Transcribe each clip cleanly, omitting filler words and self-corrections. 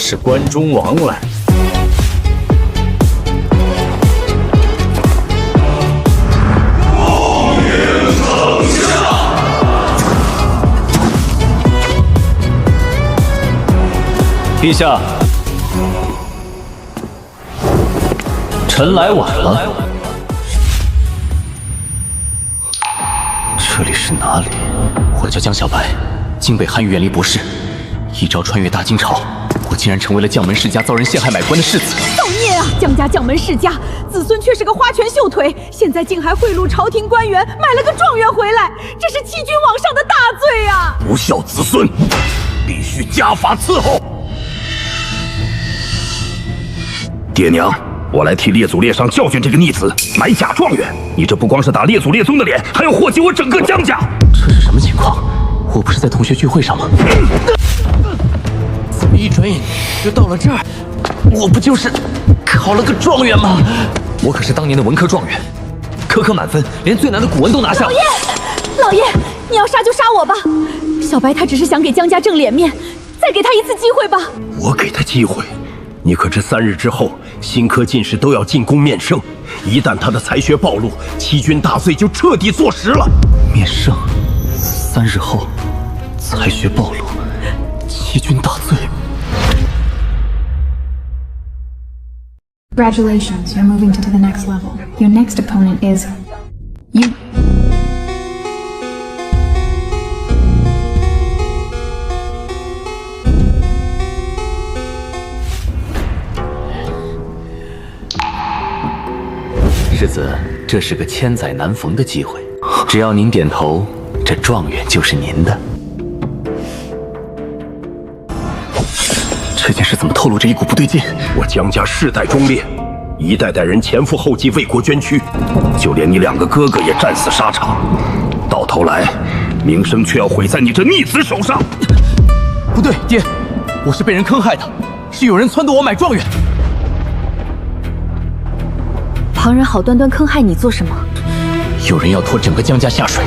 是关中王来。陛下，臣来晚了。这里是哪里？我叫江小白，京北汉语远离博士，一朝穿越大金朝，我竟然成为了将门世家遭人陷害买官的世子。造孽啊！江家将门世家，子孙却是个花拳绣腿，现在竟还贿赂朝廷官员，买了个状元回来，这是欺君罔上的大罪啊！不孝子孙，必须家法伺候。爹娘，我来替列祖列上教训这个逆子，买假状元。你这不光是打列祖列宗的脸，还要祸及我整个江家。这是什么情况？我不是在同学聚会上吗？怎么一转眼就到了这儿？我不就是考了个状元吗？我可是当年的文科状元，科科满分，连最难的古文都拿下。老爷，老爷，你要杀就杀我吧。小白他只是想给江家挣脸面，再给他一次机会吧。我给他机会？你可知3日之后，新科进士都要进宫面圣，一旦他的才学暴露，欺君大罪就彻底坐实了。面圣，3日后，才学暴露，欺君大罪。Congratulations, you're moving to the next level. Your next opponent is you. 世子，这是个千载难逢的机会，只要您点头，这状元就是您的。这件事怎么透露着一股不对劲？我江家世代忠烈，一代代人前赴后继为国捐躯，就连你2个哥哥也战死沙场，到头来，名声却要毁在你这逆子手上。不对，爹，我是被人坑害的，是有人撺掇我买状元。旁人好端端坑害你做什么？有人要拖整个江家下水，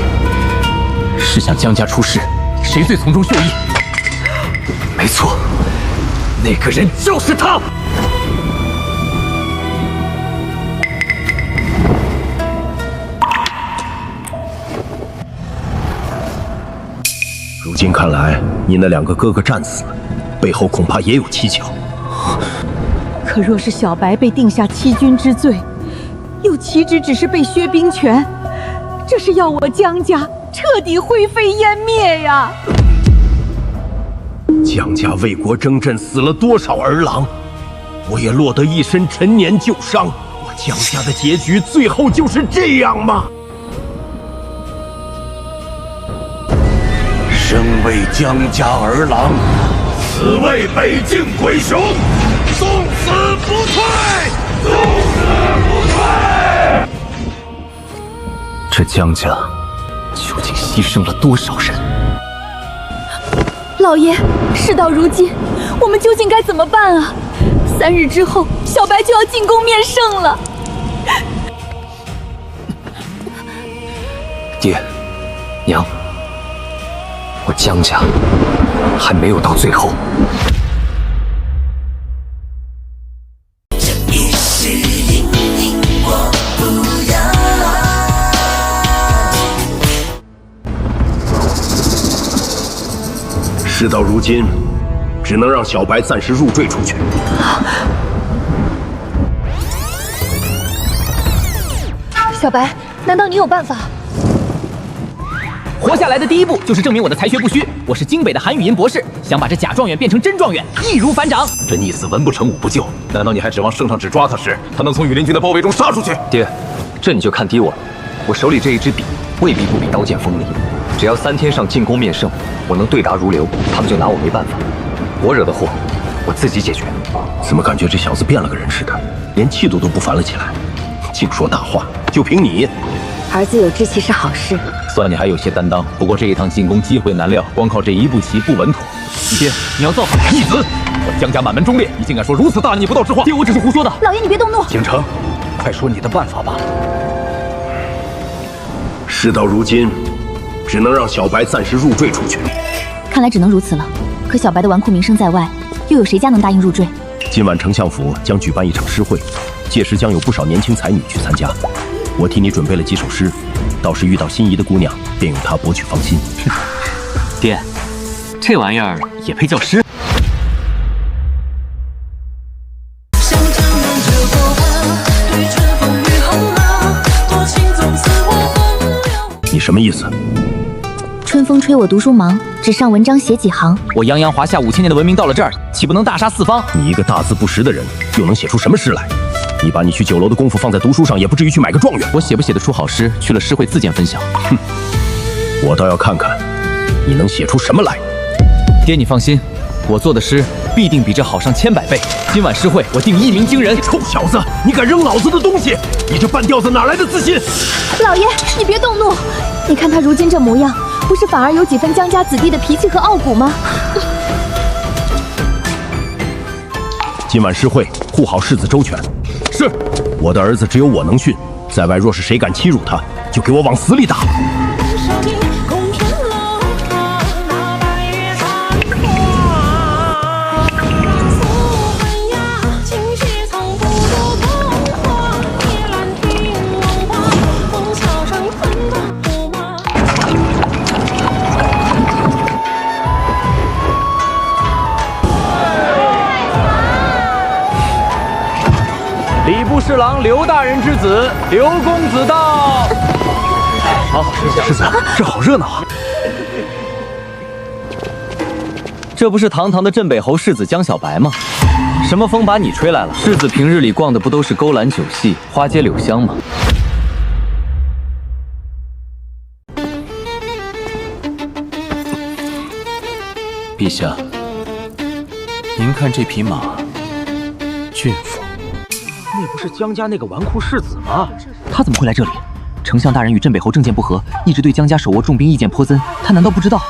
是想江家出事，谁最从中受益？没错，那个人就是他。如今看来，你那2个哥哥战死，背后恐怕也有蹊跷。可若是小白被定下欺君之罪，又岂止只是被削兵权，这是要我江家彻底灰飞烟灭呀！江家为国征阵，死了多少儿郎，我也落得一身陈年旧伤。我江家的结局最后就是这样吗？生为江家儿郎，死为北境鬼雄，送死不退，送死不退。这江家究竟牺牲了多少人？老爷，事到如今，我们究竟该怎么办啊？3日之后，小白就要进宫面圣了。爹，娘，我江家还没有到最后。事到如今，只能让小白暂时入赘出去。小白，难道你有办法？活下来的第一步就是证明我的才学不虚。我是京北的韩语音博士，想把这假状元变成真状元，易如反掌。这逆子文不成武不就，难道你还指望圣上只抓他时，他能从羽林军的包围中杀出去？爹，这你就看低我了。我手里这一支笔，未必不比刀剑锋利。只要3天上进宫面圣，我能对答如流，他们就拿我没办法。我惹的祸，我自己解决。怎么感觉这小子变了个人似的，连气度都不凡了起来？净说大话，就凭你？儿子有志气是好事。算你还有些担当，不过这一趟进宫机会难料，光靠这一步棋不稳妥。爹，你要造反！逆子！我江家满门忠烈，你竟敢说如此大逆不道之话！爹，我只是胡说的。老爷，你别动怒。景城，快说你的办法吧。事到如今，只能让小白暂时入赘出去。看来只能如此了。可小白的纨绔名声在外，又有谁家能答应入赘？今晚丞相府将举办一场诗会，届时将有不少年轻才女去参加。我替你准备了几首诗，到时遇到心仪的姑娘，便用它博取芳心。爹，这玩意儿也配叫诗？你什么意思？春风吹我读书忙，纸上文章写几行。我泱泱华夏5000年的文明到了这儿，岂不能大杀四方？你一个大字不识的人，又能写出什么诗来？你把你去酒楼的功夫放在读书上，也不至于去买个状元。我写不写得出好诗，去了诗会自见分晓。哼，我倒要看看你能写出什么来。爹，你放心，我做的诗必定比这好上千百倍。今晚诗会，我定一鸣惊人。臭小子，你敢扔老子的东西？你这半吊子哪来的自信？老爷，你别动怒，你看他如今这模样，不是反而有几分江家子弟的脾气和傲骨吗？今晚诗会，护好世子周全。是，我的儿子只有我能训，在外若是谁敢欺辱他，就给我往死里打。礼部侍郎刘大人之子刘公子到。好，世子，这好热闹啊！这不是堂堂的镇北侯世子江小白吗？什么风把你吹来了？世子平日里逛的不都是勾栏酒戏、花街柳巷吗？陛下，您看这匹马，俊服。那不是江家那个纨绔世子吗？他怎么会来这里？丞相大人与镇北侯政见不合，一直对江家手握重兵，意见颇增。他难道不知道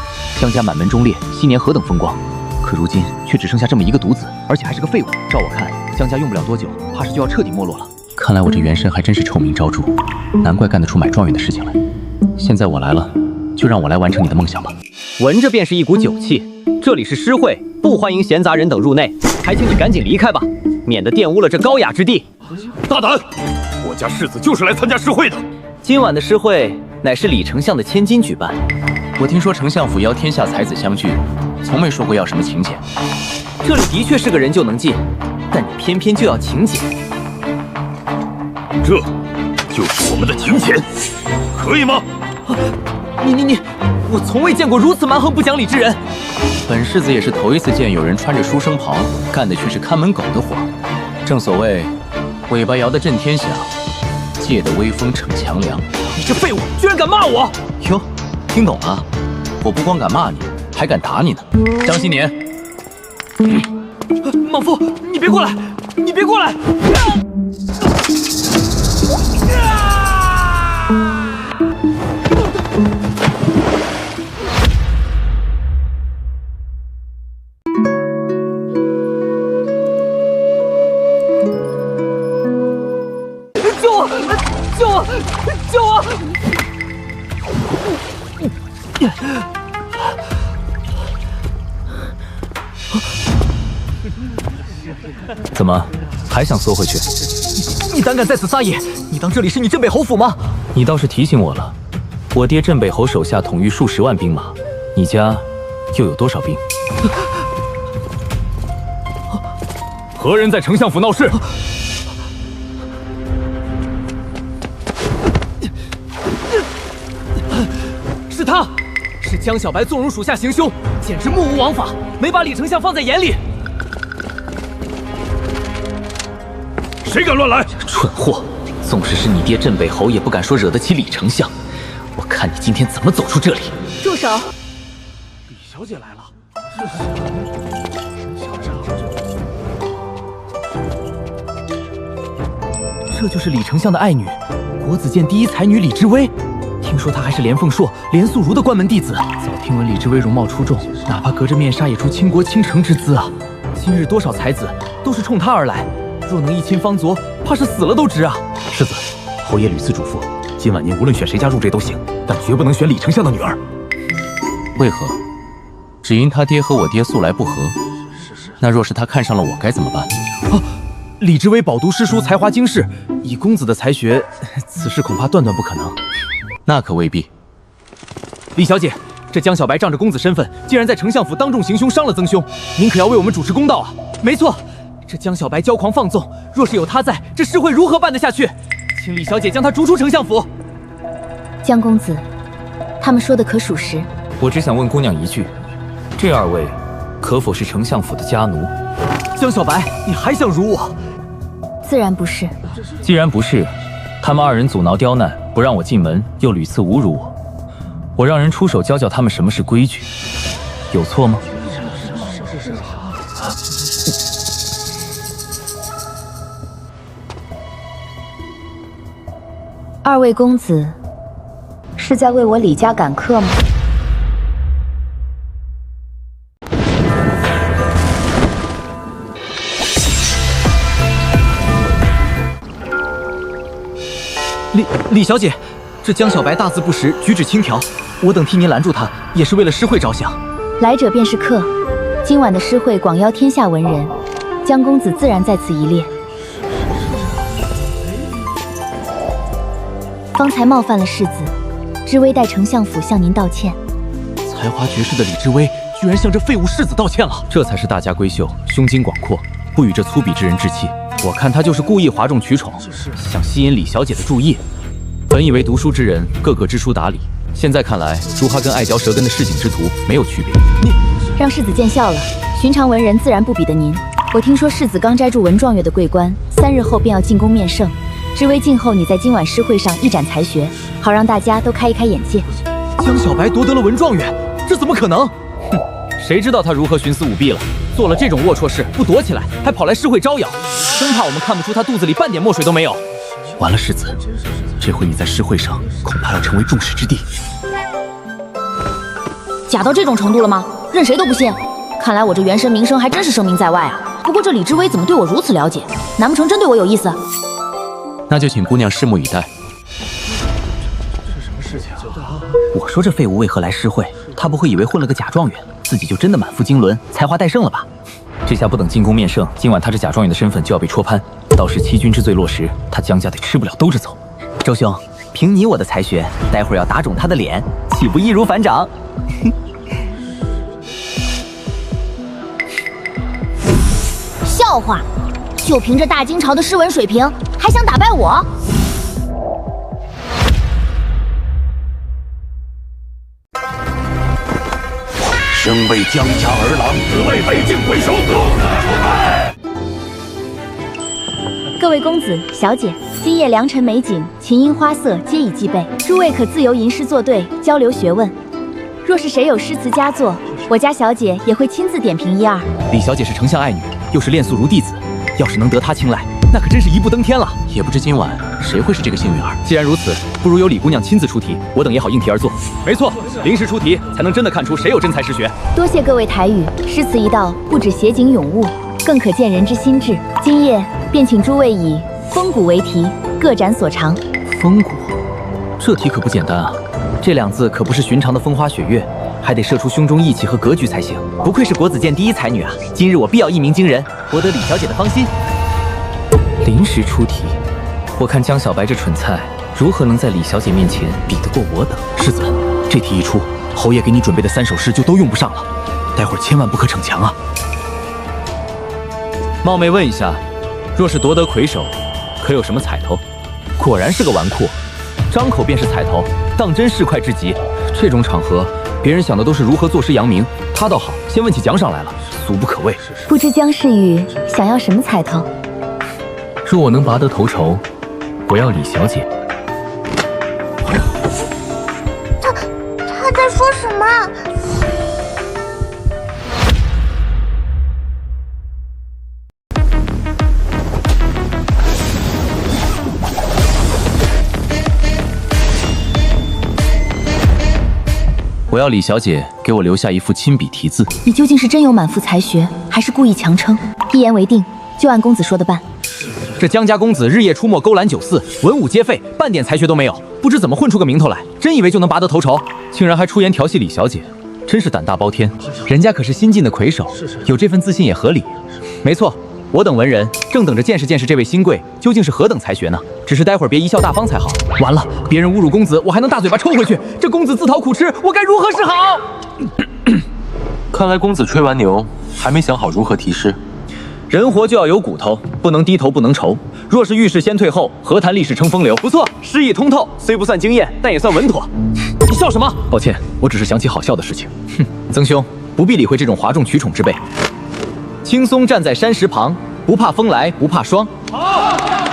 江家满门忠烈，昔年何等风光？可如今却只剩下这么一个独子，而且还是个废物。照我看，江家用不了多久，怕是就要彻底没落了。看来我这元神还真是臭名昭著，难怪干得出买状元的事情来。现在我来了，就让我来完成你的梦想吧。闻着便是一股酒气，这里是诗会，不欢迎闲杂人等入内，还请你赶紧离开吧，免得玷污了这高雅之地。大胆！我家世子就是来参加诗会的。今晚的诗会乃是李丞相的千金举办。我听说丞相府邀天下才子相聚，从没说过要什么请柬。这里的确是个人就能进，但你偏偏就要请柬。这就是我们的请柬，可以吗？你，我从未见过如此蛮横不讲理之人。本世子也是头一次见有人穿着书生袍，干的却是看门狗的活。正所谓，尾巴摇得震天响，借得威风逞强梁。你这废物，居然敢骂我！哟，听懂了？我不光敢骂你，还敢打你呢。张新年，莽夫，你别过来！你别过来！救我！救我！救我！怎么还想缩回去？你胆敢在此撒野？你当这里是你镇北侯府吗？你倒是提醒我了，我爹镇北侯手下统御数十万兵马，你家又有多少兵？何人在丞相府闹事？是他，是江小白纵容属下行凶，简直目无王法，没把李丞相放在眼里。谁敢乱来？蠢货！纵使是你爹镇北侯，也不敢说惹得起李丞相。我看你今天怎么走出这里！住手！李小姐来了。这就是李丞相的爱女，国子监第一才女李之薇。听说她还是连凤硕、连素如的关门弟子。早听闻李之薇容貌出众，哪怕隔着面纱也出倾国倾城之姿啊！今日多少才子都是冲她而来。若能一亲芳泽，怕是死了都值啊！世子，侯爷屡次嘱咐，今晚您无论选谁家入赘都行，但绝不能选李丞相的女儿。为何？只因他爹和我爹素来不和。是。那若是他看上了我，该怎么办？哦，李之威饱读诗书，才华经世，以公子的才学，此事恐怕断不可能。那可未必。李小姐，这江小白仗着公子身份，竟然在丞相府当众行凶，伤了曾兄，您可要为我们主持公道啊！没错，这江小白骄狂放纵，若是有他在，这诗会如何办得下去？请李小姐将他逐出丞相府。江公子，他们说的可属实？我只想问姑娘一句，这二位可否是丞相府的家奴？江小白，你还想辱我？自然不是。既然不是，他们二人阻挠刁难，不让我进门，又屡次侮辱我，我让人出手教他们什么是规矩，有错吗？二位公子是在为我李家赶客吗？李小姐，这江小白大字不识，举止轻佻，我等替您拦住他，也是为了诗会着想。来者便是客，今晚的诗会广邀天下文人，江公子自然在此一列。方才冒犯了世子，知微代丞相府向您道歉。才华绝世的李之威，居然向这废物世子道歉了，这才是大家闺秀，胸襟广阔，不与这粗鄙之人置气。我看他就是故意哗众取宠，想吸引李小姐的注意。本以为读书之人个个知书达理，现在看来，如他跟爱嚼舌根的市井之徒没有区别。你让世子见笑了，寻常文人自然不比得您。我听说世子刚摘住文状元的桂冠，3日后便要进宫面圣。知微静候你在今晚诗会上一展才学，好让大家都开一开眼界。江小白夺得了文状元，这怎么可能？哼，谁知道他如何徇私舞弊了？做了这种龌龊事，不躲起来，还跑来诗会招摇，生怕我们看不出他肚子里半点墨水都没有。完了，世子，这回你在诗会上恐怕要成为众矢之的。假到这种程度了吗？任谁都不信。看来我这元神名声还真是声名在外啊。不过这李之威怎么对我如此了解？难不成真对我有意思？那就请姑娘拭目以待。这什么事情啊？我说这废物为何来诗会？他不会以为混了个假状元，自己就真的满腹经纶，才华戴胜了吧？这下不等进宫面圣，今晚他这假状元的身份就要被戳攀，到时欺君之罪落实，他江家得吃不了兜着走。周兄，凭你我的才学，待会儿要打肿他的脸，岂不易如反掌？笑话！就凭这大金朝的诗文水平，还想打败我？生为江家儿郎，死为北境鬼首，不可出卖。各位公子小姐，今夜良辰美景，琴音花色皆已具备，诸位可自由吟诗作对，交流学问。若是谁有诗词佳作，我家小姐也会亲自点评1、2。李小姐是丞相爱女，又是练素如弟子，要是能得她青睐，那可真是一步登天了。也不知今晚谁会是这个幸运儿。既然如此，不如由李姑娘亲自出题，我等也好应题而作。没错，临时出题才能真的看出谁有真才实学。多谢各位台语，诗词一道，不止写景咏物，更可见人之心智。今夜便请诸位以风骨为题，各展所长。风骨，这题可不简单啊！这2字可不是寻常的风花雪月，还得射出胸中义气和格局才行。不愧是国子监第1才女啊！今日我必要一鸣惊人，博得李小姐的芳心。临时出题，我看江小白这蠢菜如何能在李小姐面前比得过我等？世子，这题一出，侯爷给你准备的3首诗就都用不上了，待会儿千万不可逞强啊！冒昧问一下，若是夺得魁首，可有什么彩头？果然是个纨绔，张口便是彩头，当真市侩至极。这种场合，别人想的都是如何作诗扬名，他倒好，先问起奖赏来了，俗不可畏。不知江世宇想要什么彩头？若我能拔得头筹，我要李小姐。他在说什么？我要李小姐给我留下一副亲笔题字。你究竟是真有满腹才学，还是故意强撑？一言为定，就按公子说的办。这江家公子日夜出没勾栏酒肆，文武皆废，半点才学都没有，不知怎么混出个名头来，真以为就能拔得头筹？竟然还出言调戏李小姐，真是胆大包天。人家可是新晋的魁首，有这份自信也合理。没错，我等文人正等着见识见识这位新贵究竟是何等才学呢。只是待会儿别贻笑大方才好。完了，别人侮辱公子，我还能大嘴巴抽回去，这公子自讨苦吃，我该如何是好？看来公子吹完牛，还没想好如何题诗。人活就要有骨头，不能低头不能愁。若是遇事先退后，何谈立事成风流？不错，诗意通透，虽不算惊艳，但也算稳妥。你笑什么？抱歉，我只是想起好笑的事情。哼，曾兄不必理会这种哗众取宠之辈。青松站在山石旁，不怕风来，不怕霜。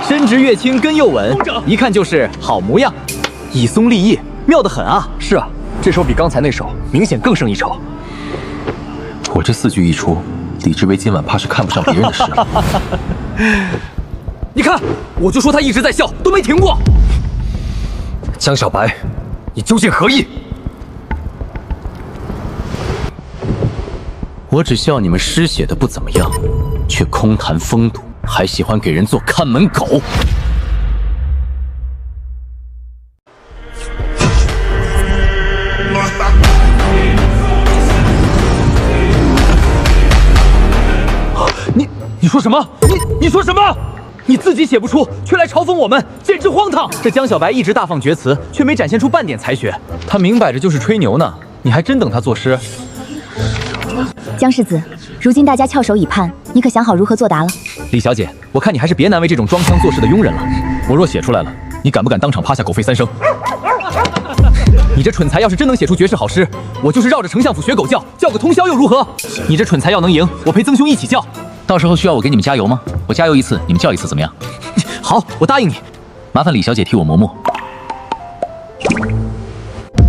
身直月轻根又稳，一看就是好模样。以松立叶，妙得很啊！是啊，这首比刚才那首明显更胜一筹。我这4句一出，李志威今晚怕是看不上别人的诗了。你看，我就说他一直在笑，都没停过。江小白，你究竟何意？我只笑你们诗写的不怎么样，却空谈风度，还喜欢给人做看门狗。你说什么？你说什么？你自己写不出，却来嘲讽我们，简直荒唐！这江小白一直大放厥词，却没展现出半点才学，他明摆着就是吹牛呢。你还真等他作诗？江世子，如今大家翘首以盼，你可想好如何作答了？李小姐，我看你还是别难为这种装腔作势的庸人了。我若写出来了，你敢不敢当场趴下狗吠3声？你这蠢材要是真能写出绝世好诗，我就是绕着丞相府学狗叫，叫个通宵又如何？你这蠢材要能赢，我陪曾兄一起叫。到时候需要我给你们加油吗？我加油一次，你们叫一次，怎么样？好，我答应你。麻烦李小姐替我磨墨。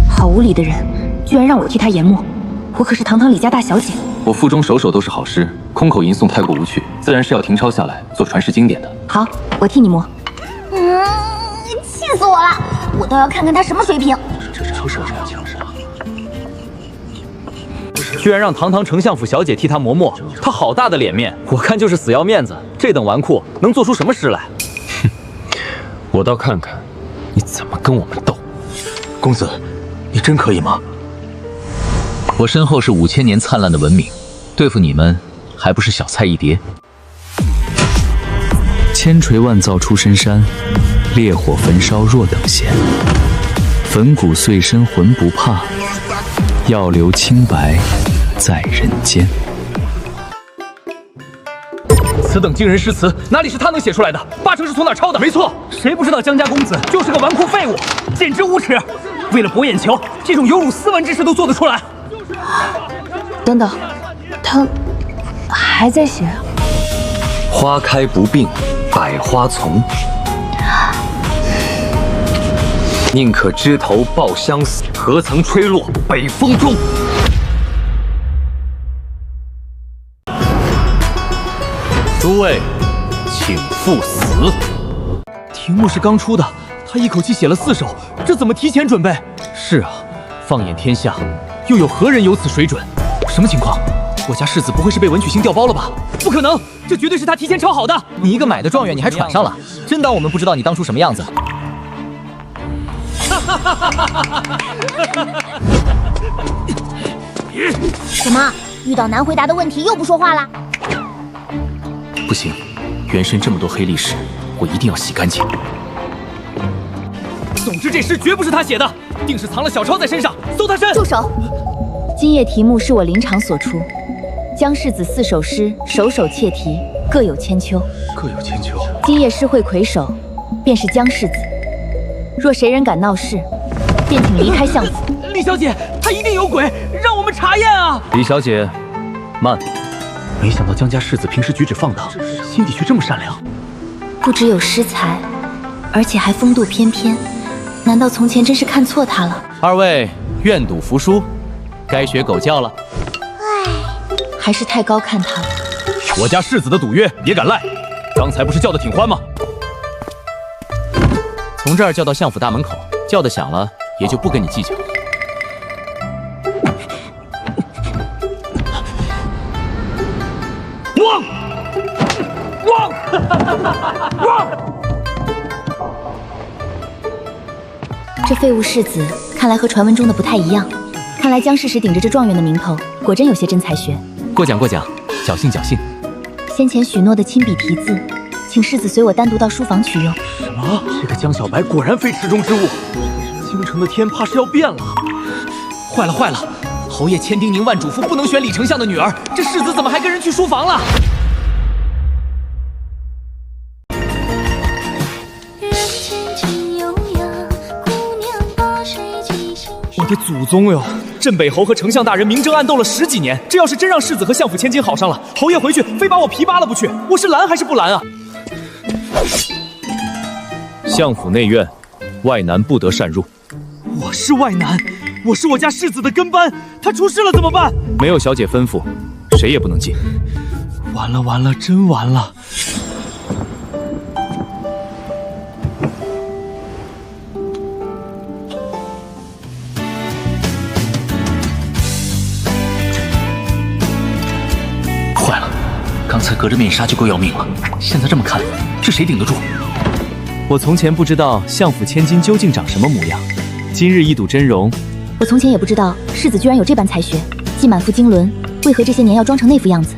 好无理的人，居然让我替他研墨，我可是堂堂李家大小姐。我腹中首首都是好诗，空口吟诵太过无趣，自然是要停抄下来做传世经典的。好，我替你磨。气死我了！我倒要看看他什么水平。居然让堂堂丞相府小姐替他磨墨，他好大的脸面！我看就是死要面子，这等纨绔能做出什么诗来？哼，我倒看看你怎么跟我们斗。公子，你真可以吗？我身后是5000年灿烂的文明，对付你们还不是小菜一碟。千锤万造出深山，烈火焚烧若等闲。粉骨碎身浑不怕，要留清白在人间。此等惊人诗词，哪里是他能写出来的？8成是从哪儿抄的？没错，谁不知道江家公子就是个纨绔废物，简直无耻！为了博眼球，这种有辱斯文之事都做得出来。等等，他还在写。花开不并百花丛，宁可枝头抱香死，何曾吹落北风中。诸位，请赴死。题目是刚出的，他一口气写了4首，这怎么提前准备？是啊，放眼天下，又有何人有此水准？什么情况？我家世子不会是被文曲星调包了吧？不可能，这绝对是他提前抄好的。你一个买的状元，你还喘上了？真当我们不知道你当初什么样子？什么？遇到难回答的问题又不说话啦？不行，原身这么多黑历史，我一定要洗干净。总之，这诗绝不是他写的，定是藏了小抄在身上，搜他身。住手！今夜题目是我临场所出，江世子4首诗，首首切题，各有千秋。各有千秋。今夜诗会魁首，便是江世子。若谁人敢闹事，便请离开相府。李小姐，他一定有鬼，让我们查验啊！李小姐，慢。没想到江家世子平时举止放荡，心底却这么善良。不只有诗才，而且还风度翩翩。难道从前真是看错他了？2位愿赌服输，该学狗叫了。还是太高看他了。我家世子的赌约也敢赖？刚才不是叫得挺欢吗？从这儿叫到相府大门口，叫得响了，也就不跟你计较。汪！这废物世子看来和传闻中的不太一样，看看来江世时顶着这状元的名头，果真有些真才学。过奖过奖，侥幸侥幸。先前许诺的亲笔题字，请世子随我单独到书房取用。什么？这个江小白果然非池中之物，京城的天怕是要变了。坏了坏了！侯爷千叮咛万嘱咐，不能选李丞相的女儿，这世子怎么还跟人去书房了？我的祖宗哟！镇北侯和丞相大人明争暗斗了10几年，这要是真让世子和相府千金好上了，侯爷回去非把我皮扒了不去，我是拦还是不拦啊？相府内院，外男不得擅入。我是外男，我是我家世子的跟班，他出事了怎么办？没有小姐吩咐，谁也不能进。完了完了，真完了！坏了，刚才隔着面纱就够要命了，现在这么看，这谁顶得住？我从前不知道相府千金究竟长什么模样，今日一睹真容。我从前也不知道世子居然有这般才学，既满腹经纶，为何这些年要装成那副样子？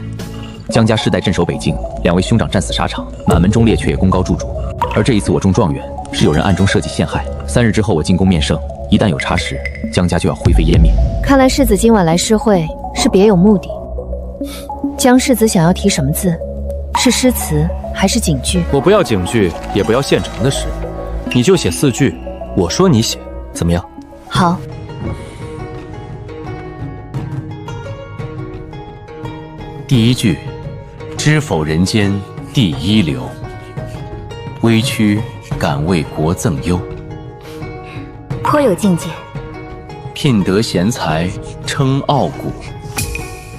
江家世代镇守北境，2位兄长战死沙场，满门忠烈却也功高柱主。而这一次我中状元，是有人暗中设计陷害。3日之后我进宫面圣，一旦有查实，江家就要灰飞烟灭。看来世子今晚来诗会是别有目的。江世子想要题什么字？是诗词还是警句？我不要警句，也不要现成的诗，你就写4句，我说你写，怎么样？好。第1句，知否人间第一流，微躯敢为国赠忧。颇有境界。聘得贤才称傲骨，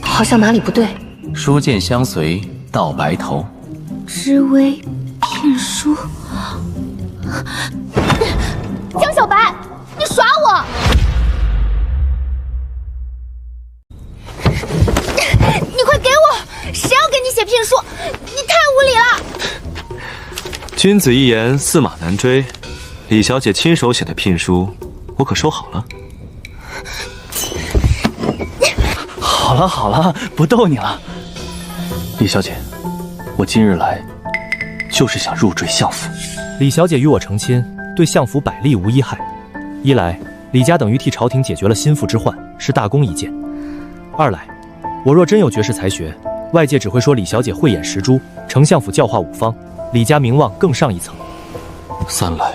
好像哪里不对。书剑相随到白头。知微聘书。江小白，你耍我！你快给我！谁要给你写聘书？你太无理了！君子一言，驷马难追。李小姐亲手写的聘书，我可收好了。好了好了，不逗你了。李小姐，我今日来，就是想入赘相府。李小姐与我成亲，对相府百利无一害。一来，李家等于替朝廷解决了心腹之患，是大功一件；二来，我若真有绝世才学，外界只会说李小姐慧眼识珠，丞相府教化五方，李家名望更上一层。三来，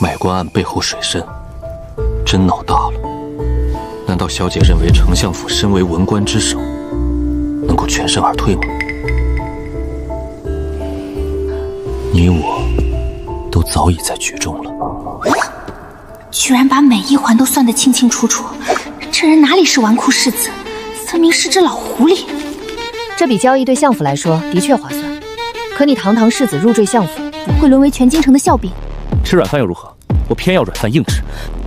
买官案背后水深，真闹大了。难道小姐认为丞相府身为文官之首，能够全身而退吗？你我都早已在局中了。居然把每一环都算得清清楚楚，这人哪里是纨绔世子，分明是只老狐狸。这笔交易对相府来说的确划算，可你堂堂世子入赘相府，会沦为全京城的笑柄。吃软饭又如何？我偏要软饭硬吃。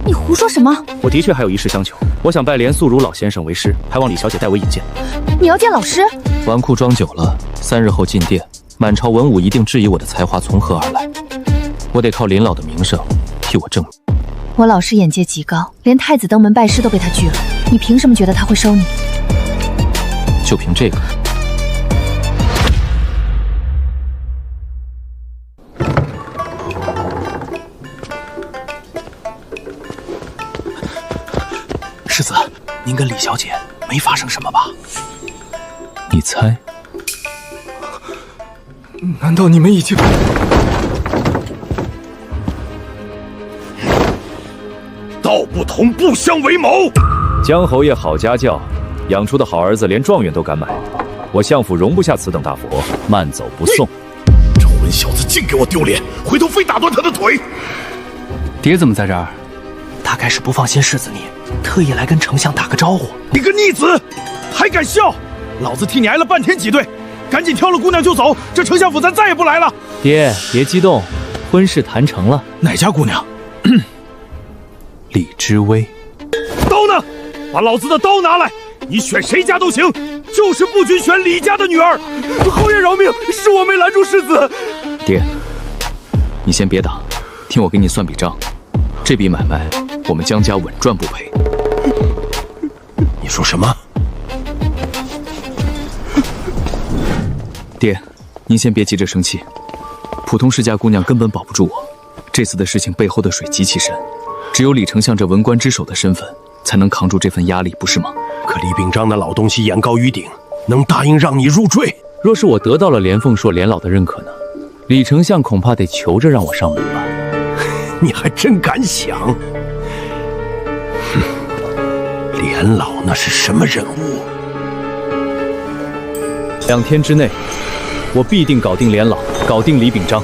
你胡说什么？我的确还有一事相求，我想拜连素如老先生为师，还望李小姐代为引荐。你要见老师？纨绔装久了，3日后进殿，满朝文武一定质疑我的才华从何而来，我得靠林老的名声替我证明。我老师眼界极高，连太子登门拜师都被他拒了，你凭什么觉得他会收你？就凭这个。世子，您跟李小姐没发生什么吧？你猜？难道你们已经……道不同不相为谋。江侯爷好家教，养出的好儿子连状元都敢买，我相府容不下此等大佛，慢走不送。这混小子净给我丢脸，回头非打断他的腿。爹怎么在这儿？大概是不放心世子你，特意来跟丞相打个招呼。你个逆子，还敢笑！老子替你挨了半天挤兑，赶紧挑了姑娘就走，这丞相府咱再也不来了。爹，别激动，婚事谈成了。哪家姑娘？李知微。刀呢？把老子的刀拿来！你选谁家都行，就是不准选李家的女儿。侯爷饶命，是我没拦住世子。爹，你先别打，听我给你算笔账。这笔买卖，我们江家稳赚不赔。说什么？爹，您先别急着生气，普通世家姑娘根本保不住我。这次的事情背后的水极其深，只有李丞相这文官之首的身份，才能扛住这份压力，不是吗？可李秉章那老东西眼高于顶，能答应让你入赘？若是我得到了连凤硕连老的认可呢？李丞相恐怕得求着让我上门吧。你还真敢想！哼，连老那是什么人物？2天之内，我必定搞定连老，搞定李秉章。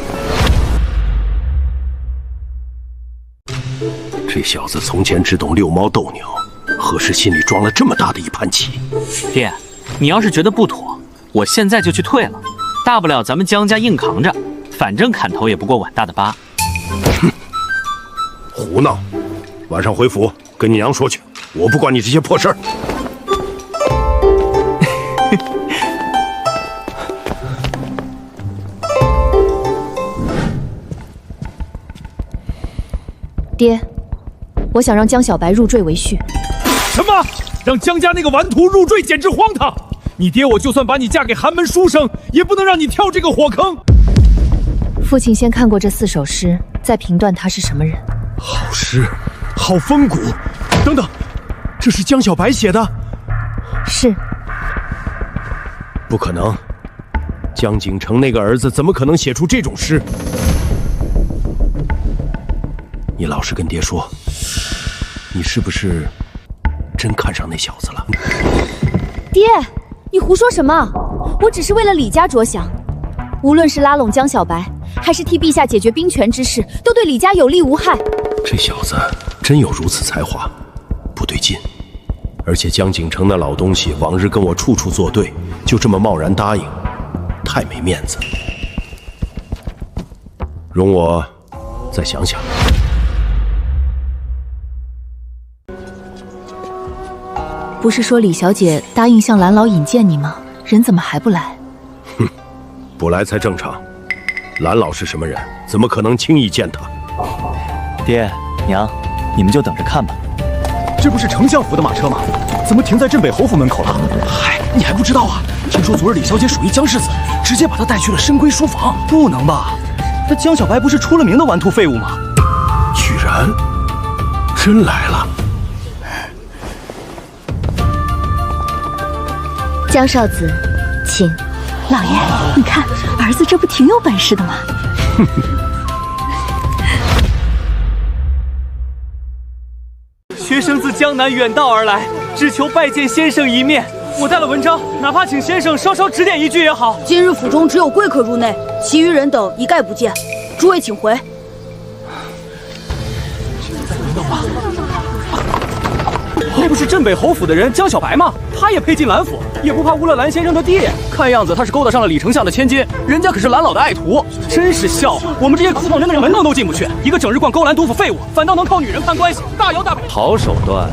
这小子从前只懂遛猫逗鸟，何时心里装了这么大的一盘棋？爹，你要是觉得不妥，我现在就去退了，大不了咱们江家硬扛着，反正砍头也不过碗大的疤。哼，胡闹！晚上回府跟你娘说去，我不管你这些破事儿。爹，我想让江小白入赘为婿。什么？让江家那个顽徒入赘，简直荒唐！你爹我就算把你嫁给寒门书生，也不能让你跳这个火坑。父亲先看过这4首诗，再评断他是什么人。好诗，好风骨。等等，这是江小白写的？是。不可能，江景城那个儿子怎么可能写出这种诗？你老实跟爹说，你是不是真看上那小子了？爹，你胡说什么？我只是为了李家着想，无论是拉拢江小白，还是替陛下解决兵权之事，都对李家有利无害。这小子真有如此才华？不对劲！而且江景城那老东西往日跟我处处作对，就这么贸然答应，太没面子。容我再想想。不是说李小姐答应向蓝老引荐你吗？人怎么还不来？哼，不来才正常。蓝老是什么人？怎么可能轻易见他？爹娘，你们就等着看吧。这不是丞相府的马车吗？怎么停在镇北侯府门口了？嗨，你还不知道啊？听说昨日李小姐属意江世子，直接把她带去了深闺书房。不能吧？那江小白不是出了名的顽徒废物吗？居然真来了！江少子，请。老爷，你看儿子这不挺有本事的吗？学生自江南远道而来，只求拜见先生一面。我带了文章，哪怕请先生稍稍指点一句也好。今日府中只有贵客入内，其余人等一概不见。诸位请回。那不是镇北侯府的人江小白吗？他也配进蓝府，也不怕污了蓝先生的地。看样子他是勾搭上了李丞相的千金，人家可是蓝老的爱徒，真是笑话。我们这些苦讨人的人门洞都进不去，一个整日逛勾栏督府废物，反倒能靠女人攀关系，大摇大摆。好手段，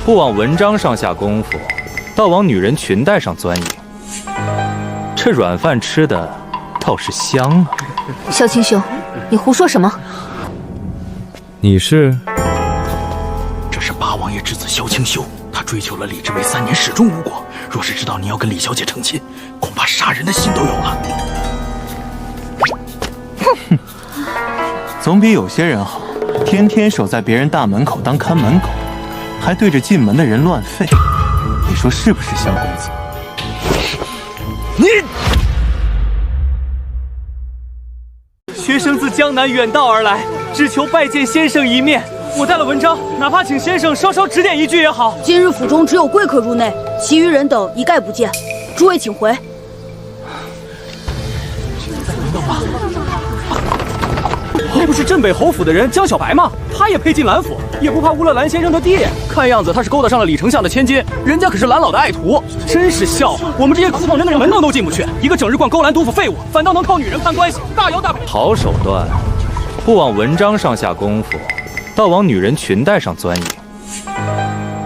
不往文章上下功夫，倒往女人裙带上钻营。这软饭吃的倒是香啊！萧青兄，你胡说什么？你是？这是八王爷之子萧清修，他追求了李之为3年，始终无果。若是知道你要跟李小姐成亲，恐怕杀人的心都有了。哼，总比有些人好，天天守在别人大门口当看门狗，还对着进门的人乱吠。你说是不是，萧公子？你！学生自江南远道而来，只求拜见先生一面。我带了文章，哪怕请先生稍稍指点一句也好。今日府中只有贵客入内，其余人等一概不见。诸位请回。那不是镇北侯府的人江小白吗？他也配进蓝府，也不怕污了蓝先生的地。看样子他是勾搭上了李丞相的千金，人家可是蓝老的爱徒，真是笑话。我们这些苦讨人的人门洞都进不去，一个整日逛勾栏督府废物，反倒能靠女人攀关系，大摇大摆。好手段，不往文章上下功夫，倒往女人裙带上钻营。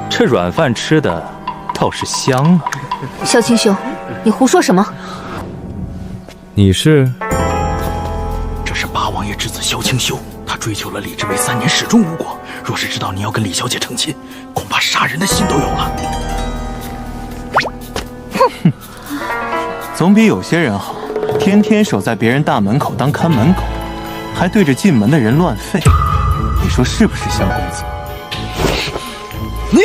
这软饭吃的倒是香啊！萧青兄，你胡说什么？你是？这是八王爷之子萧清修，他追求了李之为3年，始终无果。若是知道你要跟李小姐成亲，恐怕杀人的心都有了。哼，总比有些人好，天天守在别人大门口当看门狗，还对着进门的人乱吠。你说是不是，萧公子？你，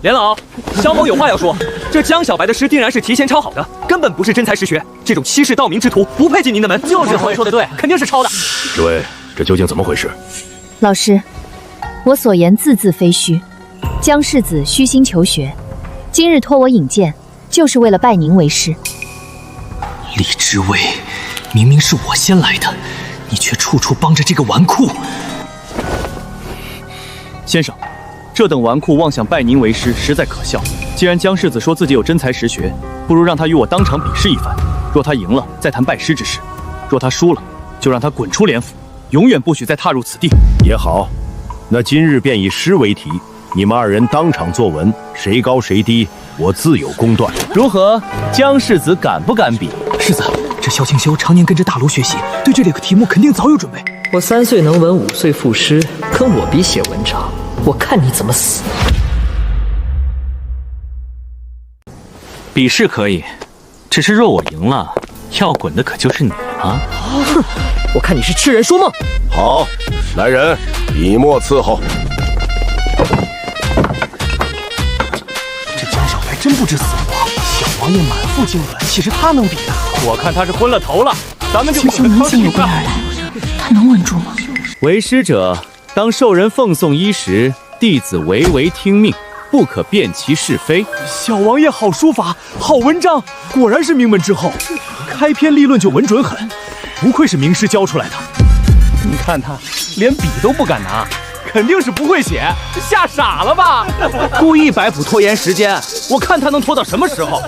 连老，萧某有话要说。这江小白的诗定然是提前抄好的，根本不是真才实学。这种欺世盗名之徒不配进您的门。就是侯爷说的对，肯定是抄的。这位，这究竟怎么回事？老师，我所言字字非虚。江世子虚心求学，今日托我引荐，就是为了拜您为师。李知微，明明是我先来的，你却处处帮着这个纨绔。先生，这等纨绔妄想拜您为师，实在可笑。既然江世子说自己有真才实学，不如让他与我当场比试一番。若他赢了，再谈拜师之事；若他输了，就让他滚出连府，永远不许再踏入此地。也好，那今日便以诗为题，你们二人当场作文，谁高谁低，我自有公断。如何？江世子敢不敢比？世子，这萧清修常年跟着大卢学习，对这类个题目肯定早有准备。我3岁能文，5岁赋诗，跟我比写文章，我看你怎么死。比试可以，只是若我赢了，要滚的可就是你啊！哼，我看你是痴人说梦。好，来人，笔墨伺候。这江小白真不知死活，小王爷满腹经纶，岂是他能比的？我看他是昏了头了。咱们就清修能进有备而来，他能稳住吗？为师者，当受人奉送衣食，弟子唯唯听命，不可辨其是非。小王爷好书法，好文章，果然是名门之后，开篇立论就稳准狠，不愧是名师教出来的。你看他连笔都不敢拿，肯定是不会写，吓傻了吧？故意摆谱拖延时间，我看他能拖到什么时候？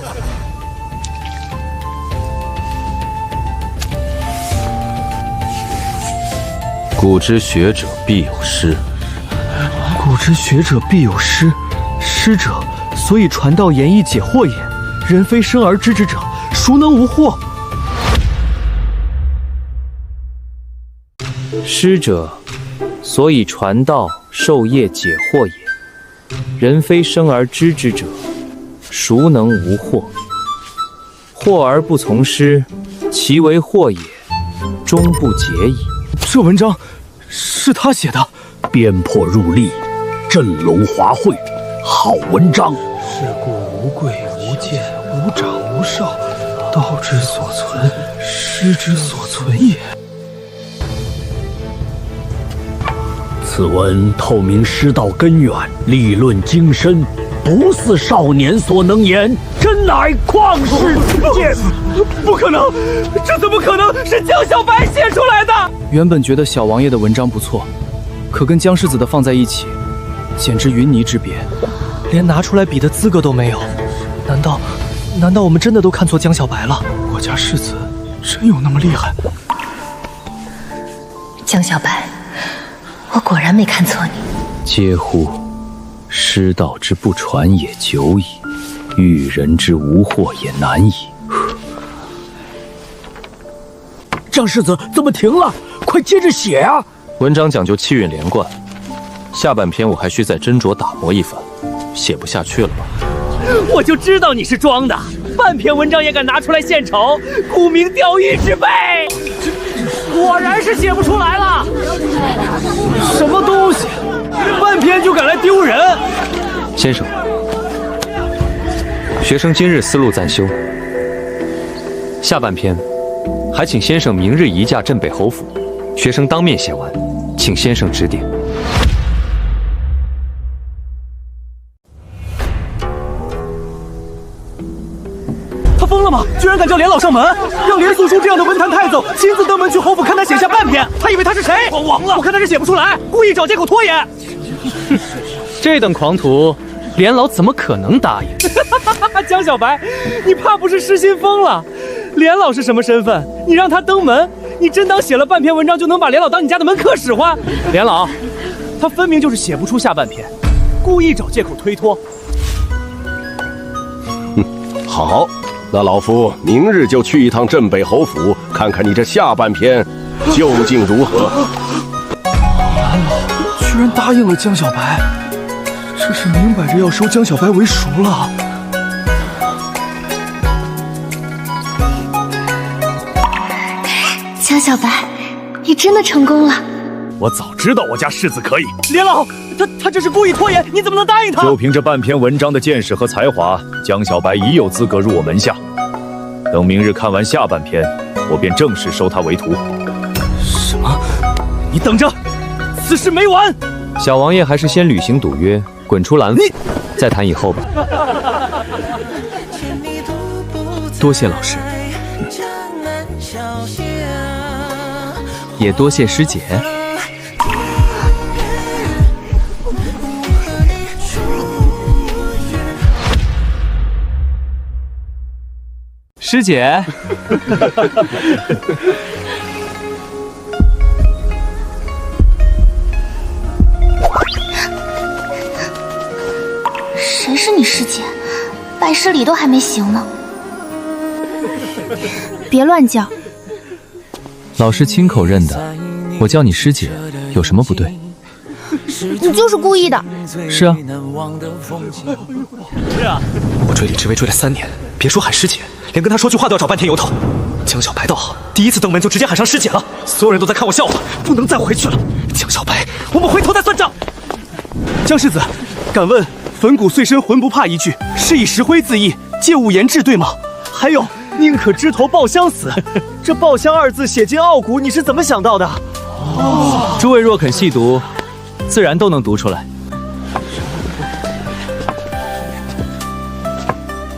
古之学者必有师。古之学者必有师，师者，所以传道言义解惑也。人非生而知之者，孰能无惑？师者，所以传道授业解惑也。人非生而知之者，孰能无惑？惑而不从师，其为惑也，终不解矣。这文章是他写的，鞭破入笠，振聋华聩，好文章。是故无贵无贱，无长无少，道之所存，师之所存也。此文透明师道根源，理论精深，不似少年所能言，真乃旷世之见。不可能，这怎么可能是江小白写出来的？原本觉得小王爷的文章不错，可跟江世子的放在一起，简直云泥之别，连拿出来比的资格都没有。难道我们真的都看错江小白了？我家世子真有那么厉害？江小白，我果然没看错你。嗟乎！师道之不传也久矣，育人之无惑也难矣。张世子怎么停了？快接着写啊！文章讲究气韵连贯，下半篇我还需再斟酌打磨一番，写不下去了吧？我就知道你是装的，半篇文章也敢拿出来献丑，沽名钓誉之辈，果然是写不出来了。什么东西，半篇就敢来丢人？先生，学生今日思路暂休，下半篇还请先生明日移驾镇北侯府，学生当面写完，请先生指点。他疯了吗？居然敢叫连老上门，让连素书这样的文坛太子亲自登门去侯府看他写下半篇，他以为他是谁？我亡了！我看他是写不出来，故意找借口拖延。哼，这等狂徒，连老怎么可能答应？江小白，你怕不是失心疯了？连老是什么身份？你让他登门，你真当写了半篇文章就能把连老当你家的门客使唤？连老，他分明就是写不出下半篇，故意找借口推脱。好，那老夫明日就去一趟镇北侯府，看看你这下半篇究竟如何。蓝老居然答应了江小白，这是明摆着要收江小白为赎了。江小白，你真的成功了！我早知道我家世子可以。连老，他这是故意拖延，你怎么能答应他？就凭这半篇文章的见识和才华，江小白已有资格入我门下。等明日看完下半篇，我便正式收他为徒。什么？你等着，此事没完！小王爷还是先履行赌约，滚出蓝府，再谈以后吧。多谢老师，也多谢师姐。师姐，谁是你师姐？拜师礼都还没行呢。别乱叫。老师亲口认的，我叫你师姐，有什么不对？你就是故意的。是啊。是啊，我追李志威追了3年，别说喊师姐，连跟他说句话都要找半天由头。江小白倒好，第一次登门就直接喊上师姐了，所有人都在看我笑话，不能再回去了。江小白，我们回头再算账。江世子，敢问粉骨碎身魂不怕一句，是以石灰自缢，切勿言志，对吗？还有宁可枝头抱香死，这抱香2字写进傲骨，你是怎么想到的？诸位若肯细读，自然都能读出来。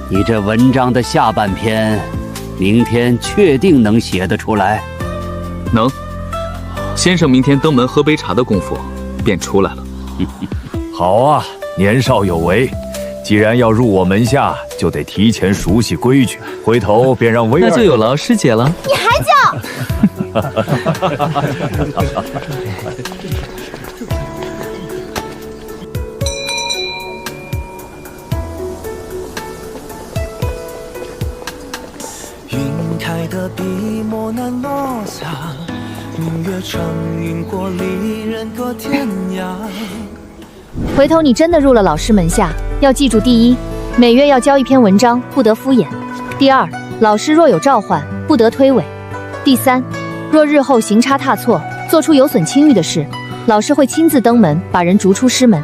你这文章的下半篇，明天确定能写得出来？能。先生明天登门喝杯茶的功夫，便出来了。好啊，年少有为。既然要入我门下，就得提前熟悉规矩，回头便让薇儿……那就有劳师姐了。你还叫？云开的笔墨难落下，明月穿云过，离人隔天涯。回头你真的入了老师门下，要记住：第一，每月要交1篇文章，不得敷衍；第二，老师若有召唤，不得推诿；第三，若日后行差踏错，做出有损清誉的事，老师会亲自登门，把人逐出师门。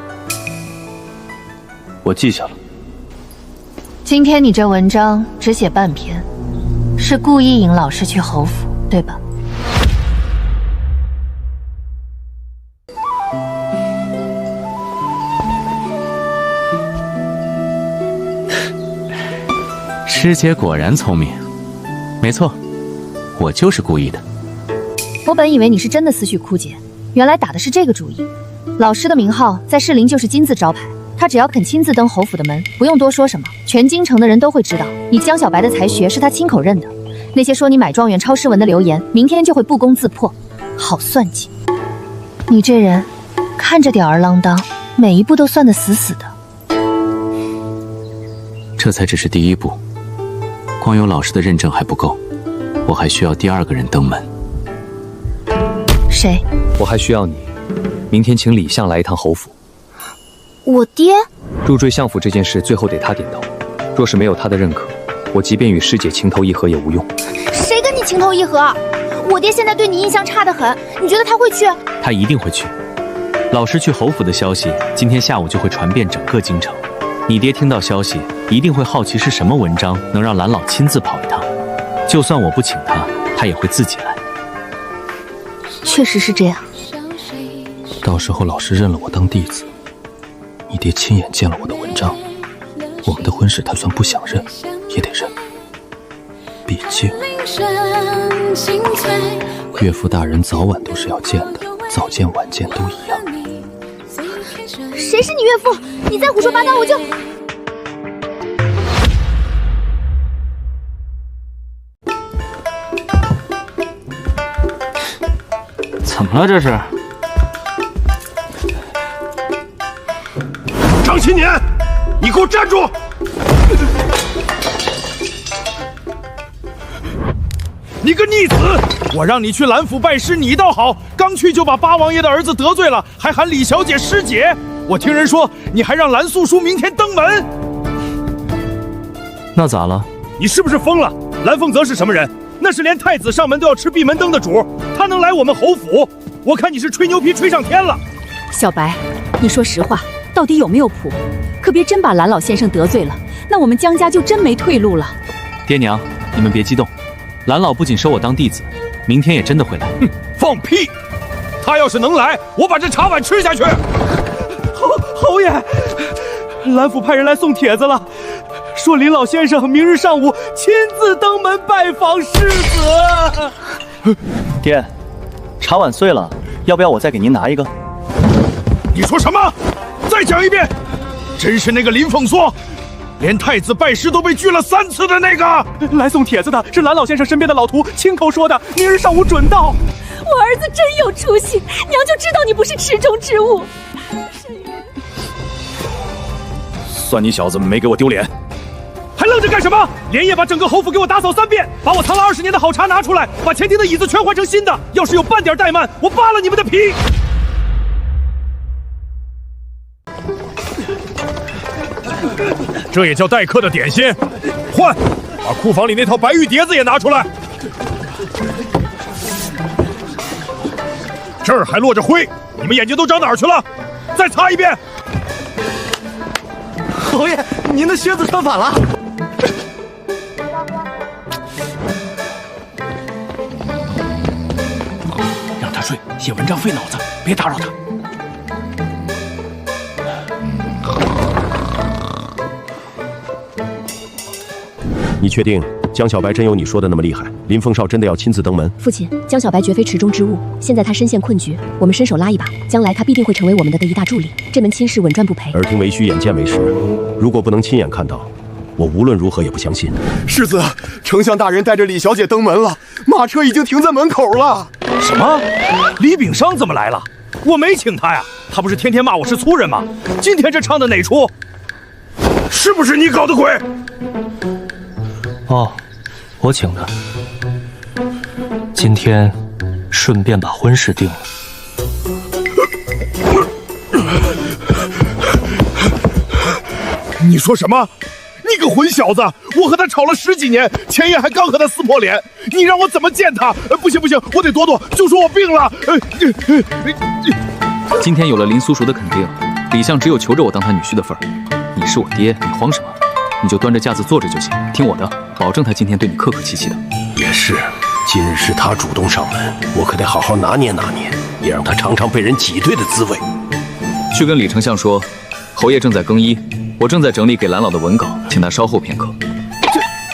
我记下了。今天你这文章只写半篇，是故意引老师去侯府，对吧？师姐果然聪明，没错，我就是故意的。我本以为你是真的思绪枯竭，原来打的是这个主意。老师的名号在士林就是金字招牌，他只要肯亲自登侯府的门，不用多说什么，全京城的人都会知道你江小白的才学是他亲口认的。那些说你买状元抄诗文的流言，明天就会不攻自破。好算计，你这人看着吊儿郎当，每一步都算得死死的。这才只是第一步。光有老师的认证还不够，我还需要第2个人登门。谁？我还需要你，明天请李相来一趟侯府。我爹？入赘相府这件事最后得他点头，若是没有他的认可，我即便与师姐情投意合也无用。谁跟你情投意合？我爹现在对你印象差得很，你觉得他会去？他一定会去。老师去侯府的消息，今天下午就会传遍整个京城。你爹听到消息，一定会好奇是什么文章能让蓝老亲自跑一趟。就算我不请他，他也会自己来。确实是这样。到时候老师认了我当弟子，你爹亲眼见了我的文章，我们的婚事他算不想认，也得认。毕竟，岳父大人早晚都是要见的，早见晚见都一样。谁是你岳父？你再胡说八道，我就……怎么了这是？张新年，你给我站住！你个逆子！我让你去蓝府拜师，你倒好，刚去就把八王爷的儿子得罪了，还喊李小姐师姐。我听人说你还让蓝素书明天登门，那咋了？你是不是疯了？蓝凤泽是什么人？那是连太子上门都要吃闭门羹的主，他能来我们侯府？我看你是吹牛皮吹上天了。小白，你说实话，到底有没有谱？可别真把蓝老先生得罪了，那我们江家就真没退路了。爹娘，你们别激动，蓝老不仅收我当弟子，明天也真的会来。哼，放屁！他要是能来，我把这茶碗吃下去。侯爷，蓝府派人来送帖子了，说林老先生明日上午亲自登门拜访世子。爹，茶碗碎了，要不要我再给您拿一个？你说什么？再讲一遍！真是那个林凤梭，连太子拜师都被拒了3次的那个。来送帖子的是蓝老先生身边的老徒亲口说的，明日上午准到。我儿子真有出息，娘就知道你不是池中之物。算你小子没给我丢脸，还愣着干什么？连夜把整个侯府给我打扫3遍，把我藏了20年的好茶拿出来，把前厅的椅子全换成新的。要是有半点怠慢，我扒了你们的皮！这也叫待客的点心？换！把库房里那套白玉碟子也拿出来。这儿还落着灰，你们眼睛都长哪儿去了？再擦一遍。侯爷，您的靴子穿反了。让他睡，写文章费脑子，别打扰他。你确定江小白真有你说的那么厉害？林凤少真的要亲自登门？父亲，江小白绝非池中之物，现在他身陷困局，我们伸手拉一把，将来他必定会成为我们的一大助力。这门亲事稳赚不赔。耳听为虚，眼见为实。如果不能亲眼看到，我无论如何也不相信。世子，丞相大人带着李小姐登门了，马车已经停在门口了。什么？李秉商怎么来了？我没请他呀，他不是天天骂我是粗人吗？今天这唱的哪出？是不是你搞的鬼？哦，我请的。今天顺便把婚事定了。你说什么？你个混小子！我和他吵了10几年，前夜还刚和他撕破脸，你让我怎么见他？不行不行，我得躲躲，就说我病了。今天有了林苏熟的肯定，李相只有求着我当他女婿的份儿。你是我爹，你慌什么？你就端着架子坐着就行，听我的，保证他今天对你客客气气的。也是，今日是他主动上门，我可得好好拿捏拿捏，也让他尝尝被人挤兑的滋味。去跟李丞相说，侯爷正在更衣，我正在整理给蓝老的文稿，请他稍后片刻。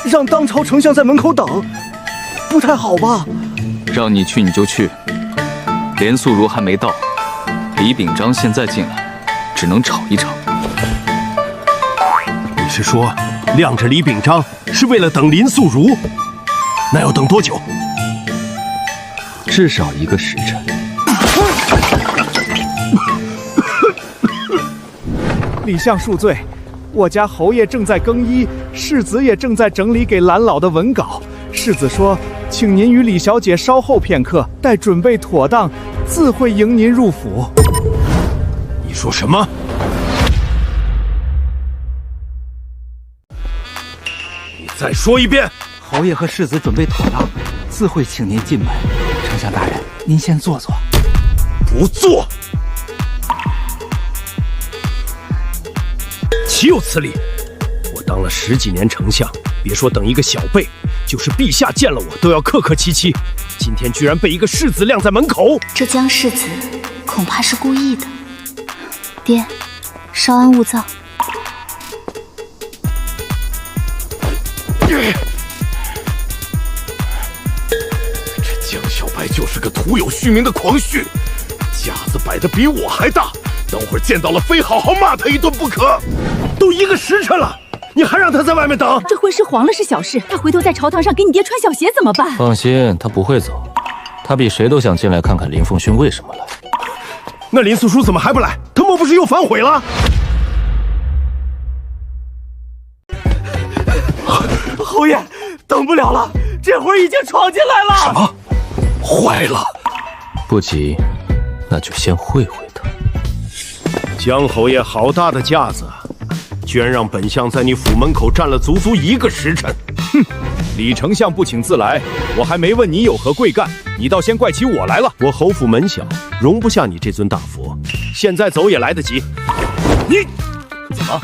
这让当朝丞相在门口等，不太好吧？让你去你就去，连素如还没到，李秉章现在进来，只能吵一吵。你是说晾着李秉章是为了等林素如？那要等多久？至少1个时辰。李相恕罪，我家侯爷正在更衣，世子也正在整理给蓝老的文稿。世子说，请您与李小姐稍后片刻，待准备妥当，自会迎您入府。你说什么？你再说一遍。侯爷和世子准备妥当，自会请您进门。丞相大人，您先坐坐。不坐！岂有此理！我当了10几年丞相，别说等一个小辈，就是陛下见了我都要客客气气。今天居然被一个世子晾在门口，这江世子恐怕是故意的。爹，稍安勿躁。这江小白就是个徒有虚名的狂婿，架子摆得比我还大，等会儿见到了非好好骂他一顿不可。都1个时辰了，你还让他在外面等？这婚事黄了是小事，他回头在朝堂上给你爹穿小鞋怎么办？放心，他不会走，他比谁都想进来看看林凤勋为什么来。那林素书怎么还不来？他莫不是又反悔了？侯爷，等不了了，这会儿已经闯进来了。什么？坏了！不急，那就先会会他。江侯爷好大的架子，居然让本相在你府门口站了足足1个时辰。哼，李丞相不请自来，我还没问你有何贵干，你倒先怪起我来了。我侯府门小，容不下你这尊大佛，现在走也来得及。你怎么？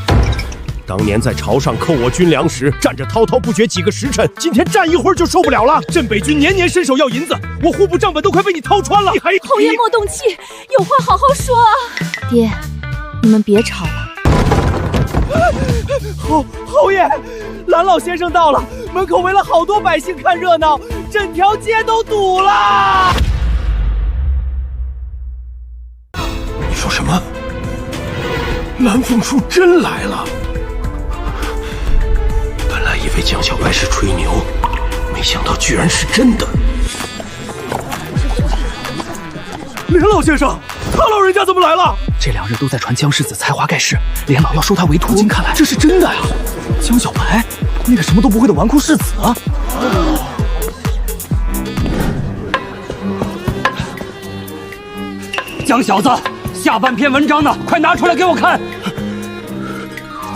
当年在朝上扣我军粮时，站着滔滔不绝几个时辰，今天站一会儿就受不了了。镇北军年年伸手要银子，我户部账本都快被你掏穿了。你还侯爷莫动气，有话好好说啊！爹，你们别吵了。侯爷，蓝老先生到了，门口围了好多百姓看热闹，整条街都堵了。你说什么？蓝凤书真来了？本来以为江小白是吹牛，没想到居然是真的。连老先生，他老人家怎么来了？这2日都在传江世子才华盖世，连老要收他为徒。今看来这是真的呀！江小白，那个什么都不会的纨绔世子啊！江小子，下半篇文章呢？快拿出来给我看！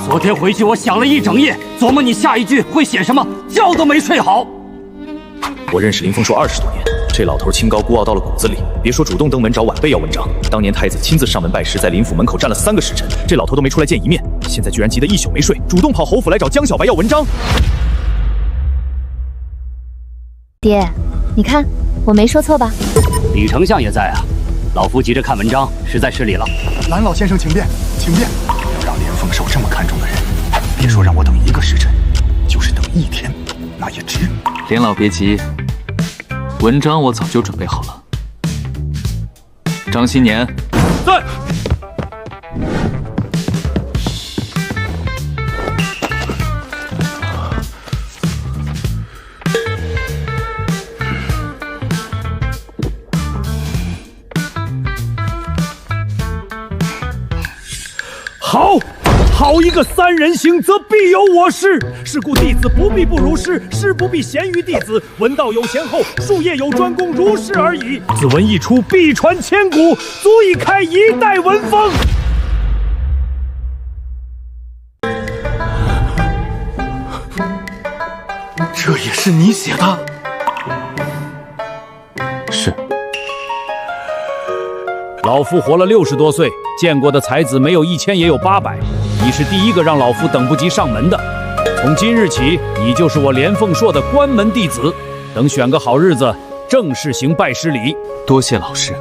昨天回去我想了一整夜，琢磨你下一句会写什么，觉都没睡好。我认识林凤硕20多年，这老头清高孤傲到了骨子里。别说主动登门找晚辈要文章，当年太子亲自上门拜师，在林府门口站了3个时辰，这老头都没出来见一面。现在居然急得一宿没睡，主动跑侯府来找江小白要文章。爹，你看我没说错吧？李丞相也在啊，老夫急着看文章，实在失礼了。蓝老先生请便，请便。让连凤寿这么看重的人，别说让我等1个时辰，就是等1天，那也值。连老别急，文章我早就准备好了。张新年，在。好一个3人行，则必有我师。是故弟子不必不如师，师不必贤于弟子。文道有先后，术业有专攻，如是而已。此文一出，必传千古，足以开一代文风。这也是你写的？是。老夫活了60多岁，见过的才子没有1000也有800，你是第一个让老夫等不及上门的。从今日起，你就是我连凤硕的关门弟子。等选个好日子，正式行拜师礼。多谢老师。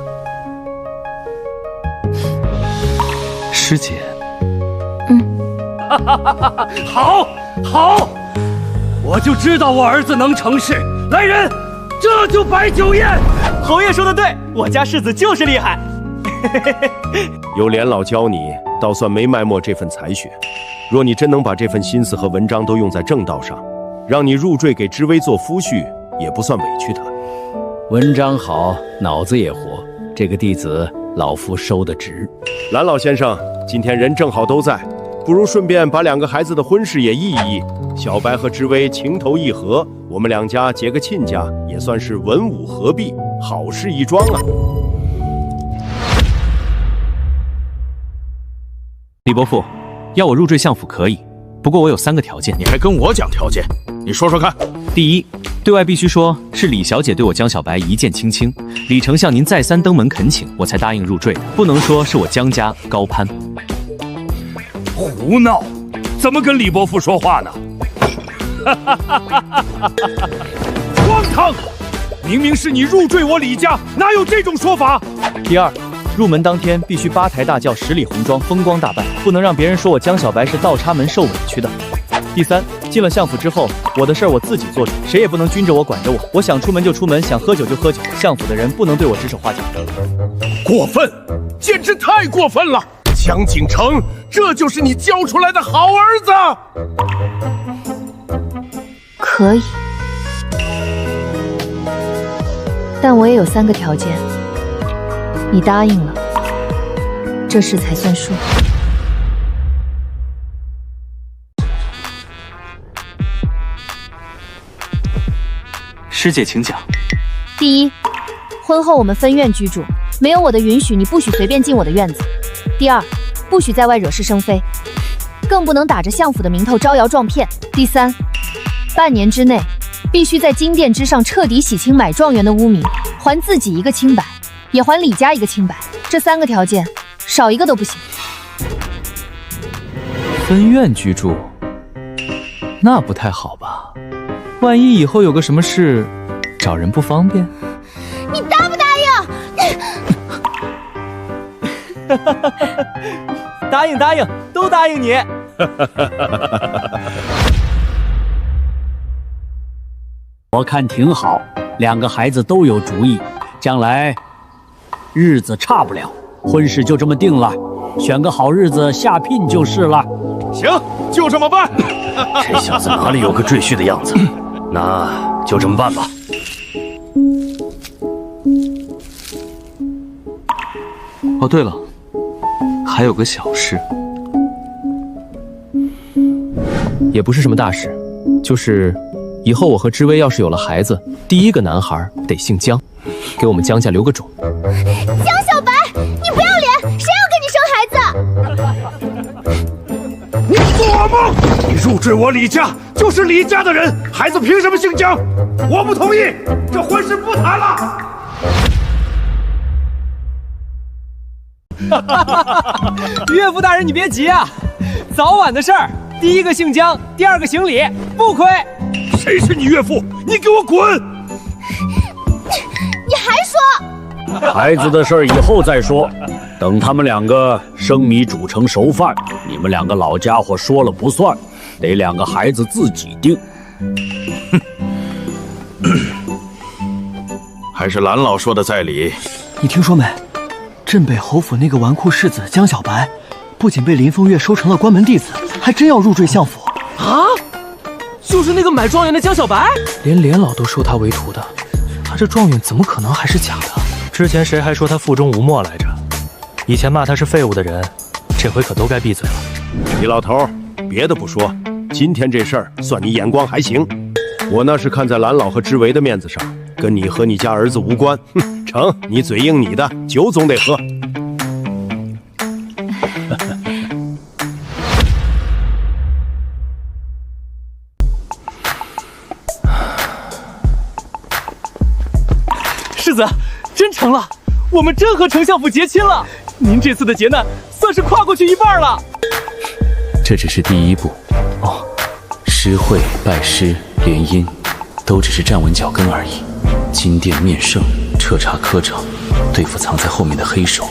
师姐，好，我就知道我儿子能成事。来人，这就摆酒宴。侯爷说的对，我家世子就是厉害。有连老教你，倒算没埋没这份才学。若你真能把这份心思和文章都用在正道上，让你入赘给知微做夫婿，也不算委屈他。文章好，脑子也活，这个弟子老夫收得值。蓝老先生，今天人正好都在，不如顺便把2个孩子的婚事也议一议。小白和知微情投意合，我们2家结个亲家，也算是文武合璧，好事一桩啊。李伯父，要我入赘相府可以，不过我有3个条件。你还跟我讲条件？你说说看。第一，对外必须说是李小姐对我江小白一见倾心，李丞相您再三登门恳请，我才答应入赘的，不能说是我江家高攀。胡闹！怎么跟李伯父说话呢？荒唐！明明是你入赘我李家，哪有这种说法？第二，入门当天必须8抬大轿，10里红妆，风光大办，不能让别人说我江小白是倒插门受委屈的。第三，进了相府之后，我的事儿我自己做主，谁也不能均着我管着我，我想出门就出门，想喝酒就喝酒，相府的人不能对我指手画脚。过分，简直太过分了！江景城，这就是你教出来的好儿子？可以，但我也有3个条件，你答应了，这事才算数。师姐请讲。第一，婚后我们分院居住，没有我的允许，你不许随便进我的院子。第二，不许在外惹是生非，更不能打着相府的名头招摇撞骗。第三，半年之内必须在金殿之上彻底洗清买状元的污名，还自己一个清白，也还李家一个清白。这3个条件，少一个都不行。分院居住，那不太好吧？万一以后有个什么事，找人不方便。你答不答应？答应答应，都答应你。我看挺好，2个孩子都有主意，将来日子差不了，婚事就这么定了，选个好日子下聘就是了。行，就这么办。这小子哪里有个赘婿的样子？那就这么办吧。哦，对了，还有个小事，也不是什么大事，就是以后我和知薇要是有了孩子，第一个男孩得姓姜，给我们姜家留个种。江小白，你不要脸，谁要跟你生孩子？你做梦！你入赘我李家，就是李家的人，孩子凭什么姓姜？我不同意，这婚事不谈了。岳父大人，你别急啊，早晚的事儿。第一个姓姜，第2个姓李，不亏。谁是你岳父？你给我滚！你还说？孩子的事儿以后再说，等他们2个生米煮成熟饭，你们2个老家伙说了不算，得2个孩子自己定。还是蓝老说的在理。你听说没？镇北侯府那个纨绔世子江小白，不仅被林凤月收成了关门弟子，还真要入赘相府啊！就是那个买状元的江小白，连连老都收他为徒的，他这状元怎么可能还是假的？之前谁还说他腹中无墨来着？以前骂他是废物的人，这回可都该闭嘴了。李老头，别的不说，今天这事儿算你眼光还行。我那是看在蓝老和知为的面子上，跟你和你家儿子无关。哼，成，你嘴硬你的，酒总得喝。世子，真成了，我们真和丞相府结亲了。您这次的劫难算是跨过去一半了。这只是第一步。哦，诗会、拜师、联姻，都只是站稳脚跟而已。金殿面圣，彻查科场，对付藏在后面的黑手，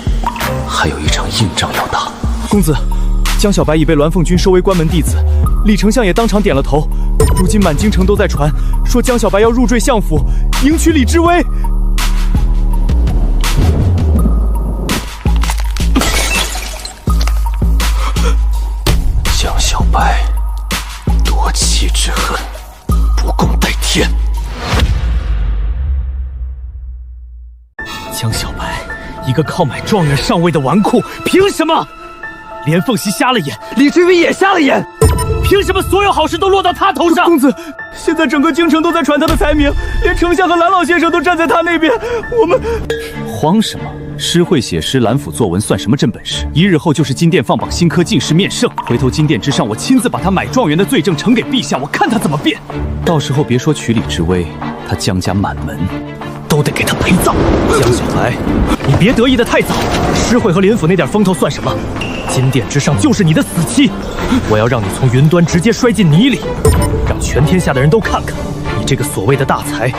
还有一场硬仗要打。公子，江小白已被栾凤君收为关门弟子，李丞相也当场点了头。如今满京城都在传，说江小白要入赘相府，迎娶李知微。江小白，夺妻之恨，不共戴天。江小白，一个靠买状元上位的纨绔，凭什么？连凤熙瞎了眼，李知微也瞎了眼，凭什么所有好事都落到他头上？公子，现在整个京城都在传他的才名，连丞相和蓝老先生都站在他那边，我们慌什么？诗会写诗，蓝府作文，算什么真本事？1日后就是金殿放榜新科进士面圣，回头金殿之上，我亲自把他买状元的罪证呈给陛下，我看他怎么辩。到时候别说娶李知微，他江家满门都得给他陪葬。江小白，你别得意的太早，诗会和林府那点风头算什么？金殿之上就是你的死期，我要让你从云端直接摔进泥里，让全天下的人都看看，你这个所谓的大才，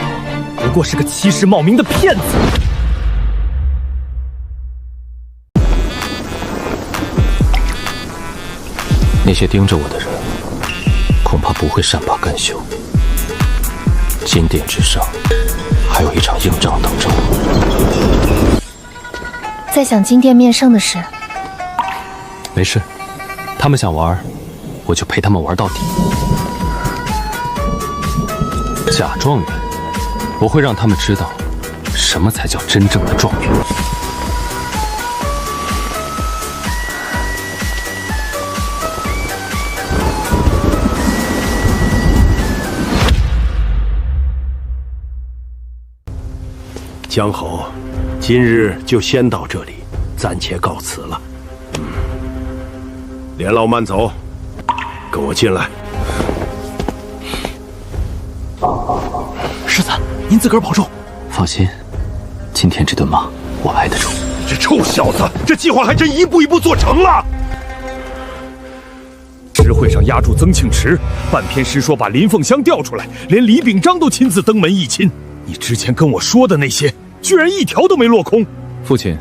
不过是个欺世冒名的骗子。那些盯着我的人，恐怕不会善罢甘休。金殿之上，还有一场硬仗等着我。在想金殿面圣的事。没事，他们想玩，我就陪他们玩到底。假状元，我会让他们知道，什么才叫真正的状元。江侯，今日就先到这里，暂且告辞了。连老慢走，跟我进来。世子，您自个儿保重。放心，今天这顿骂我挨得住。这臭小子，这计划还真一步一步做成了。诗会上压住曾庆池，半篇诗说把林凤香调出来，连李秉章都亲自登门议亲。你之前跟我说的那些，居然一条都没落空。父亲，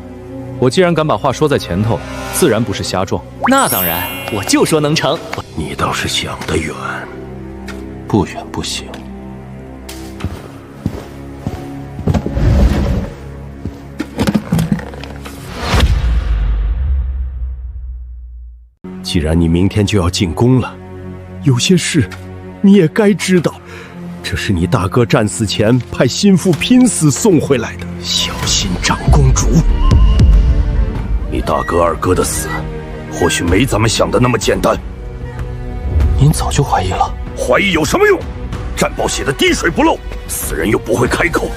我既然敢把话说在前头，自然不是瞎撞。那当然，我就说能成。你倒是想得远，不远不行。既然你明天就要进宫了，有些事你也该知道。这是你大哥战死前派心腹拼死送回来的，小心长公主。你大哥二哥的死，或许没咱们想的那么简单。您早就怀疑了？怀疑有什么用？战报写的滴水不漏，死人又不会开口。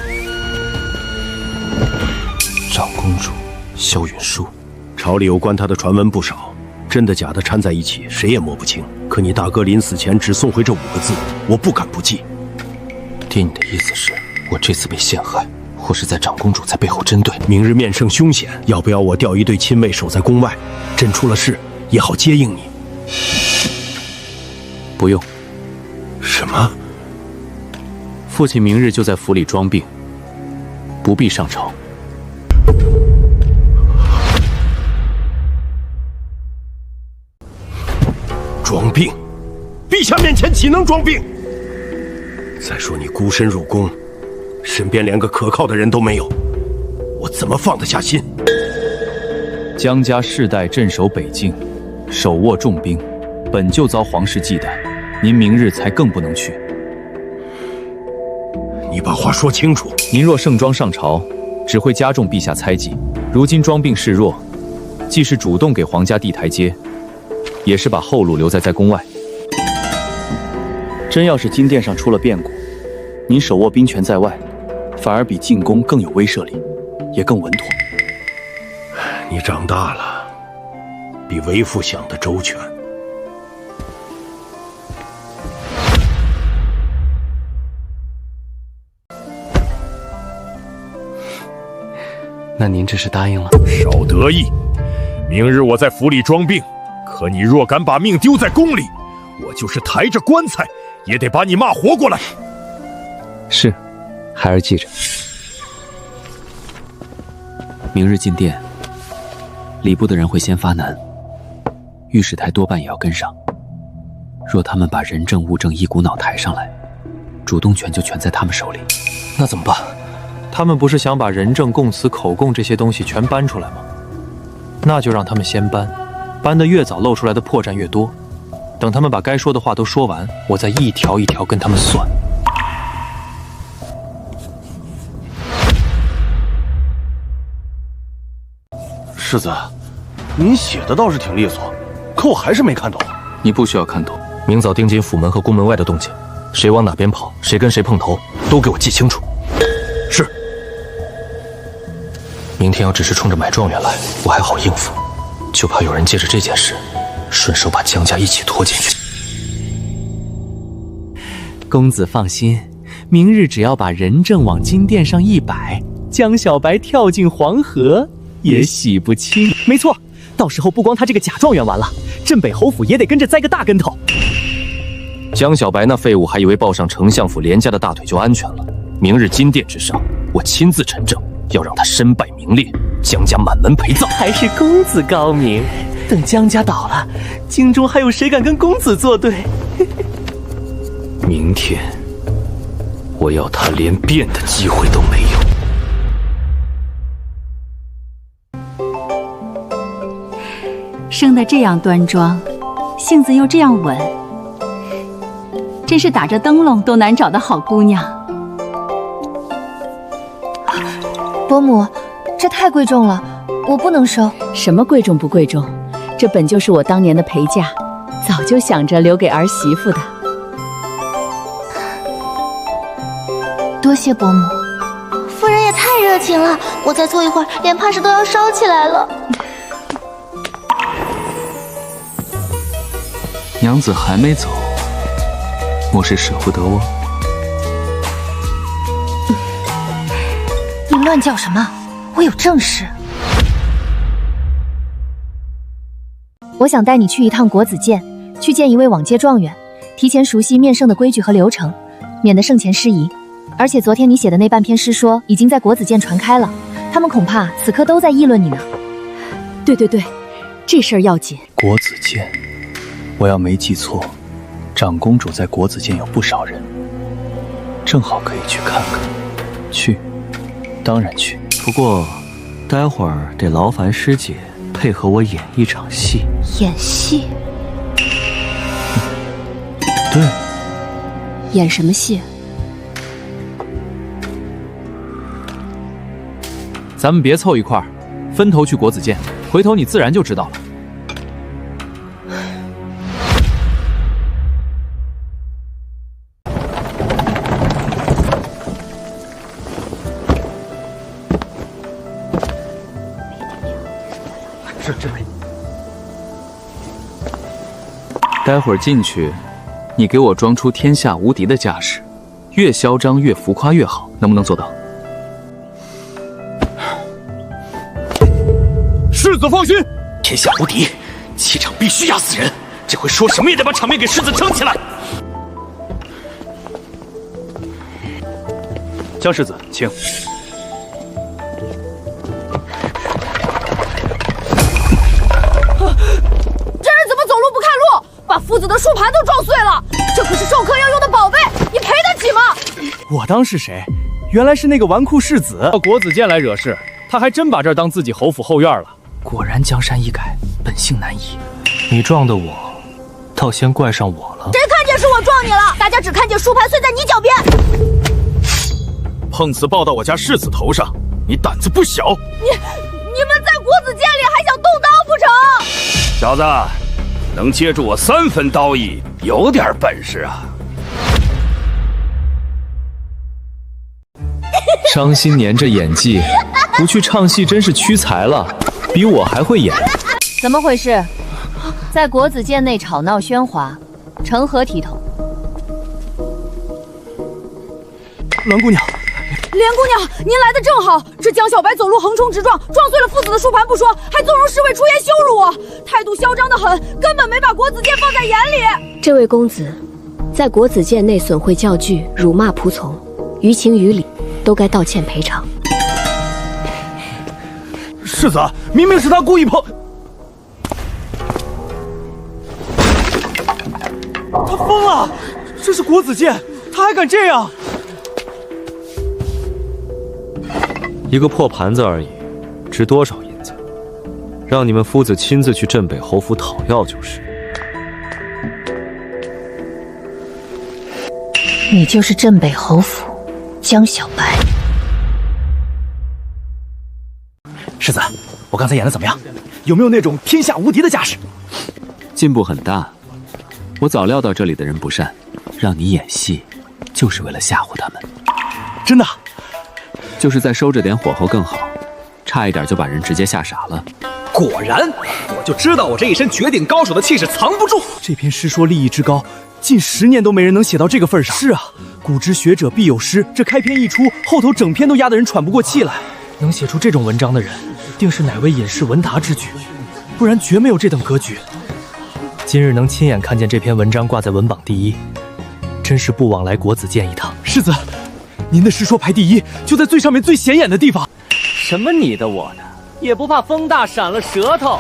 长公主萧云舒，朝里有关她的传闻不少，真的假的掺在一起，谁也摸不清。可你大哥临死前只送回这5个字，我不敢不记。爹，你的意思是我这次被陷害，或是在长公主在背后针对？明日面圣凶险，要不要我调一队亲卫守在宫外，真出了事也好接应你？不用。什么？父亲明日就在府里装病，不必上朝。装病？陛下面前岂能装病？再说你孤身入宫，身边连个可靠的人都没有，我怎么放得下心？江家世代镇守北境，手握重兵，本就遭皇室忌惮，您明日才更不能去。你把话说清楚。您若盛装上朝，只会加重陛下猜忌。如今装病示弱，既是主动给皇家递台阶，也是把后路留在宫外。真要是金殿上出了变故，您手握兵权在外，反而比进宫更有威慑力，也更稳妥。你长大了，比为父想的周全。那您这是答应了？少得意！明日我在府里装病，可你若敢把命丢在宫里，我就是抬着棺材也得把你骂活过来。是，孩儿记着。明日进殿，礼部的人会先发难，御史台多半也要跟上。若他们把人证物证一股脑抬上来，主动权就全在他们手里。那怎么办？他们不是想把人证、供词、口供这些东西全搬出来吗？那就让他们先搬，搬得越早，露出来的破绽越多。等他们把该说的话都说完，我再一条一条跟他们算。世子，您写的倒是挺利索，可我还是没看懂。你不需要看懂，明早盯紧府门和宫门外的动静，谁往哪边跑，谁跟谁碰头，都给我记清楚。是。明天要只是冲着买状元来，我还好应付，就怕有人借着这件事，顺手把江家一起拖进去。公子放心，明日只要把人证往金殿上一摆，江小白跳进黄河也洗不清。没错，到时候不光他这个假状元完了，镇北侯府也得跟着栽个大跟头。江小白那废物还以为抱上丞相府连家的大腿就安全了，明日金殿之上，我亲自陈证，要让他身败名裂，江家满门陪葬。还是公子高明，等江家倒了，京中还有谁敢跟公子作对？明天，我要他连变的机会都没有。生得这样端庄，性子又这样稳，真是打着灯笼都难找的好姑娘。伯母，这太贵重了，我不能收。什么贵重不贵重？这本就是我当年的陪嫁，早就想着留给儿媳妇的。多谢伯母。夫人也太热情了，我再坐一会儿，脸怕是都要烧起来了。娘子还没走，莫是舍不得我？你乱叫什么？我有正事。我想带你去一趟国子监，去见一位往届状元，提前熟悉面圣的规矩和流程，免得圣前失仪。而且昨天你写的那半篇诗说已经在国子监传开了，他们恐怕此刻都在议论你呢。对，这事儿要紧。国子监，我要没记错，长公主在国子监有不少人，正好可以去看看。去，当然去。不过，待会儿得劳烦师姐配合我演一场戏。演戏？对。演什么戏？咱们别凑一块儿，分头去国子监，回头你自然就知道了。是这位。待会儿进去，你给我装出天下无敌的架势，越嚣张越浮夸越好，能不能做到？世子放心，天下无敌，气场必须压死人。这回说什么也得把场面给世子撑起来。江世子，请。这人怎么走路不看路，把夫子的书盘都撞碎了？这可是授课要用的宝贝，你赔得起吗？我当是谁？原来是那个纨绔世子到国子监来惹事，他还真把这儿当自己侯府后院了。果然江山易改，本性难移。你撞的我，倒先怪上我了。谁看见是我撞你了？大家只看见书盘碎在你脚边。碰瓷报到我家世子头上，你胆子不小。你们在国子监里还想动刀不成？小子，能接住我3分刀意，有点本事啊！伤心年这演技，不去唱戏真是屈才了，比我还会演。怎么回事？在国子监内吵闹喧哗，成何体统？栾姑娘，莲姑娘，您来的正好。这江小白走路横冲直撞，撞碎了夫子的书盘不说，还纵容侍卫出言羞辱我，态度嚣张得很，根本没把国子监放在眼里。这位公子，在国子监内损毁教具、辱骂仆从，于情于理都该道歉赔偿。世子，明明是他故意碰。他疯了！这是国子监，他还敢这样？一个破盘子而已，值多少银子？让你们夫子亲自去镇北侯府讨要就是。你就是镇北侯府江小白。世子，我刚才演的怎么样？有没有那种天下无敌的架势？进步很大。我早料到这里的人不善，让你演戏，就是为了吓唬他们。真的？就是再收着点火候更好，差一点就把人直接吓傻了。果然，我就知道我这一身绝顶高手的气势藏不住。这篇诗说立意之高，近10年都没人能写到这个份上。是啊，古之学者必有师，这开篇一出，后头整篇都压得人喘不过气来。能写出这种文章的人，定是哪位隐士文达之举，不然绝没有这等格局。今日能亲眼看见这篇文章挂在文榜第1，真是不枉来国子监一趟。世子，您的诗说排第1，就在最上面最显眼的地方。什么你的我的，也不怕风大闪了舌头。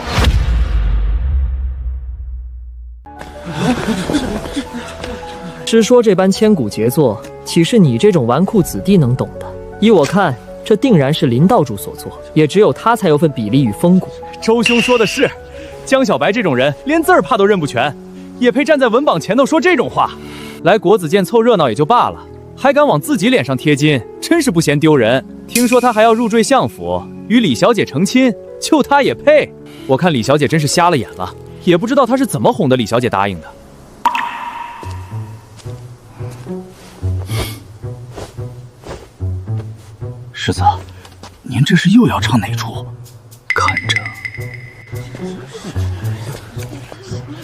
诗说这般千古杰作，岂是你这种纨绔子弟能懂的？依我看，这定然是林道主所作，也只有他才有份比例与风骨。周兄说的是，江小白这种人连字儿怕都认不全，也配站在文榜前头说这种话。来国子监凑热闹也就罢了，还敢往自己脸上贴金，真是不嫌丢人。听说他还要入赘相府，与李小姐成亲，就他也配？我看李小姐真是瞎了眼了，也不知道他是怎么哄得李小姐答应的。世子，您这是又要唱哪出？看着。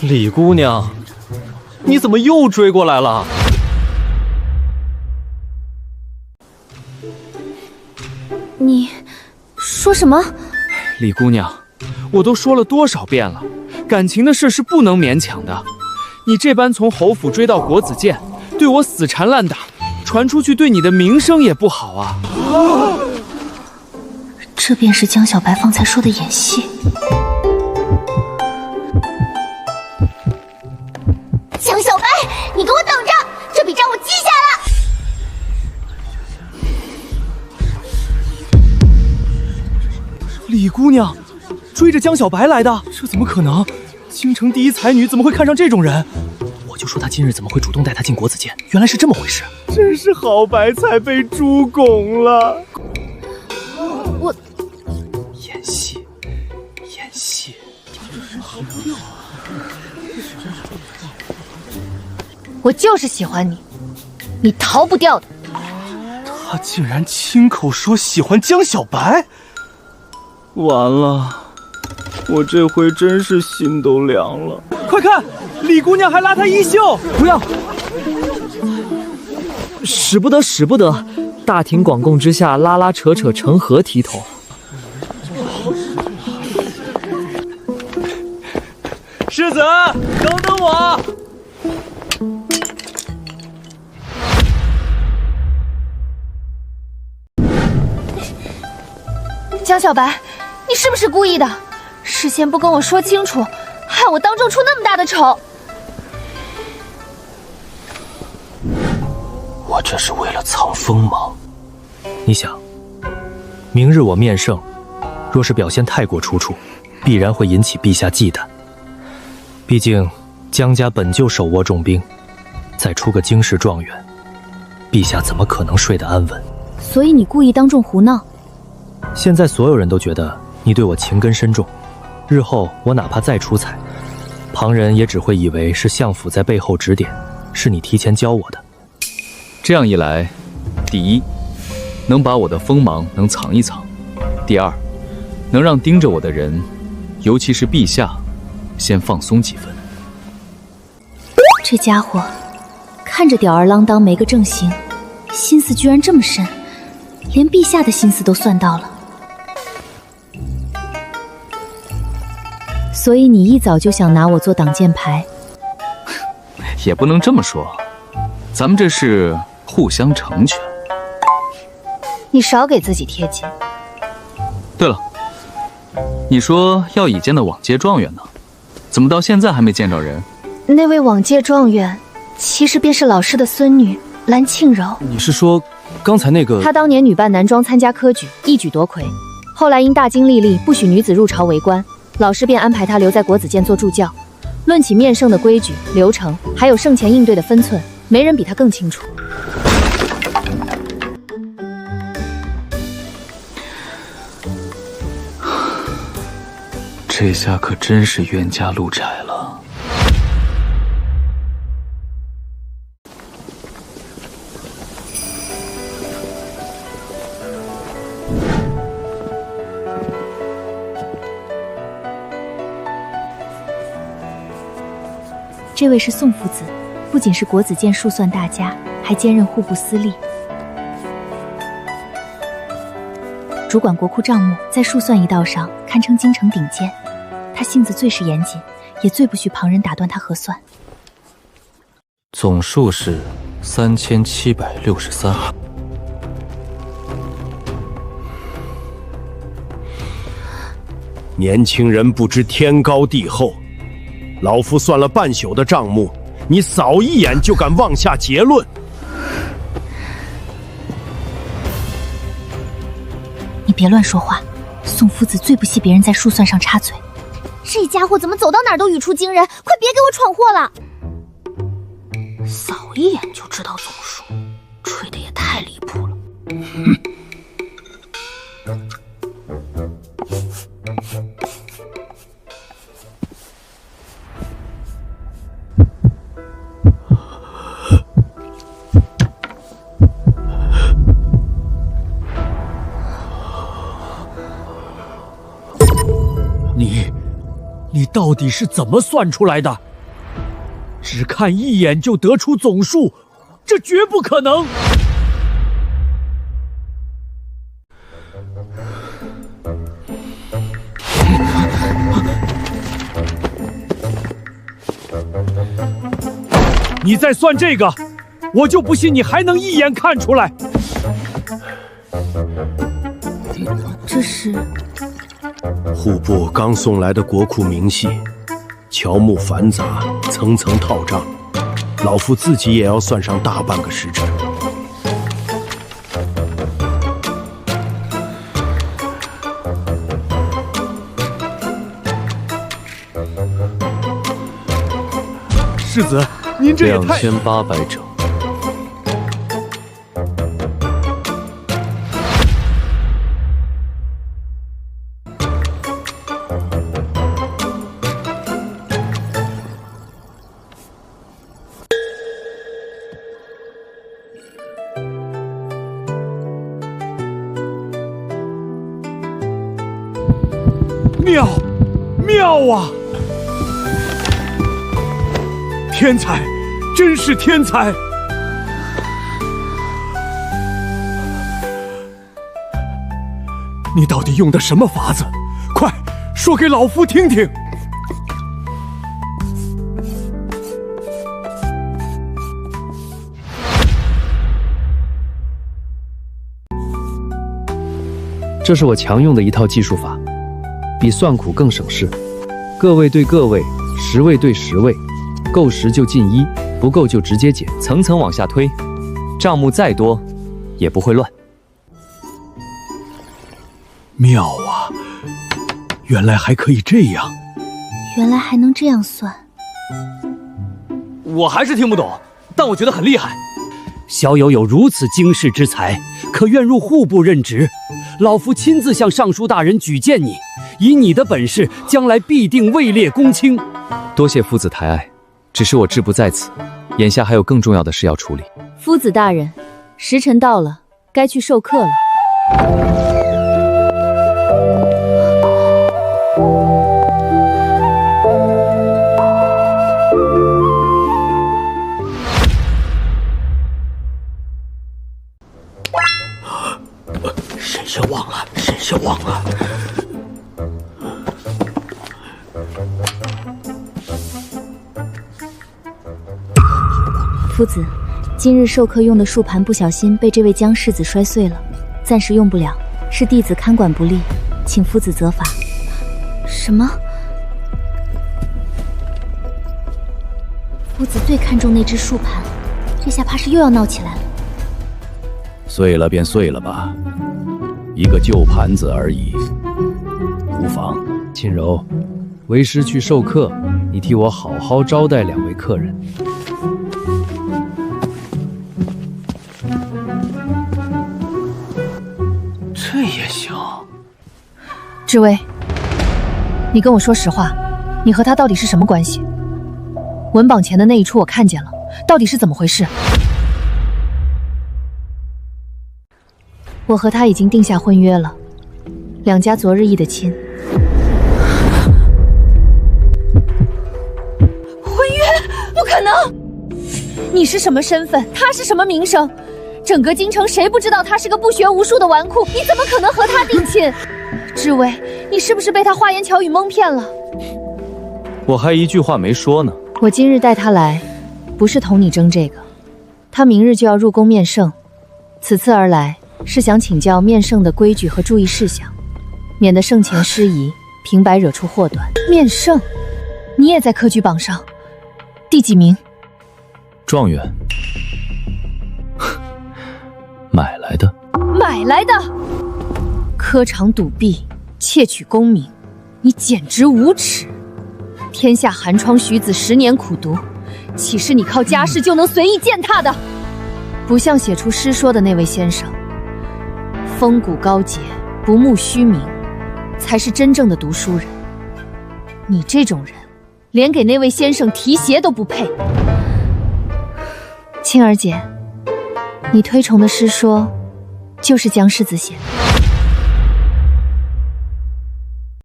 李姑娘，你怎么又追过来了？你说什么？李姑娘，我都说了多少遍了，感情的事是不能勉强的。你这般从侯府追到国子监，对我死缠烂打，传出去对你的名声也不好啊。这便是江小白方才说的演戏。江小白，你给我等着，这笔账我记下了。李姑娘追着江小白来的，这怎么可能？京城第一才女怎么会看上这种人？我就说她今日怎么会主动带她进国子监，原来是这么回事。真是好白菜被猪拱了。我演戏，演戏。我就是喜欢你，你逃不掉的。他竟然亲口说喜欢江小白，完了，我这回真是心都凉了。快看，李姑娘还拉他衣袖！不要，使不得，使不得！大庭广共之下拉拉扯扯，成何体统？世子，等等我！江小白，你是不是故意的？事先不跟我说清楚，害我当众出那么大的丑。我这是为了藏锋芒。你想，明日我面圣，若是表现太过出处，必然会引起陛下忌惮。毕竟江家本就手握重兵，再出个京师状元，陛下怎么可能睡得安稳？所以你故意当众胡闹？现在所有人都觉得你对我情根深重，日后我哪怕再出彩，旁人也只会以为是相府在背后指点，是你提前教我的。这样一来，第一，能把我的锋芒能藏一藏；第二，能让盯着我的人，尤其是陛下，先放松几分。这家伙看着吊儿郎当没个正形，心思居然这么深，连陛下的心思都算到了。所以你一早就想拿我做挡箭牌？也不能这么说，咱们这是互相成全。你少给自己贴金。对了，你说要引荐的往届状元呢？怎么到现在还没见着人？那位往届状元，其实便是老师的孙女蓝庆柔。你是说刚才那个？她当年女扮男装参加科举，一举夺魁，后来因大经历历不许女子入朝为官，老师便安排她留在国子监做助教。论起面圣的规矩、流程，还有圣前应对的分寸，没人比她更清楚。这下可真是冤家路窄了。这位是宋夫子，不仅是国子监数算大家，还兼任户部司隶，主管国库账目，在数算一道上堪称京城顶尖。他性子最是严谨，也最不许旁人打断他核算。总数是3763。年轻人不知天高地厚，老夫算了半宿的账目，你扫一眼就敢妄下结论？你别乱说话，宋夫子最不惜别人在数算上插嘴。这家伙怎么走到哪儿都语出惊人？快别给我闯祸了！扫一眼就知道总数，吹得也太离谱了。你到底是怎么算出来的？只看一眼就得出总数，这绝不可能。你再算这个，我就不信你还能一眼看出来。这是户部刚送来的国库明细，乔木繁杂，层层套账，老夫自己也要算上大半个时辰。世子，您这也太2800整。妙啊！天才，真是天才！你到底用的什么法子？快说给老夫听听！这是我常用的一套计数法，比算苦更省事。个位对个位，10位对10位，够10就进1，不够就直接减，层层往下推，账目再多也不会乱。妙啊！原来还可以这样，原来还能这样算。我还是听不懂，但我觉得很厉害。小友有如此经世之才，可愿入户部任职？老夫亲自向尚书大人举荐你，以你的本事，将来必定位列公卿。多谢夫子抬爱，只是我志不在此，眼下还有更重要的事要处理。夫子大人，时辰到了，该去授课了。沈先忘了。夫子，今日授课用的树盘不小心被这位江世子摔碎了，暂时用不了，是弟子看管不力，请夫子责罚。什么？夫子最看重那只树盘，这下怕是又要闹起来了。碎了便碎了吧，一个旧盘子而已，无妨。秦柔，为师去授课，你替我好好招待2位客人。这也行。志威，你跟我说实话，你和他到底是什么关系？文榜前的那一出我看见了，到底是怎么回事？我和他已经定下婚约了，2家昨日议的亲。婚约？不可能！你是什么身份？他是什么名声？整个京城谁不知道他是个不学无术的纨绔？你怎么可能和他定亲？志威，你是不是被他花言巧语蒙骗了？我还一句话没说呢。我今日带他来，不是同你争这个。他明日就要入宫面圣，此次而来是想请教面圣的规矩和注意事项，免得圣前失仪，平白惹出祸端。面圣，你也在科举榜上，第几名？状元。买来的。买来的！科场赌弊，窃取功名，你简直无耻！天下寒窗徐子10年苦读，岂是你靠家世就能随意践踏的？不像写出诗说的那位先生，风骨高洁，不慕虚名，才是真正的读书人。你这种人，连给那位先生提鞋都不配。青儿姐，你推崇的诗说，就是江世子写的。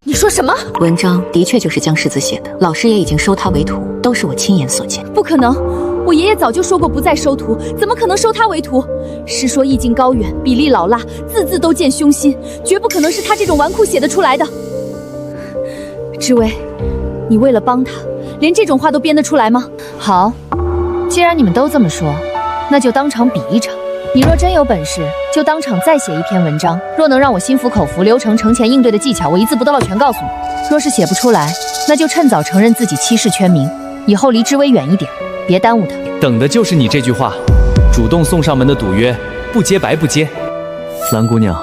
你说说什么？文章的确就是江世子写的，老师也已经收他为徒，都是我亲眼所见。不可能，我爷爷早就说过不再收徒，怎么可能收他为徒？师说意境高远，笔力老辣，字字都见凶心，绝不可能是他这种纨绔写得出来的。知薇，你为了帮他，连这种话都编得出来吗？好，既然你们都这么说，那就当场比一场。你若真有本事，就当场再写一篇文章。若能让我心服口服，流程城前应对的技巧，我一字不漏全告诉你。若是写不出来，那就趁早承认自己欺世圈名，以后离知薇远一点，别耽误他。等的就是你这句话，主动送上门的赌约，不接白不接。蓝姑娘，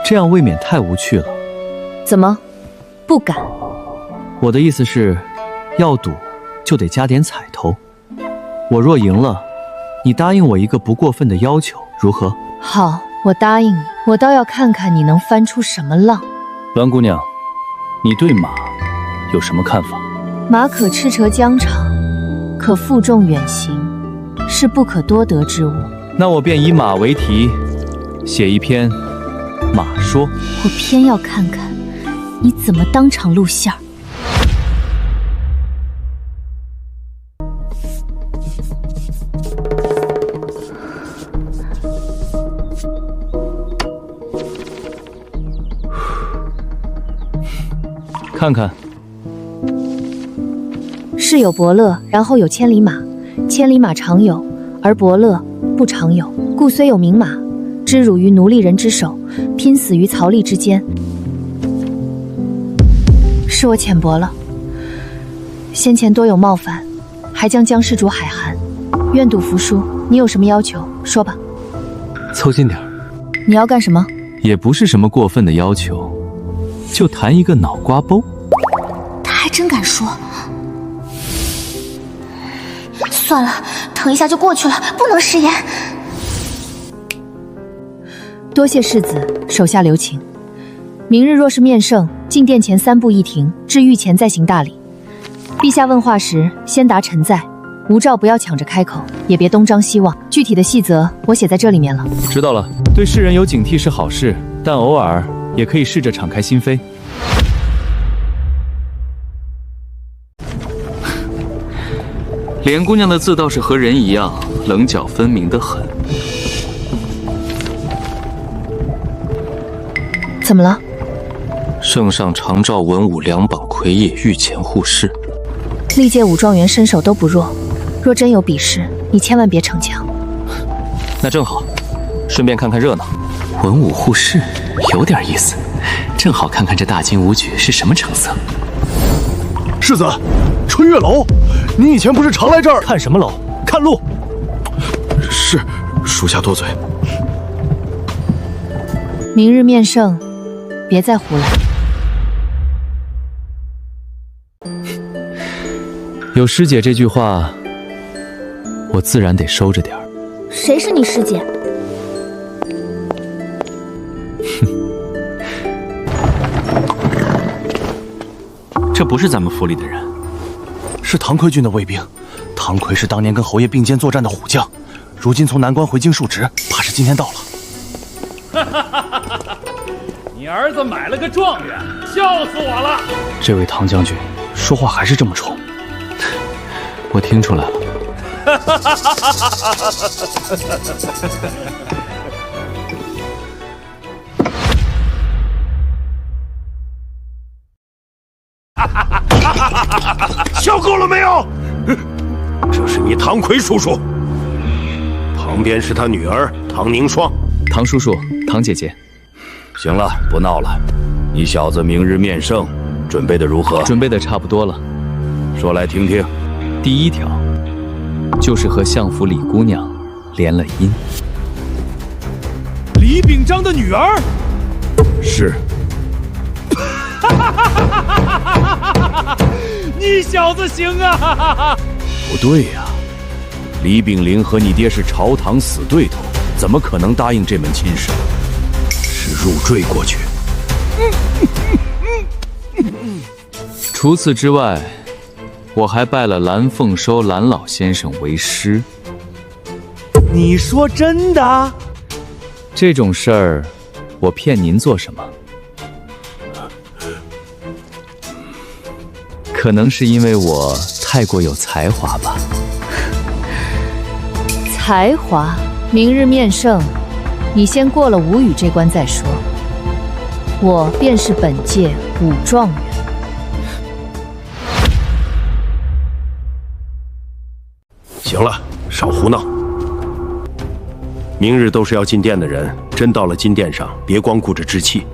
这样未免太无趣了。怎么，不敢？我的意思是，要赌就得加点彩头。我若赢了，你答应我一个不过分的要求，如何？好，我答应你。我倒要看看你能翻出什么浪。栾姑娘，你对马有什么看法？马可驰骋疆场，可负重远行，是不可多得之物。那我便以马为题，写一篇马说。我偏要看看你怎么当场露馅儿。看看，是有伯乐，然后有千里马。千里马常有，而伯乐不常有，故虽有名马，知辱于奴隶人之手，拼死于曹吏之间。是我浅薄了，先前多有冒犯，还将江施逐海涵，愿赌服输。你有什么要求，说吧。凑近点儿。你要干什么？也不是什么过分的要求，就谈一个脑瓜包。他还真敢说。算了，疼一下就过去了，不能食言。多谢世子，手下留情。明日若是面圣，进殿前3步一停，至御前再行大礼。陛下问话时，先答臣在，无诏不要抢着开口，也别东张西望。具体的细则我写在这里面了。知道了，对世人有警惕是好事，但偶尔也可以试着敞开心扉。莲姑娘的字倒是和人一样，棱角分明的很。怎么了？圣上常召文武两榜魁业御前护侍，历届武状元身手都不弱，若真有比试，你千万别逞强。那正好，顺便看看热闹。文武护侍有点意思，正好看看这大金武举是什么成色。世子，春月楼，你以前不是常来这儿看什么楼？看路。是，属下多嘴。明日面圣，别再胡来。有师姐这句话，我自然得收着点儿。谁是你师姐？这不是咱们府里的人，是唐奎郡的卫兵。唐奎是当年跟侯爷并肩作战的虎将，如今从南关回京述职，怕是今天到了。你儿子买了个状元，笑死我了！这位唐将军说话还是这么冲。我听出来了。笑够了没有？这是你唐奎叔叔，旁边是他女儿唐凝霜。唐叔叔，唐姐姐。行了，不闹了。你小子明日面圣，准备的如何？准备的差不多了。说来听听。第一条，就是和相府李姑娘联了姻。李秉章的女儿？是。你小子行啊！不对呀，李炳麟和你爹是朝堂死对头，怎么可能答应这门亲事？是入赘过去。除此之外，我还拜了蓝凤收蓝老先生为师。你说真的？这种事儿，我骗您做什么？可能是因为我太过有才华吧。才华，明日面圣，你先过了无语这关再说。我便是本届武状元。行了，少胡闹。明日都是要进殿的人，真到了金殿上，别光顾着置气。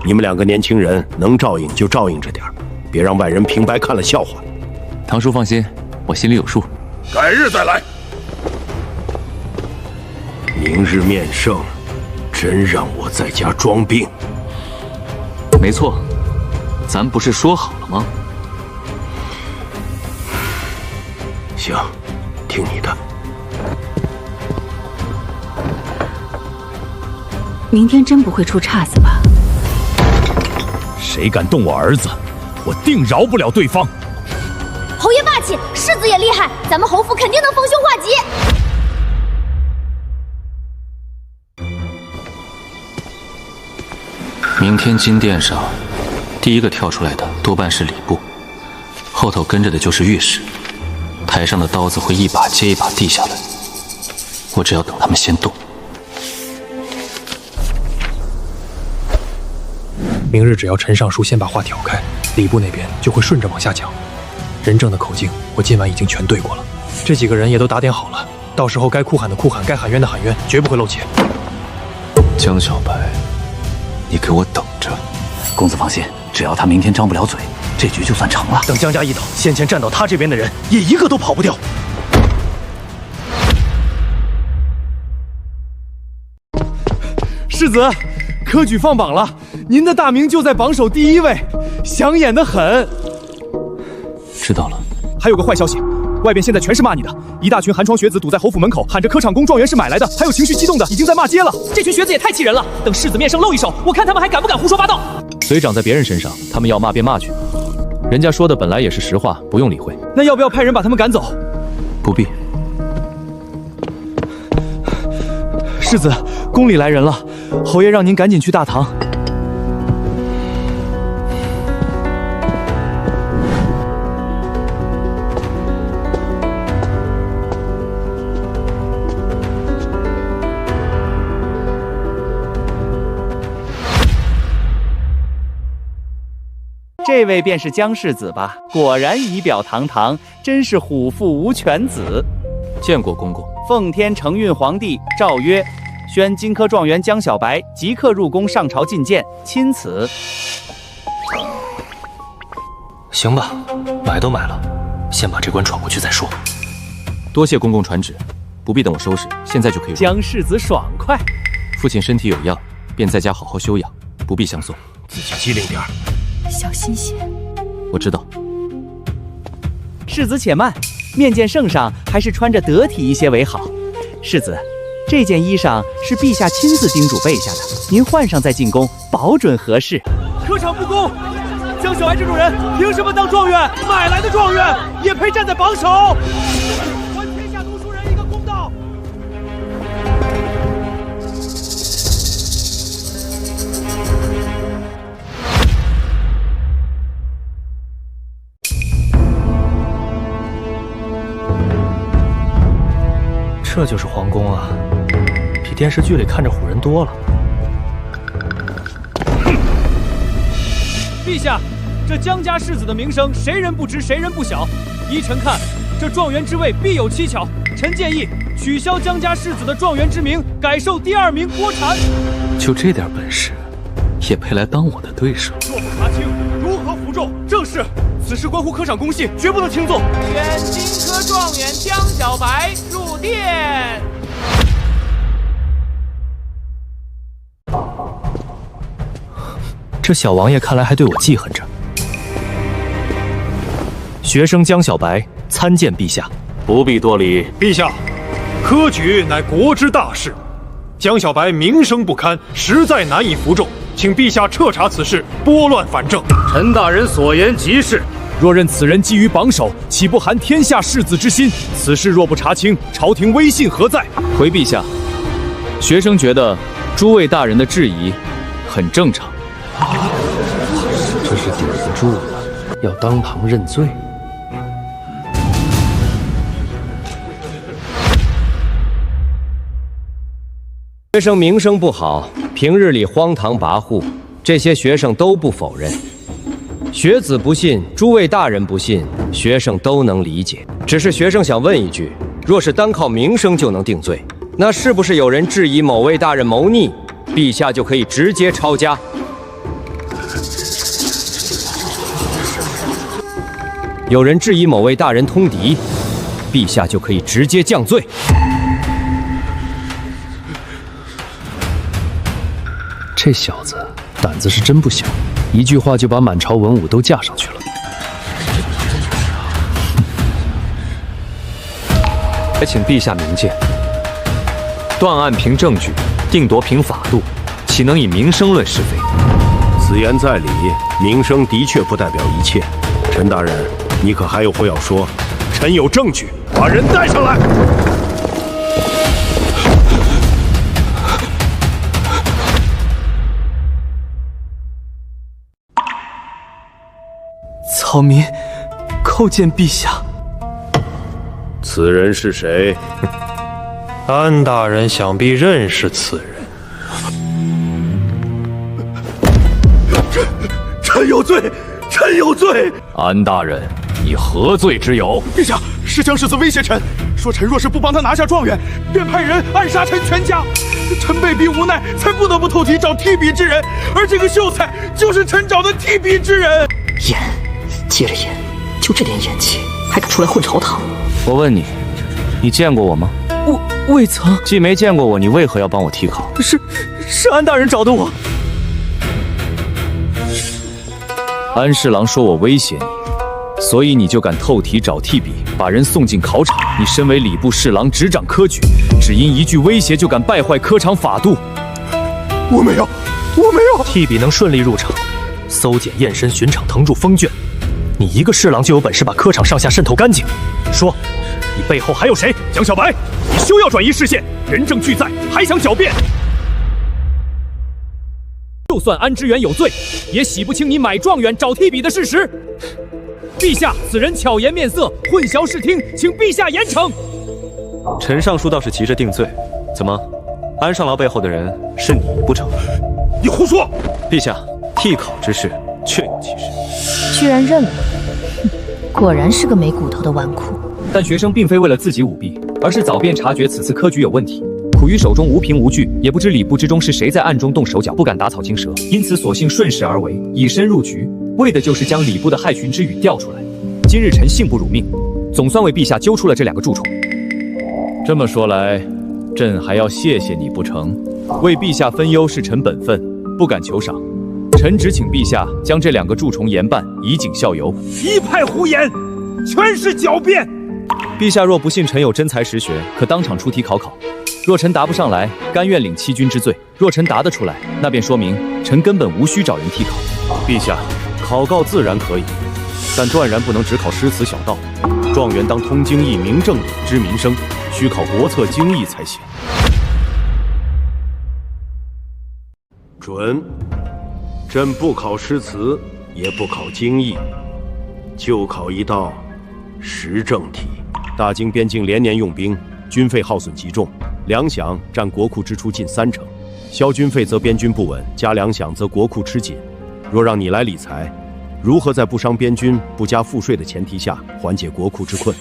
你们两个年轻人能照应就照应着点儿，别让外人平白看了笑话。堂叔放心，我心里有数。改日再来。明日面圣，真让我在家装病？没错，咱不是说好了吗？行，听你的。明天真不会出岔子吧？谁敢动我儿子，我定饶不了对方。侯爷霸气，世子也厉害，咱们侯府肯定能逢凶化吉。明天金殿上，第一个跳出来的多半是礼部，后头跟着的就是御史。台上的刀子会一把接一把递下来，我只要等他们先动。明日只要陈尚书先把话挑开，礼部那边就会顺着往下讲。仁政的口径，我今晚已经全对过了，这几个人也都打点好了，到时候该哭喊的哭喊，该喊冤的喊冤，绝不会露怯。江小白，你给我等着！公子放心，只要他明天张不了嘴，这局就算成了。等江家一倒，先前站到他这边的人，也一个都跑不掉。世子，科举放榜了，您的大名就在榜首第1位，抢眼的很。知道了。还有个坏消息，外边现在全是骂你的，一大群寒窗学子堵在侯府门口，喊着科场宫状元是买来的，还有情绪激动的已经在骂街了。这群学子也太气人了，等世子面圣露一手，我看他们还敢不敢胡说八道。嘴长在别人身上，他们要骂便骂去，人家说的本来也是实话，不用理会。那要不要派人把他们赶走？不必。世子，宫里来人了，侯爷让您赶紧去大堂。这位便是江世子吧？果然仪表堂堂，真是虎父无犬子。见过公公。奉天承运皇帝诏曰：宣金科状元江小白即刻入宫上朝觐见，钦此。行吧，买都买了，先把这关闯过去再说。多谢公公传旨，不必等我收拾，现在就可以入。江世子爽快。父亲身体有恙，便在家好好休养，不必相送。自己机灵点儿，小心些。我知道。世子且慢，面见圣上还是穿着得体一些为好。世子，这件衣裳是陛下亲自叮嘱备下的，您换上再进宫，保准合适。科场不公，江小白这种人凭什么当状元？买来的状元也配站在榜首？还天下读书人一个公道！这就是皇宫啊，比电视剧里看着唬人多了。陛下，这江家世子的名声，谁人不知，谁人不晓。依臣看，这状元之位必有蹊跷。臣建议取消江家世子的状元之名，改授第2名郭禅。就这点本事，也配来当我的对手？若不查清，如何服众？正是，此事关乎科场公信，绝不能轻纵。选金科状元江小白入殿。这小王爷看来还对我记恨着。学生江小白参见陛下。不必多礼。陛下，科举乃国之大事，江小白名声不堪，实在难以服众，请陛下彻查此事，拨乱反正。陈大人所言极是。若认此人基于榜首，岂不含天下士子之心？此事若不查清，朝廷威信何在？回陛下，学生觉得诸位大人的质疑很正常。这是顶不住了。要当堂认罪。学生名声不好，平日里荒唐跋扈，这些学生都不否认。学子不信，诸位大人不信，学生都能理解。只是学生想问一句：若是单靠名声就能定罪，那是不是有人质疑某位大人谋逆，陛下就可以直接抄家？有人质疑某位大人通敌，陛下就可以直接降罪？这小子胆子是真不小，一句话就把满朝文武都架上去了。还请陛下明鉴。断案凭证据，定夺凭法度，岂能以名声论是非？此言在理，名声的确不代表一切。陈大人，你可还有话要说？臣有证据，把人带上来。草民叩见陛下。此人是谁？安大人想必认识此人。臣有罪，臣有罪！安大人，你何罪之有？陛下，是江世子威胁臣，说臣若是不帮他拿下状元，便派人暗杀臣全家。臣被逼无奈，才不得不透题找替笔之人，而这个秀才就是臣找的替笔之人。演，接着演，就这点演技，还敢出来混朝堂？我问你，你见过我吗？我未曾。既没见过我，你为何要帮我替考？是安大人找的我。安侍郎说我威胁你，所以你就敢透题找替笔，把人送进考场。你身为礼部侍郎，执掌科举，只因一句威胁就敢败坏科场法度？我没有。替笔能顺利入场，搜检验身巡场誊注封卷，你一个侍郎就有本事把科场上下渗透干净？说，你背后还有谁？江小白，你休要转移视线，人证俱在，还想狡辩？就算安知远有罪，也洗不清你买状元找替笔的事实。陛下，此人巧言面色，混淆视听，请陛下严惩。陈尚书倒是急着定罪，怎么，安上劳背后的人是你不成？你胡说！陛下，替考之事确有其事。居然认了，果然是个没骨头的纨绔。但学生并非为了自己舞弊，而是早便察觉此次科举有问题，苦于手中无凭无据，也不知礼部之中是谁在暗中动手脚，不敢打草惊蛇，因此索性顺势而为，以身入局，为的就是将礼部的害群之语调出来。今日臣幸不辱命，总算为陛下揪出了这两个蛀虫。这么说来，朕还要谢谢你不成？为陛下分忧是臣本分，不敢求赏。臣只请陛下将这两个蛀虫严办，以儆效尤。一派胡言，全是狡辩。陛下若不信臣有真才实学，可当场出题考考。若臣答不上来，甘愿领欺君之罪；若臣答得出来，那便说明臣根本无需找人替考。陛下，考告自然可以，但断然不能只考诗词小道，状元当通经义、明正理、知民生，需考国策经义才行。准，朕不考诗词，也不考经义，就考一道时政题。大京边境连年用兵，军费耗损极重，粮饷占国库支出近30%，消军费则边军不稳，加粮饷则国库吃紧。若让你来理财，如何在不伤边军、不加赋税的前提下缓解国库之困？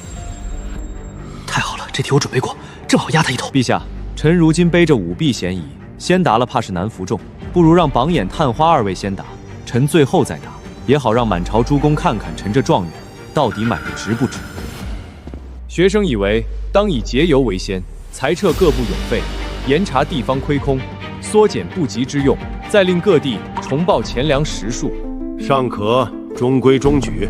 太好了，这题我准备过，正好压他一头。陛下，臣如今背着舞弊嫌疑，先答了怕是难服众，不如让榜眼、探花二位先答，臣最后再答，也好让满朝诸公看看臣这状元到底买的值不值。学生以为当以节油为先，裁撤各部冗费，严查地方亏空，缩减不急之用，再令各地重报钱粮实数。尚可，中规中矩。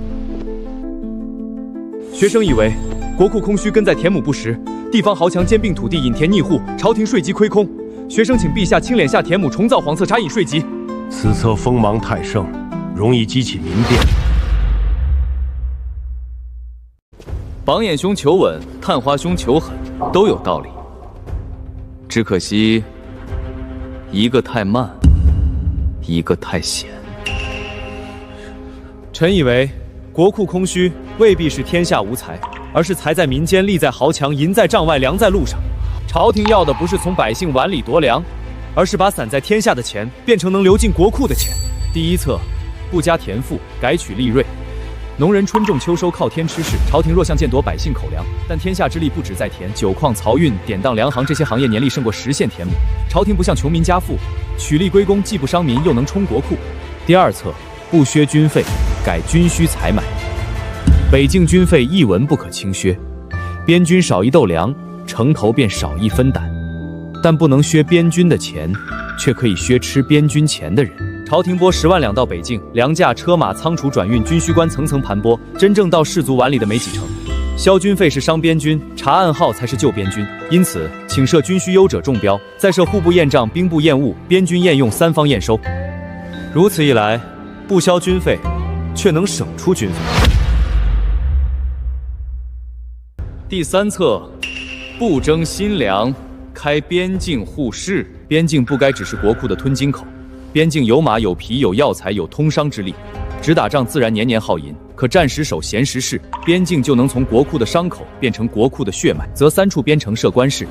学生以为国库空虚根在田亩不实，地方豪强兼并土地引田逆户，朝廷税基亏空。学生请陛下清敛下田亩，重造黄色茶饮税籍。此策锋芒太盛，容易激起民变。榜眼兄求稳，探花兄求狠，都有道理。只可惜，一个太慢，一个太闲。臣以为，国库空虚，未必是天下无财，而是财在民间，利在豪强，银在帐外，粮在路上。朝廷要的不是从百姓碗里夺粮，而是把散在天下的钱变成能流进国库的钱。第一策，不加田赋，改取利润。农人春种秋收，靠天吃事。朝廷若想剑夺百姓口粮，但天下之利不止在田、酒矿、漕运、典当、粮行这些行业，年利胜过10县田亩。朝廷不向穷民加赋，取利归公，既不伤民，又能充国库。第二策，不削军费，改军需采买。北境军费一文不可轻削，边军少一斗粮，城头便少一分胆。但不能削边军的钱，却可以削吃边军钱的人。朝廷拨10万两到北境，粮价、车马、仓储转运、军需官层层盘剥，真正到士卒碗里的没几成。削军费是伤边军，查暗号才是救边军。因此，请设军需优者中标，再设户部验账、兵部验物、边军验用3方验收。如此一来，不削军费，却能省出军费。第三策，不征新粮，开边境互市。边境不该只是国库的吞金口。边境有马有皮有药材有通商之力，只打仗自然年年耗银，可战时守闲时事，边境就能从国库的伤口变成国库的血脉。则3处边城设官市，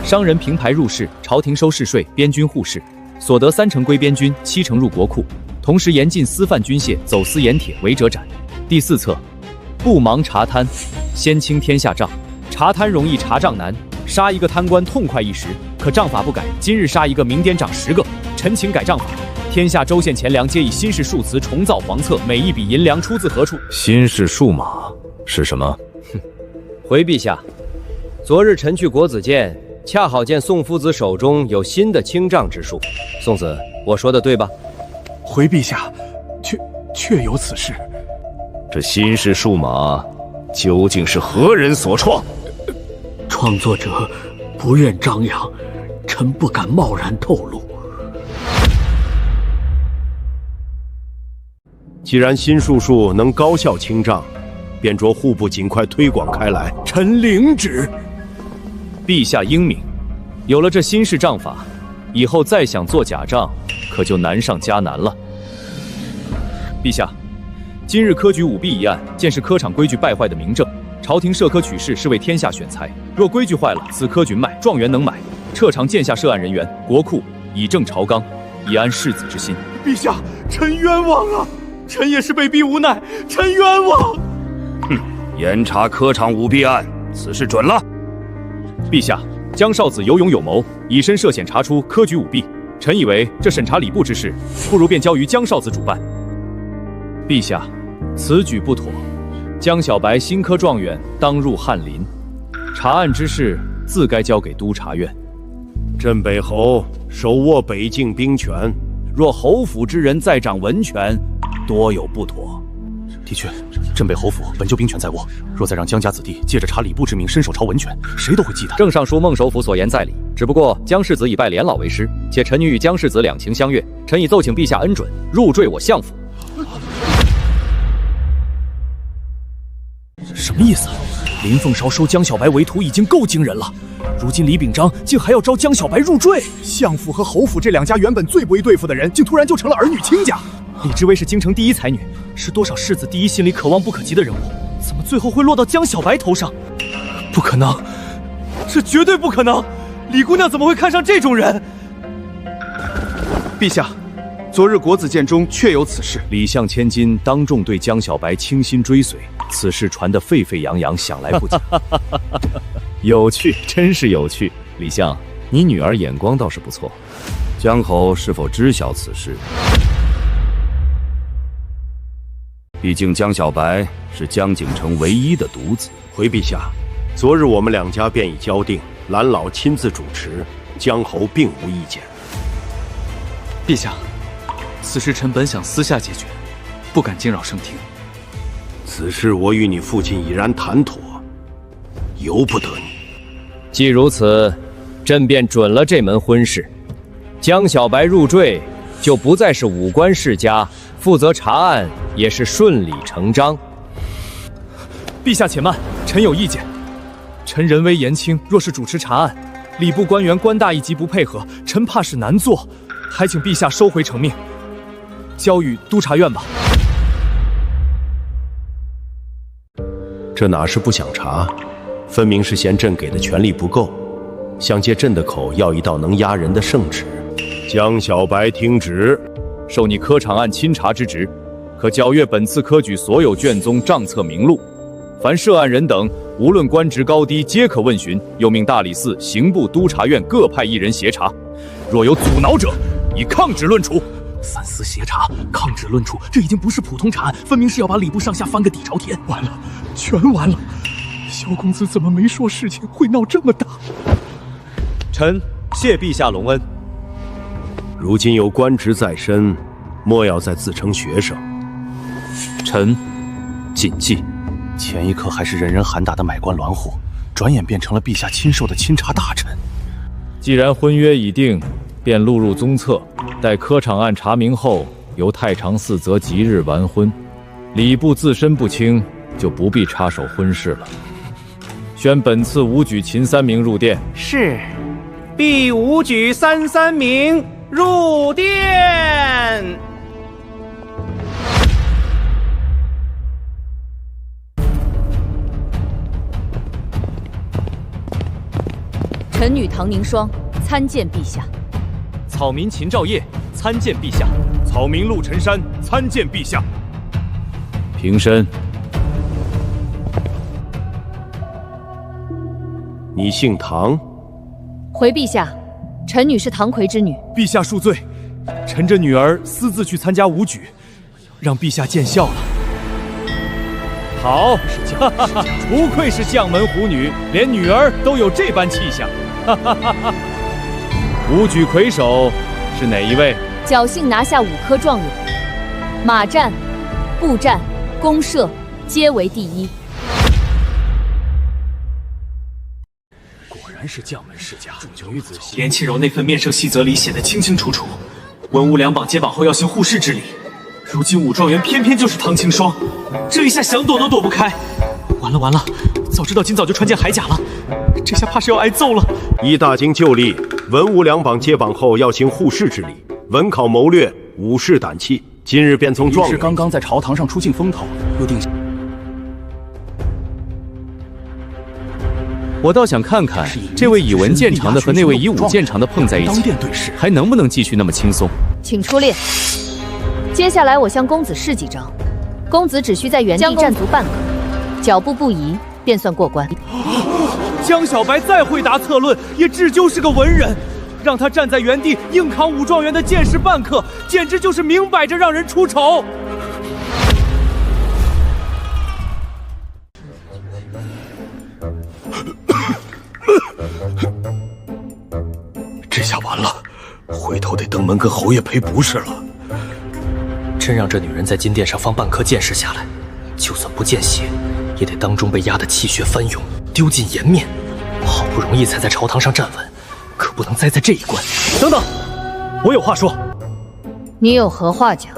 商人平牌入市，朝廷收市税，边军互市，所得3成归边军，7成入国库。同时严禁私贩军械，走私盐铁，违者斩。第4策，不忙查贪，先清天下账。查贪容易，查账难。杀一个贪官痛快一时，可账法不改，今日杀一个，明天涨10个。臣请改账法，天下州县钱粮皆以新式数词重造黄册，每一笔银两出自何处？新式数码是什么？回陛下，昨日臣去国子监，恰好见宋夫子手中有新的清账之术。宋子，我说的对吧？回陛下，确有此事。这新式数码究竟是何人所创？创作者不愿张扬，臣不敢贸然透露。既然新术能高效清账，便着户部尽快推广开来。臣领旨。陛下英明，有了这新式账法，以后再想做假账，可就难上加难了。陛下，今日科举舞弊一案，见是科场规矩败坏的明证。朝廷设科取士是为天下选才，若规矩坏了，此科均卖，状元能买，彻尝见下涉案人员，国库以正朝纲，以安士子之心。陛下，臣冤枉啊！臣也是被逼无奈，臣冤枉。哼，严查科场舞弊案，此事准了。陛下，江少子有勇有谋，以身涉险查出科举舞弊，臣以为这审查礼部之事，不如便交于江少子主办。陛下，此举不妥。江小白新科状元当入翰林，查案之事自该交给督察院。镇北侯手握北境兵权，若侯府之人再掌文权，多有不妥。的确，镇北侯府本就兵权在握，若再让江家子弟借着查礼部之名伸手朝文权，谁都会忌惮。正尚书孟首府所言在理，只不过江世子已拜连老为师，且臣女与江世子两情相悦，臣已奏请陛下恩准，入赘我相府。什么意思？林凤韶收江小白为徒已经够惊人了，如今李秉章竟还要招江小白入赘。相府和侯府这2家原本最不易对付的人，竟突然就成了儿女亲家。李知微是京城第一才女，是多少世子第一心里可望不可及的人物，怎么最后会落到江小白头上？不可能，这绝对不可能！李姑娘怎么会看上这种人？陛下，昨日国子监中确有此事。李相千金当众对江小白倾心追随，此事传得沸沸扬扬，想来不假。有趣，真是有趣。李相，你女儿眼光倒是不错。江侯是否知晓此事？毕竟江小白是江景城唯一的独子。回陛下，昨日我们2家便已交定，蓝老亲自主持，江侯并无意见。陛下，此事臣本想私下解决，不敢惊扰圣听。此事我与你父亲已然谈妥，由不得你。既如此，朕便准了这门婚事。江小白入赘，就不再是武官世家，负责查案也是顺理成章。陛下且慢，臣有意见。臣人微言轻，若是主持查案，礼部官员官大一级不配合，臣怕是难做，还请陛下收回成命，交与督察院吧。这哪是不想查，分明是嫌朕给的权力不够，想借朕的口要一道能压人的圣旨。江小白听旨，受你科场案钦察之职，可缴阅本次科举所有卷宗账册名录。凡涉案人等，无论官职高低，皆可问询。又命大理寺、刑部、督察院各派一人协查，若有阻挠者，以抗旨论处。三司协查，抗旨论处，这已经不是普通查案，分明是要把礼部上下翻个底朝天。完了，全完了！萧公子怎么没说事情会闹这么大？臣谢陛下隆恩。如今有官职在身，莫要再自称学生。臣谨记。前一刻还是人人喊打的买官栾虎，转眼变成了陛下亲授的钦察大臣。既然婚约已定，便录入宗册，待科场案查明后，由太常寺择吉日完婚。礼部自身不清，就不必插手婚事了。宣本次武举秦3名入殿。是，第5举3名入殿。臣女唐凝霜参见陛下。草民秦兆业参见陛下。草民陆晨山参见陛下。平身。你姓唐？回陛下，臣女是唐奎之女。陛下恕罪，臣这女儿私自去参加武举，让陛下见笑了。好，不愧是将门虎女，连女儿都有这般气象。武举魁首是哪一位？侥幸拿下5科状元，马战、步战、弓射皆为第1。果然是将门世家。女子连绮柔那份面圣细则里写得清清楚楚，文武2榜接榜后要行护士之礼。如今武状元偏偏就是唐清霜，这一下想躲都躲不开。完了完了，早知道今早就穿件铠甲了，这下怕是要挨揍了。依大经旧例，文武2榜接榜后要行护士之礼，文考谋略，武士胆气。今日便从状元。是刚刚在朝堂上出尽风头，又定下。我倒想看看这位以文见长的和那位以武见长的碰在一起，还能不能继续那么轻松？请出列。接下来我向公子示几招，公子只需在原地站足半刻，脚步不移，便算过关。江小白再会答策论，也只就是个文人，让他站在原地硬扛武状元的见识半刻，简直就是明摆着让人出丑。这下完了，回头得登门跟侯爷赔不是了。真让这女人在金殿上放半颗见识下来，就算不见血，也得当中被压得气血翻涌，丢尽颜面。好不容易才在朝堂上站稳，可不能栽在这一关。等等，我有话说。你有何话讲？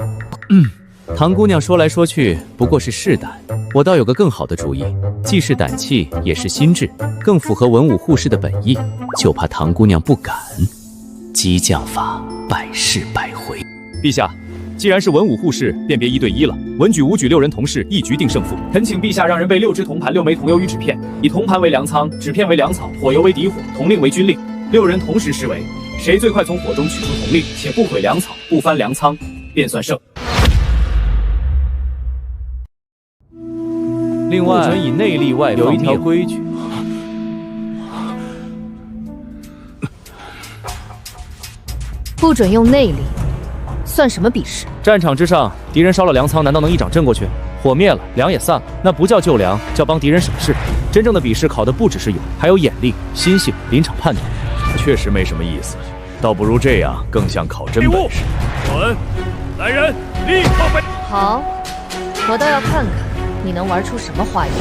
唐姑娘说来说去不过是试胆，我倒有个更好的主意，既是胆气，也是心智，更符合文武护士的本意，就怕唐姑娘不敢。激将法，百试百回。陛下，既然是文武护士，便别1对1了。文举、武举6人同事，一局定胜负。恳请陛下让人备6只铜盘、6枚铜油与纸片，以铜盘为粮仓，纸片为粮草，火油为底火，铜令为军令。6人同时施为，谁最快从火中取出铜令，且不毁粮草，不翻粮仓，便算胜。另外，不准以内力外放。有一条规矩。不准用内力，算什么比试？战场之上，敌人烧了粮仓，难道能一掌震过去？火灭了，粮也散了，那不叫救粮，叫帮敌人省事。真正的比试考的不只是勇，还有眼力、心性、临场判断。确实没什么意思，倒不如这样，更像考真本事。准，来人，立刻飞。好，我倒要看看你能玩出什么花样。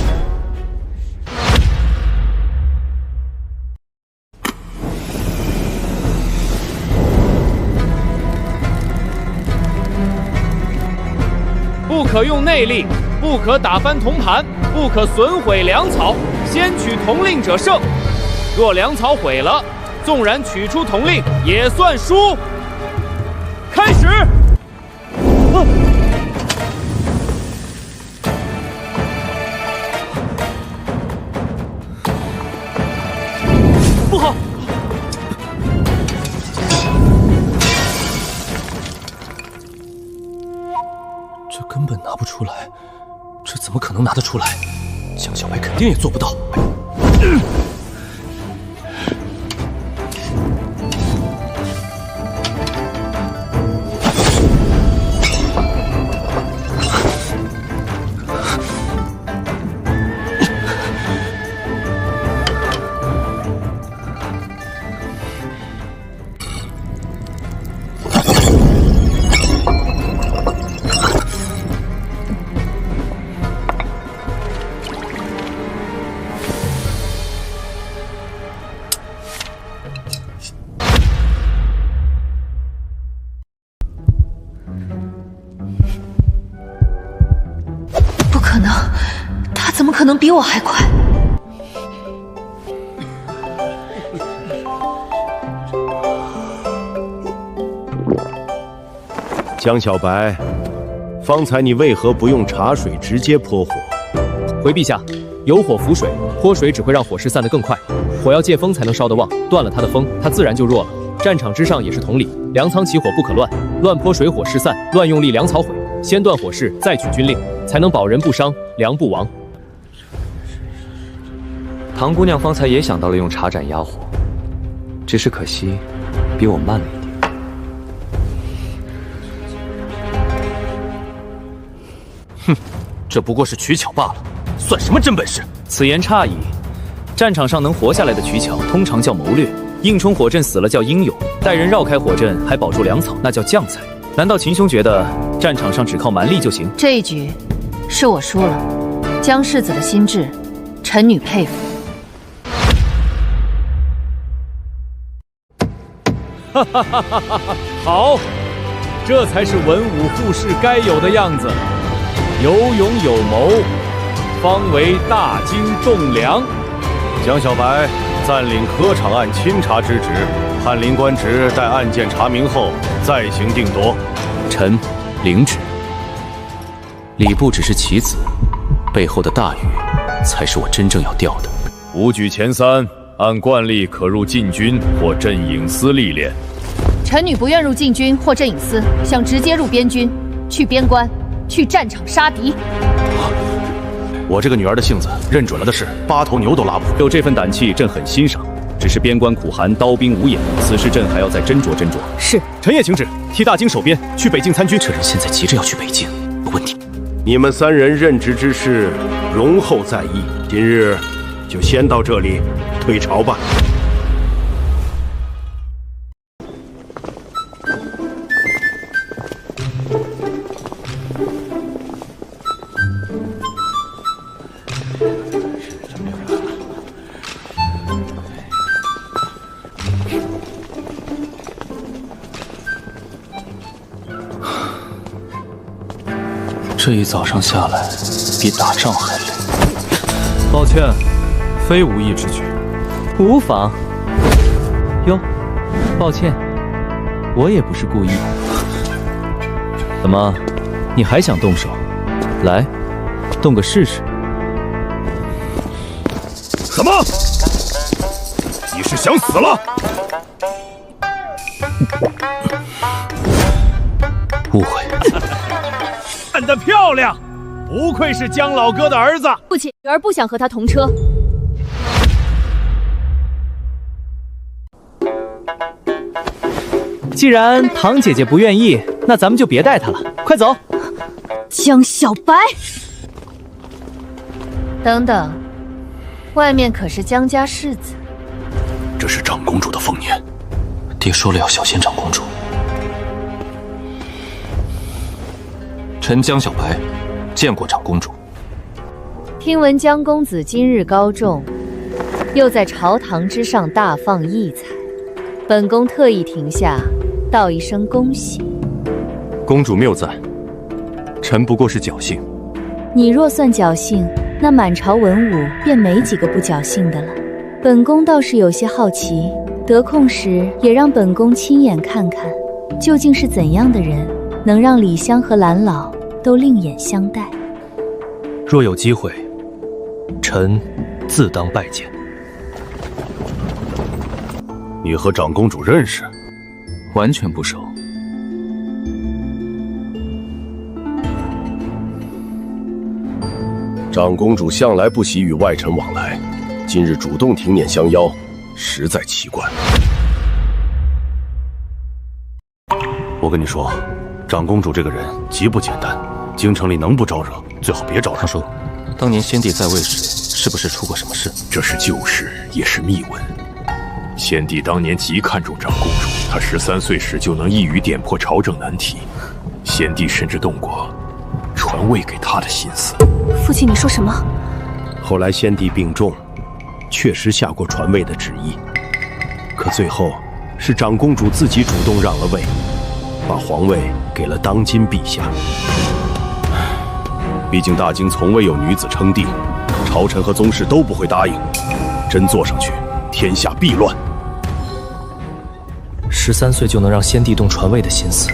不可用内力，不可打翻铜盘，不可损毁粮草。先取铜令者胜。若粮草毁了，纵然取出铜令，也算输。开始。好。这根本拿不出来，这怎么可能拿得出来？江小白肯定也做不到。怎么可能比我还快？江小白，方才你为何不用茶水直接泼火？回陛下，有火伏水，泼水只会让火势散得更快，火要借风才能烧得旺，断了它的风，它自然就弱了。战场之上也是同理，粮仓起火不可乱，乱泼水火势散，乱用力粮草毁。先断火势，再取军令，才能保人不伤，粮不亡。唐姑娘方才也想到了用茶盏压火，只是可惜比我慢了一点。哼，这不过是取巧罢了，算什么真本事？此言差矣。战场上能活下来的取巧，通常叫谋略；硬冲火阵死了叫英勇，带人绕开火阵还保住粮草，那叫将才。难道秦兄觉得战场上只靠蛮力就行？这一局是我输了，江世子的心智，臣女佩服。哈哈哈哈哈！好，这才是文武护士该有的样子，有勇有谋，方为大京栋梁。江小白暂领科场案钦查之职，翰林官职待案件查明后再行定夺。臣领旨。礼部只是棋子，背后的大鱼才是我真正要钓的。武举前3，按惯例可入禁军或镇营司历练。臣女不愿入禁军或镇营司，想直接入边军，去边关，去战场杀敌。我这个女儿的性子，认准了的事，8头牛都拉不住。有这份胆气，朕很欣赏。只是边关苦寒，刀兵无眼，此事朕还要再斟酌斟酌。是，臣也请旨，替大京守边，去北境参军。这人现在急着要去北境，有问题。你们3人任职之事，容后再议。今日就先到这里，退朝吧。这一早上下来，比打仗还累。抱歉，非无意之举。无妨。哟，抱歉，我也不是故意。怎么，你还想动手？来，动个试试。什么？你是想死了？误会。干得漂亮，不愧是江老哥的儿子。父亲，女儿不想和他同车。既然唐姐姐不愿意，那咱们就别带她了，快走。江小白，等等，外面可是江家世子。这是长公主的凤年，爹说了要小心长公主。臣江小白见过长公主。听闻江公子今日高中，又在朝堂之上大放异彩，本宫特意停下，道一声恭喜。公主谬赞，臣不过是侥幸。你若算侥幸，那满朝文武便没几个不侥幸的了。本宫倒是有些好奇，得空时也让本宫亲眼看看，究竟是怎样的人能让李香和蓝老都另眼相待。若有机会，臣自当拜见。你和长公主认识？完全不熟。长公主向来不喜与外臣往来，今日主动停辇相邀，实在奇怪。我跟你说，长公主这个人极不简单，京城里能不招惹，最好别招惹。堂叔，当年先帝在位时，是不是出过什么事？这是旧事，也是秘闻。先帝当年极看重长公主，她13岁时就能一语点破朝政难题，先帝甚至动过传位给她的心思。父亲，你说什么？后来先帝病重，确实下过传位的旨意，可最后是长公主自己主动让了位，把皇位给了当今陛下。毕竟大京从未有女子称帝，朝臣和宗室都不会答应，真坐上去，天下必乱。13岁就能让先帝动传位的心思，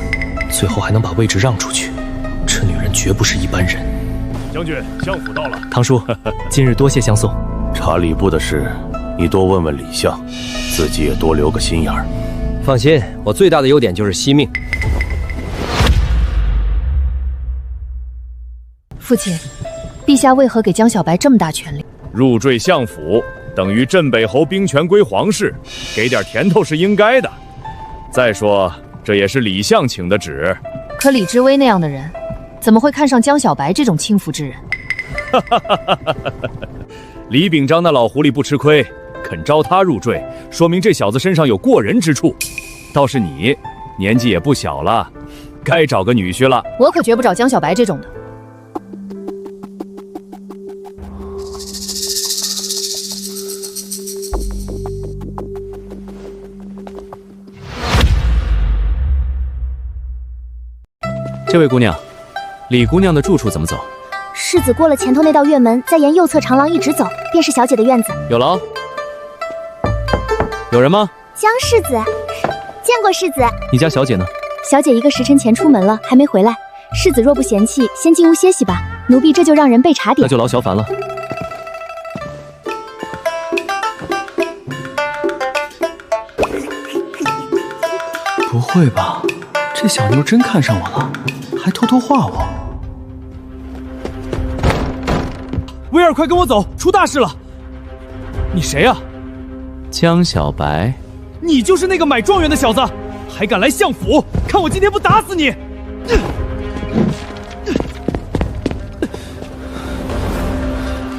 最后还能把位置让出去，这女人绝不是一般人。将军，相府到了。堂叔，今日多谢相送。查礼部的事，你多问问李相，自己也多留个心眼儿。放心，我最大的优点就是惜命。父亲，陛下为何给江小白这么大权力？入赘相府，等于镇北侯兵权归皇室，给点甜头是应该的。再说，这也是李相请的旨。可李知微那样的人，怎么会看上江小白这种轻浮之人？李秉章那老狐狸不吃亏，肯招他入赘，说明这小子身上有过人之处。倒是你，年纪也不小了，该找个女婿了。我可绝不找江小白这种的。这位姑娘，李姑娘的住处怎么走？世子过了前头那道院门，再沿右侧长廊一直走，便是小姐的院子。有了哦。有人吗？江世子，见过世子。你家小姐呢？小姐一个时辰前出门了，还没回来。世子若不嫌弃，先进屋歇息吧。奴婢这就让人备茶点。那就劳小凡了。不会吧？这小妞真看上我了，还偷偷画我。威尔，快跟我走，出大事了！你谁啊？江小白。你就是那个买状元的小子，还敢来相府？看我今天不打死你！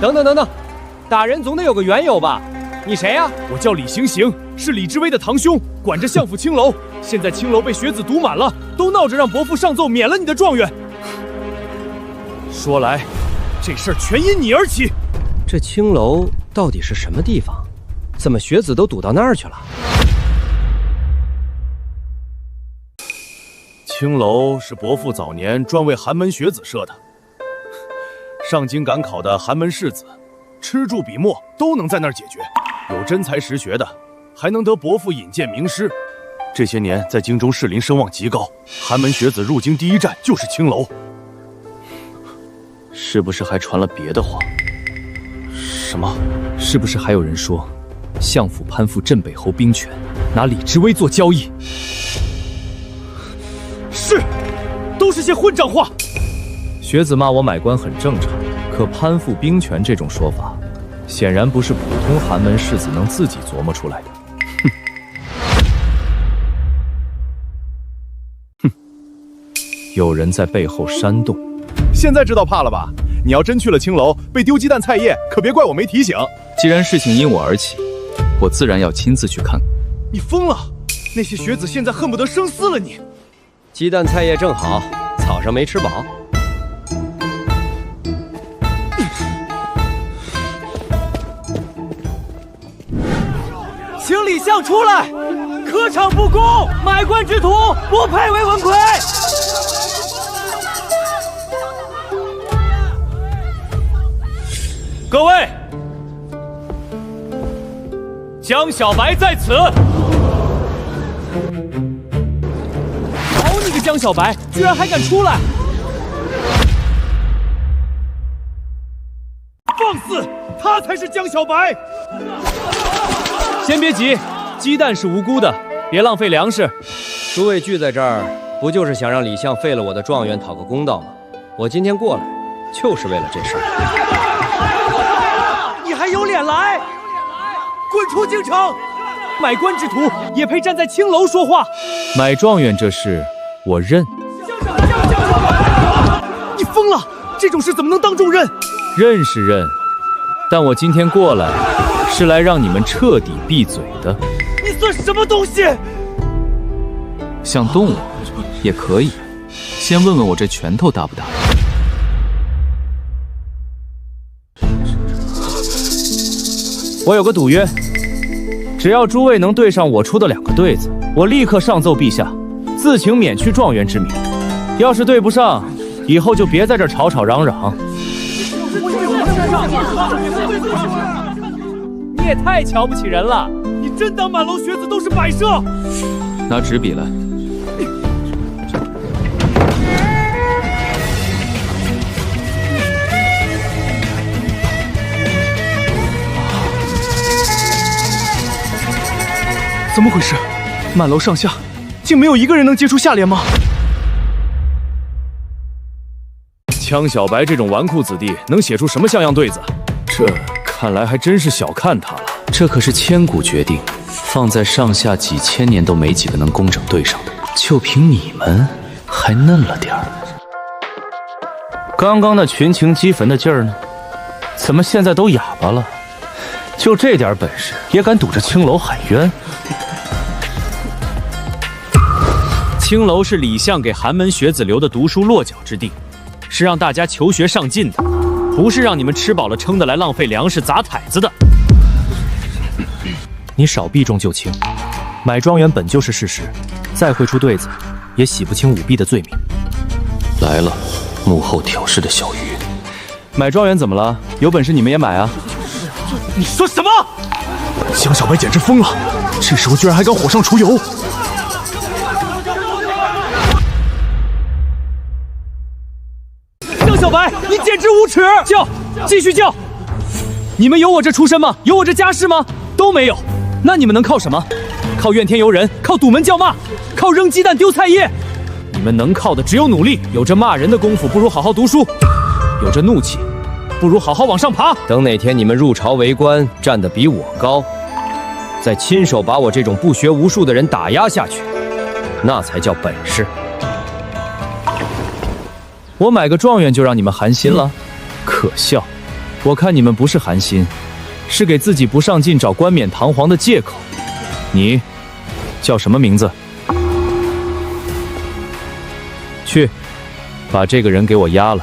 等等等等，打人总得有个缘由吧？你谁呀？我叫李行行，是李知微的堂兄，管着相府青楼。现在青楼被学子堵满了，都闹着让伯父上奏免了你的状元。说来，这事儿全因你而起。这青楼到底是什么地方？怎么学子都堵到那儿去了？青楼是伯父早年专为寒门学子设的，上京赶考的寒门士子，吃住笔墨都能在那儿解决。有真才实学的，还能得伯父引荐名师。这些年在京中士林声望极高，寒门学子入京第一站就是青楼。是不是还传了别的话？什么？是不是还有人说，相府攀附镇北侯兵权，拿李知微做交易？是，都是些混账话。学子骂我买官很正常，可攀附兵权这种说法，显然不是普通寒门士子能自己琢磨出来的。哼，有人在背后煽动。现在知道怕了吧？你要真去了青楼，被丢鸡蛋菜叶，可别怪我没提醒。既然事情因我而起，我自然要亲自去看。你疯了！那些学子现在恨不得生撕了你。鸡蛋菜叶正好，草上没吃饱。请李相出来！科场不公，买官之徒不配为文魁。各位，江小白在此。好你个江小白，居然还敢出来！放肆！他才是江小白。先别急，鸡蛋是无辜的，别浪费粮食。诸位聚在这儿，不就是想让李相废了我的状元讨个公道吗？我今天过来，就是为了这事儿。你还有脸来？滚出京城！买官之徒也配站在青楼说话？买状元这事，我认。你疯了！这种事怎么能当众认？认是认，但我今天过来是来让你们彻底闭嘴的。你算什么东西？想动我也可以，先问问我这拳头大不大。我有个赌约，只要诸位能对上我出的2个对子，我立刻上奏陛下，自请免去状元之名。要是对不上，以后就别在这吵吵嚷嚷。你也太瞧不起人了！你真当满楼学子都是摆设？拿纸笔来。怎么回事？满楼上下竟没有一个人能接出下联吗？江小白这种纨绔子弟能写出什么像样对子？这看来还真是小看他了。这可是千古绝定，放在上下几千年都没几个能工整对上的，就凭你们还嫩了点儿。刚刚那群情激焚的劲儿呢？怎么现在都哑巴了？就这点本事也敢堵着青楼喊冤？青楼是李相给寒门学子留的读书落脚之地，是让大家求学上进的，不是让你们吃饱了撑的来浪费粮食砸台子的。你少避重就轻，买状元本就是事实，再会出对子，也洗不清舞弊的罪名。来了，幕后挑事的小鱼。买状元怎么了？有本事你们也买啊！你说什么？江小白简直疯了，这时候居然还敢火上除油！江小白，你简直无耻！叫，继续叫！你们有我这出身吗？有我这家世吗？都没有。那你们能靠什么？靠怨天尤人？靠堵门叫骂？靠扔鸡蛋丢菜叶？你们能靠的只有努力。有这骂人的功夫，不如好好读书；有这怒气，不如好好往上爬。等哪天你们入朝为官，站得比我高，再亲手把我这种不学无术的人打压下去，那才叫本事。我买个状元就让你们寒心了，可笑！我看你们不是寒心，是给自己不上进找冠冕堂皇的借口。你叫什么名字？去，把这个人给我押了。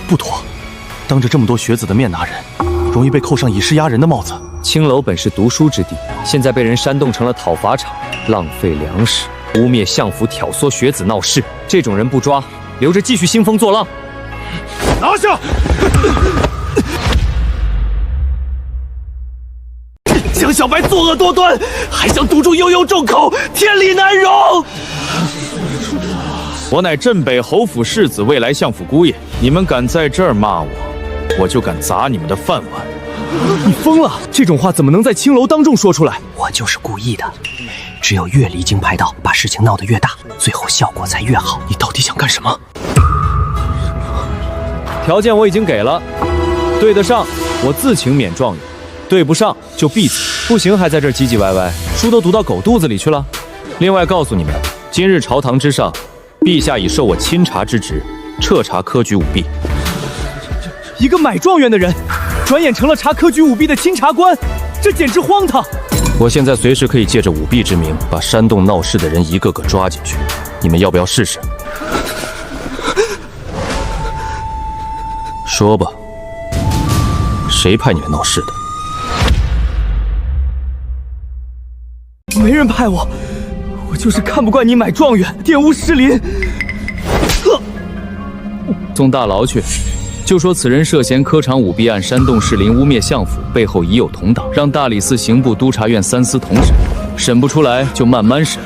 不妥，当着这么多学子的面拿人，容易被扣上以势压人的帽子。青楼本是读书之地，现在被人煽动成了讨伐场，浪费粮食，污蔑相府，挑唆学子闹事。这种人不抓，留着继续兴风作浪。拿下！江小白作恶多端，还想堵住悠悠众口，天理难容！我乃镇北侯府世子，未来相府姑爷。你们敢在这儿骂我，我就敢砸你们的饭碗。你疯了！这种话怎么能在青楼当众说出来？我就是故意的，只有越离经叛道，把事情闹得越大，最后效果才越好。你到底想干什么？条件我已经给了，对得上我自请免状元，对不上就闭嘴。不行还在这儿唧唧歪歪，书都读到狗肚子里去了。另外告诉你们，今日朝堂之上，陛下已授我钦察之职，彻查科举舞弊。一个买状元的人，转眼成了查科举舞弊的钦察官，这简直荒唐！我现在随时可以借着舞弊之名，把煽动闹事的人一个个抓进去。你们要不要试试？说吧，谁派你来闹事的？没人派我，我就是看不惯你买状元，玷污士林。送大牢去，就说此人涉嫌科场舞弊案，煽动士林，污蔑相府，背后已有同党，让大理寺刑部督察院三司同审，审不出来就慢慢审。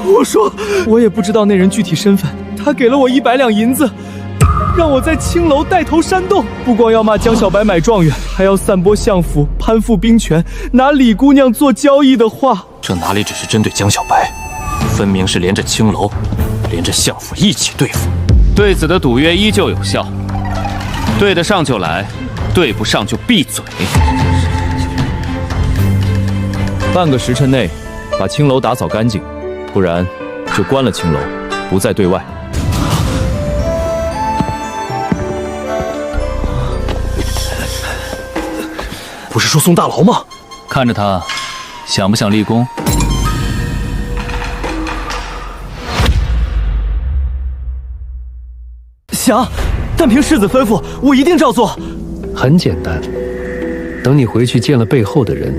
我说，我也不知道那人具体身份，他给了我100两银子，让我在青楼带头煽动，不光要骂江小白买状元，还要散播相府攀附兵权，拿李姑娘做交易的话。这哪里只是针对江小白，分明是连着青楼，连着相府一起对付。对子的赌约依旧有效，对得上就来，对不上就闭嘴。半个时辰内把青楼打扫干净，不然就关了青楼，不再对外。不是说送大牢吗？看着他，想不想立功？想，但凭世子吩咐，我一定照做。很简单，等你回去见了背后的人，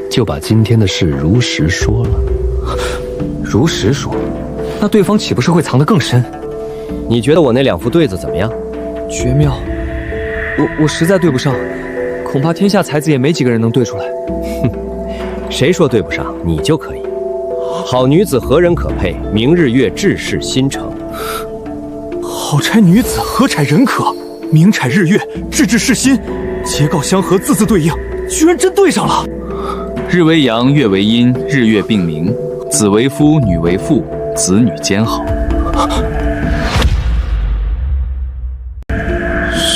就把今天的事如实说了。如实说，那对方岂不是会藏得更深？你觉得我那2副对子怎么样？绝妙，我实在对不上，恐怕天下才子也没几个人能对出来。哼，谁说对不上？你就可以。好女子何人可配？明日月治世新城。好差女子何采人可？明采日月，治世新，节告相合，字字对应，居然真对上了。日为阳，月为阴，日月并明，子为夫，女为妇，子女兼好。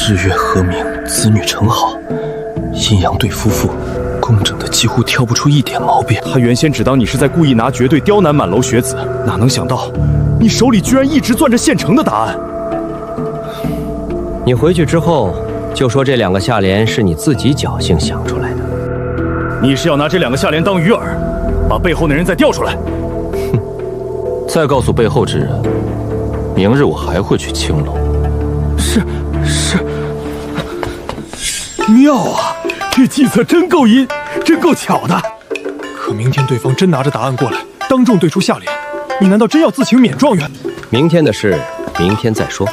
日月和明，子女成好，阴阳对夫妇，工整的几乎挑不出一点毛病。他原先只当你是在故意拿绝对刁难满楼学子，哪能想到你手里居然一直攥着现成的答案。你回去之后就说这2个下联是你自己侥幸想出来的。你是要拿这2个下联当鱼饵，把背后那人再调出来？哼！再告诉背后之人，明日我还会去青楼。是，妙啊！这计策真够阴，真够巧的。可明天对方真拿着答案过来，当众对出下联，你难道真要自请免状元？明天的事，明天再说。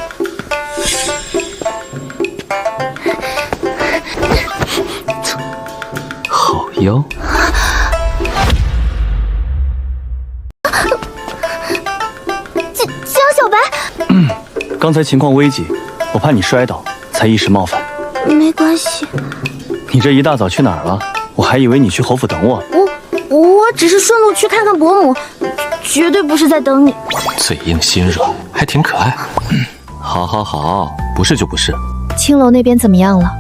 好妖！江小白，刚才情况危急，我怕你摔倒，才一时冒犯。没关系。你这一大早去哪儿了？我还以为你去侯府等我。我只是顺路去看看伯母，绝对不是在等你。嘴硬心软，还挺可爱。好，不是就不是。青楼那边怎么样了？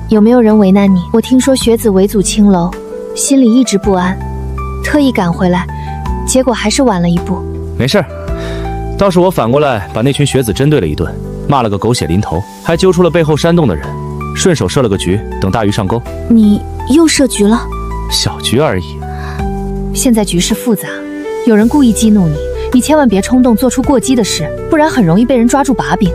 有没有人为难你？我听说学子围阻青楼，心里一直不安，特意赶回来，结果还是晚了一步。没事儿，倒是我反过来把那群学子针对了一顿，骂了个狗血淋头，还揪出了背后煽动的人，顺手设了个局，等大鱼上钩。你又设局了？小局而已。现在局势复杂，有人故意激怒你，你千万别冲动做出过激的事，不然很容易被人抓住把柄。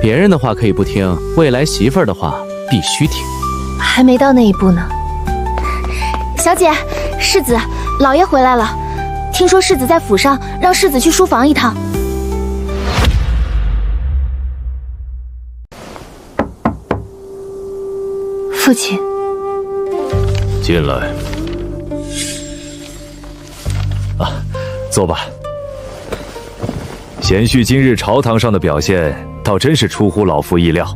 别人的话可以不听，未来媳妇儿的话必须听。还没到那一步呢。小姐，世子，老爷回来了。听说世子在府上，让世子去书房一趟。父亲，进来。坐吧。贤婿今日朝堂上的表现，倒真是出乎老夫意料。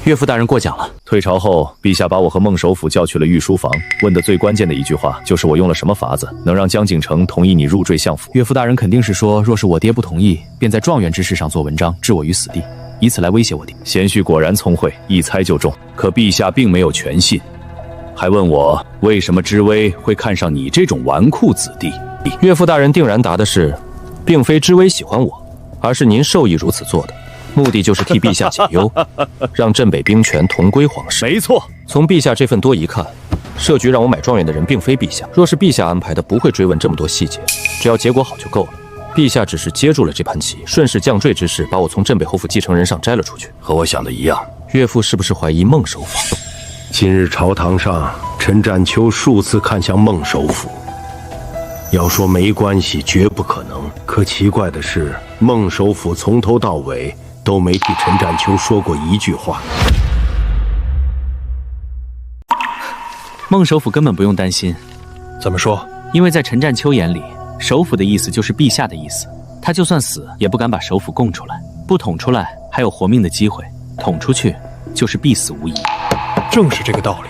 岳父大人过奖了。退朝后，陛下把我和孟首府叫去了御书房，问的最关键的一句话就是我用了什么法子能让江景城同意你入赘相府。岳父大人肯定是说，若是我爹不同意，便在状元之事上做文章，置我于死地，以此来威胁我爹。贤婿果然聪慧，一猜就中。可陛下并没有全信，还问我为什么知微会看上你这种纨绔子弟。岳父大人定然答的是，并非知微喜欢我，而是您授意如此做的，目的就是替陛下解忧，让镇北兵权同归皇室。没错，从陛下这份多疑看，设局让我买状元的人并非陛下。若是陛下安排的，不会追问这么多细节，只要结果好就够了。陛下只是接住了这盘棋，顺势降坠之势，把我从镇北侯府继承人上摘了出去。和我想的一样。岳父是不是怀疑孟首府？今日朝堂上，陈占秋数次看向孟首府。要说没关系，绝不可能。可奇怪的是，孟首府从头到尾都没替陈占秋说过一句话。孟首府根本不用担心。怎么说？因为在陈占秋眼里，首府的意思就是陛下的意思，他就算死也不敢把首府供出来，不捅出来还有活命的机会，捅出去就是必死无疑。正是这个道理。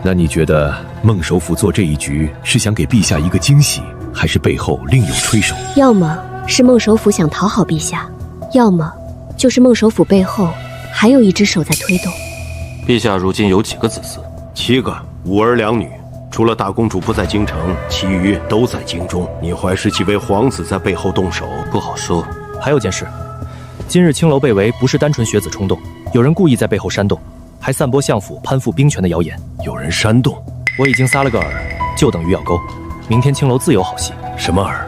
那你觉得孟首府做这一局是想给陛下一个惊喜，还是背后另有吹手？要么是孟首府想讨好陛下，要么就是孟首府背后还有一只手在推动。陛下如今有几个子嗣？7个，5儿2女。除了大公主不在京城，其余都在京中。你怀是几位皇子在背后动手？不好说。还有件事，今日青楼被围，不是单纯学子冲动，有人故意在背后煽动，还散播相府攀附兵权的谣言。有人煽动？我已经撒了个饵，就等于咬钩。明天青楼自有好戏。什么饵？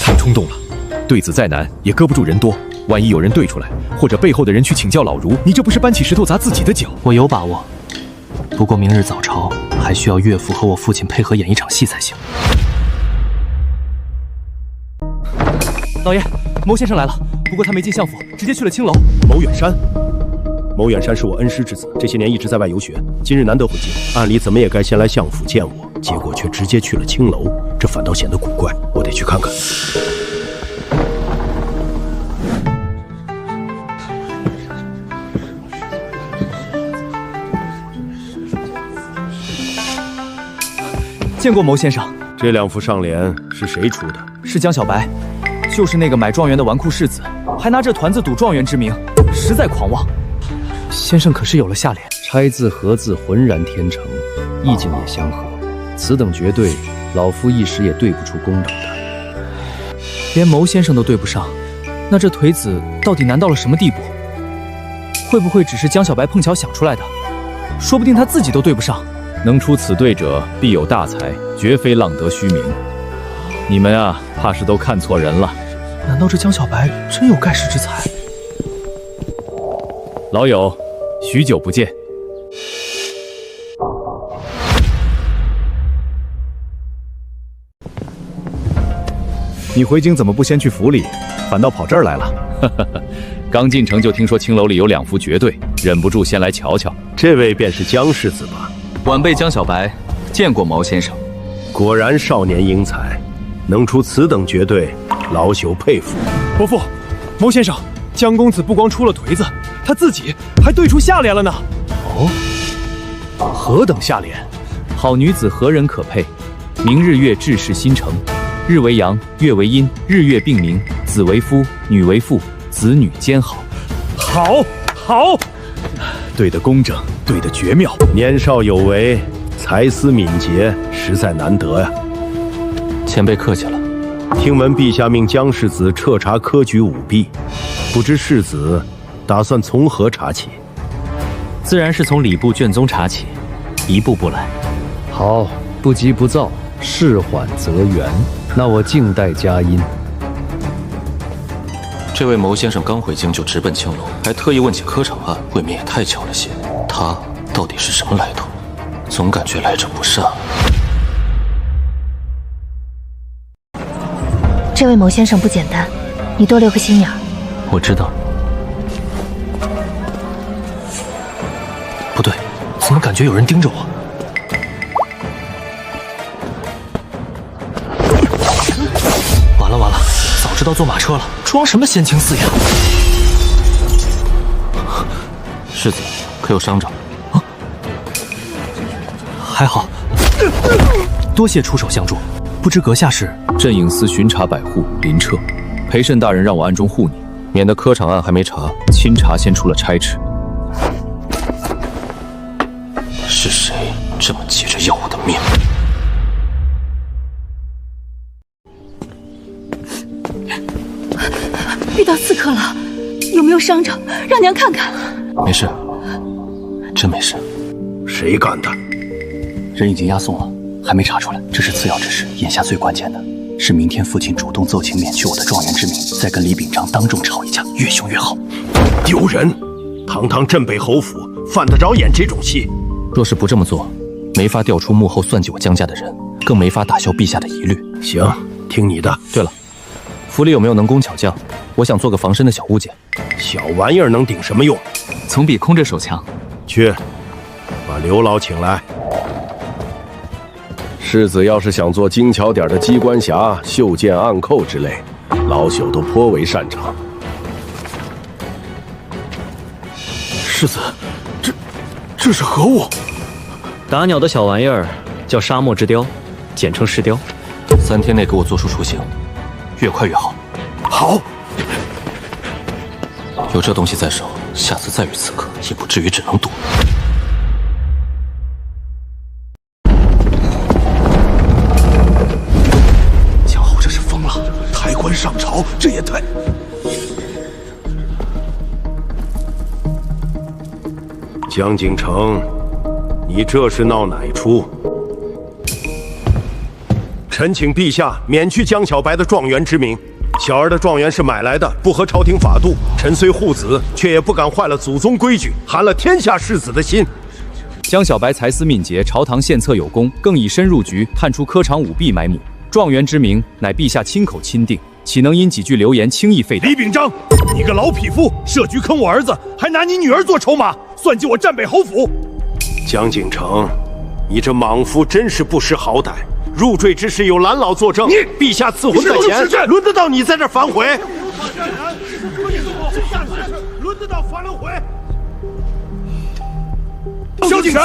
太冲动了，对子再难也搁不住人多。万一有人对出来，或者背后的人去请教老儒，你这不是搬起石头砸自己的脚？我有把握，不过明日早朝还需要岳父和我父亲配合演一场戏才行。老爷，牟先生来了，不过他没进相府，直接去了青楼。牟远山，牟远山是我恩师之子，这些年一直在外游学，今日难得回京，按理怎么也该先来相府见我，结果却直接去了青楼，这反倒显得古怪，我得去看看。见过牟先生。这2副上联是谁出的？是江小白，就是那个买状元的纨绔世子，还拿这团子赌状元之名，实在狂妄。先生可是有了下联：拆字合字浑然天成，意境也相合，此等绝对，老夫一时也对不出公主的。连牟先生都对不上，那这腿子到底难到了什么地步？会不会只是江小白碰巧想出来的？说不定他自己都对不上。能出此对者，必有大才，绝非浪得虚名。你们啊，怕是都看错人了。难道这江小白真有盖世之才？老友，许久不见。你回京怎么不先去府里，反倒跑这儿来了？刚进城就听说青楼里有2副绝对，忍不住先来瞧瞧。这位便是江世子吧？晚辈江小白见过牟先生。果然少年英才，能出此等绝对，老朽佩服。伯父，牟先生，江公子不光出了颓子，他自己还对出下联了呢。哦，何等下联？好女子何人可配？明日月至是新城，日为阳，月为阴，日月并明，子为夫，女为妇，子女兼好。好，好，对得工整，对得绝妙。年少有为，才思敏捷，实在难得呀。前辈客气了。听闻陛下命江世子彻查科举舞弊，不知世子打算从何查起？自然是从礼部卷宗查起，一步步来。好，不急不躁，事缓则圆。那我静待佳音。这位牟先生刚回京就直奔青楼，还特意问起科场案，未免也太巧了些。他到底是什么来头？总感觉来者不善。这位牟先生不简单，你多留个心眼儿。我知道。不对，怎么感觉有人盯着我？完了完了，早知道坐马车了，装什么仙情四呀？世子，可有伤着？啊，还好，多谢出手相助。不知阁下是？镇营司巡查百户林彻，陪慎大人让我暗中护你，免得科场案还没查，钦察先出了差池。是谁这么急着要我的命？遇到刺客了，有没有伤着？让娘看看。没事，真没事。谁干的？人已经押送了，还没查出来，这是次要之事。眼下最关键的是，明天父亲主动奏请免去我的状元之名，再跟李秉章当众吵一架，越凶越好。丢人！堂堂镇北侯府，犯得着演这种戏？若是不这么做，没法调出幕后算计我江家的人，更没法打消陛下的疑虑。行，听你的。对了，府里有没有能工巧匠？我想做个防身的小物件。小玩意儿能顶什么用？总比空着手强。去，把刘老请来。世子要是想做精巧点的机关匣、绣剑、暗扣之类，老朽都颇为擅长。世子，这是何物？打鸟的小玩意儿叫沙漠之雕，简称石雕。3天内给我做出雏形，越快越好。好。有这东西在手，下次再遇刺客，也不至于只能躲。江后这是疯了，抬棺上朝，这也太……江景城，你这是闹哪一出？臣请陛下免去江小白的状元之名。小儿的状元是买来的，不合朝廷法度。臣虽护子，却也不敢坏了祖宗规矩，寒了天下士子的心。江小白才思敏捷，朝堂献策有功，更以身入局，探出科场舞弊埋幕。状元之名乃陛下亲口钦定，岂能因几句流言轻易废掉？李秉章，你个老匹夫，设局坑我儿子，还拿你女儿做筹码，算计我战北侯府。江景城，你这莽夫真是不识好歹。入赘之事有蓝老作证，陛下赐婚在前，轮得到你在这反悔？轮得到反了悔？萧景玄，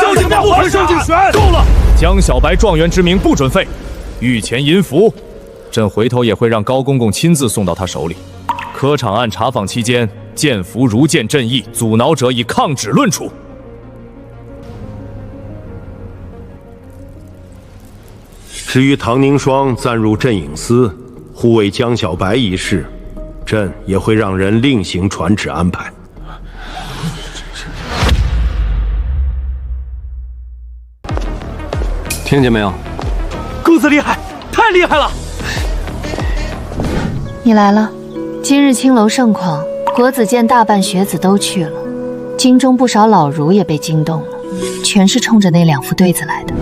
够了！江小白状元之名不准废，御前银符，朕回头也会让高公公亲自送到他手里。科场案查访期间，见符如见朕意，阻挠者以抗旨论处。至于唐宁霜暂入镇影司，护卫江小白一事，朕也会让人另行传旨安排。听见没有？公子厉害，太厉害了！你来了。今日青楼盛况，国子监大半学子都去了，京中不少老儒也被惊动了，全是冲着那2副对子来的。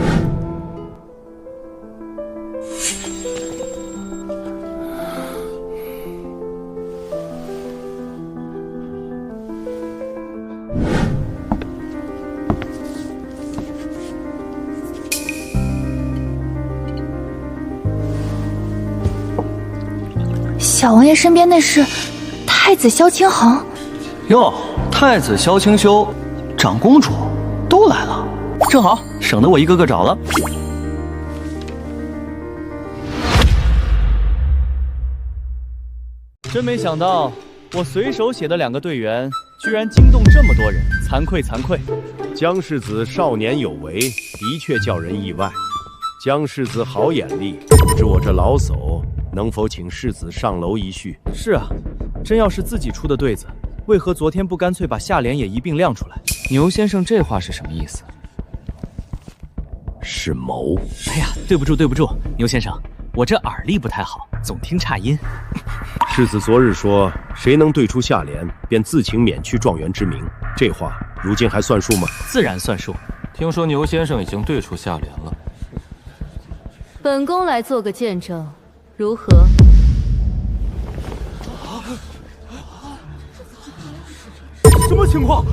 小王爷身边那是太子萧清衡。哟，太子萧清修、长公主都来了，正好省得我一个个找了。真没想到，我随手写的2个队员，居然惊动这么多人，惭愧惭愧。江世子少年有为，的确叫人意外。江世子好眼力，不知我这老叟能否请世子上楼一叙？是啊，真要是自己出的对子，为何昨天不干脆把下联也一并亮出来？牛先生这话是什么意思？是谋。哎呀，对不住，牛先生，我这耳力不太好，总听岔音。世子昨日说，谁能对出下联，便自请免去状元之名。这话如今还算数吗？自然算数。听说牛先生已经对出下联了。本宫来做个见证，如何？什么情况？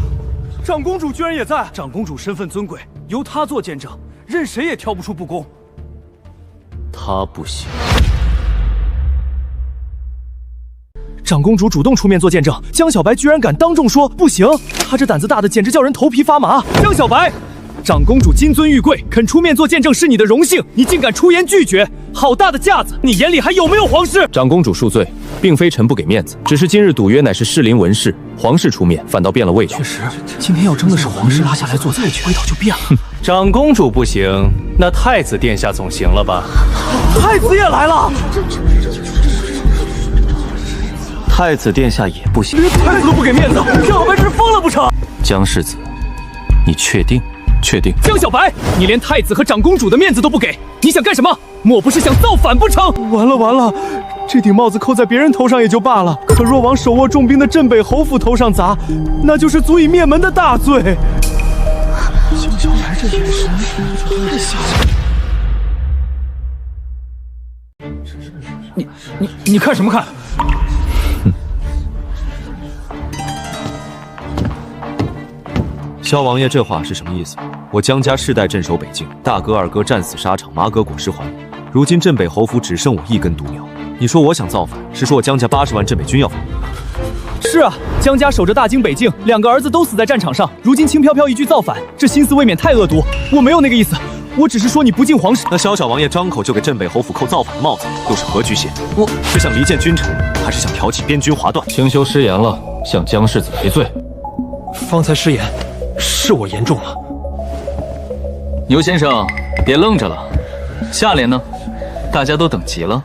长公主居然也在！长公主身份尊贵，由她做见证，任谁也挑不出不公。她不行。长公主主动出面做见证，江小白居然敢当众说不行，她这胆子大的简直叫人头皮发麻。江小白，长公主金尊玉贵，肯出面做见证是你的荣幸，你竟敢出言拒绝，好大的架子！你眼里还有没有皇室？长公主恕罪，并非臣不给面子，只是今日赌约乃是适龄文士，皇室出面反倒变了味道。确实，今天要真的是皇室拉下来做菜去，味道就变了。长公主不行，那太子殿下总行了吧？太子也来了。太子殿下也不行，连太子都不给面子，江小白是疯了不成？江世子，你确定？确定？江小白，你连太子和长公主的面子都不给，你想干什么？莫不是想造反不成？完了，这顶帽子扣在别人头上也就罢了，可若往手握重兵的镇北侯府头上砸，那就是足以灭门的大罪。江小白这眼神太吓人。你看什么看？萧王爷这话是什么意思？我江家世代镇守北境，大哥二哥战死沙场，麻革裹尸还。如今镇北侯府只剩我一根独苗，你说我想造反，是说我江家80万镇北军要反？是啊，江家守着大京、北境，2个儿子都死在战场上，如今轻飘飘一句造反，这心思未免太恶毒。我没有那个意思，我只是说你不敬皇室。那小王爷张口就给镇北侯府扣造反的帽子，又是何居心？我是想离间君臣，还是想挑起边军哗乱？清修失言了，向江世子赔罪。方才失言，是我言重了。牛先生，别愣着了，下联呢？大家都等急了。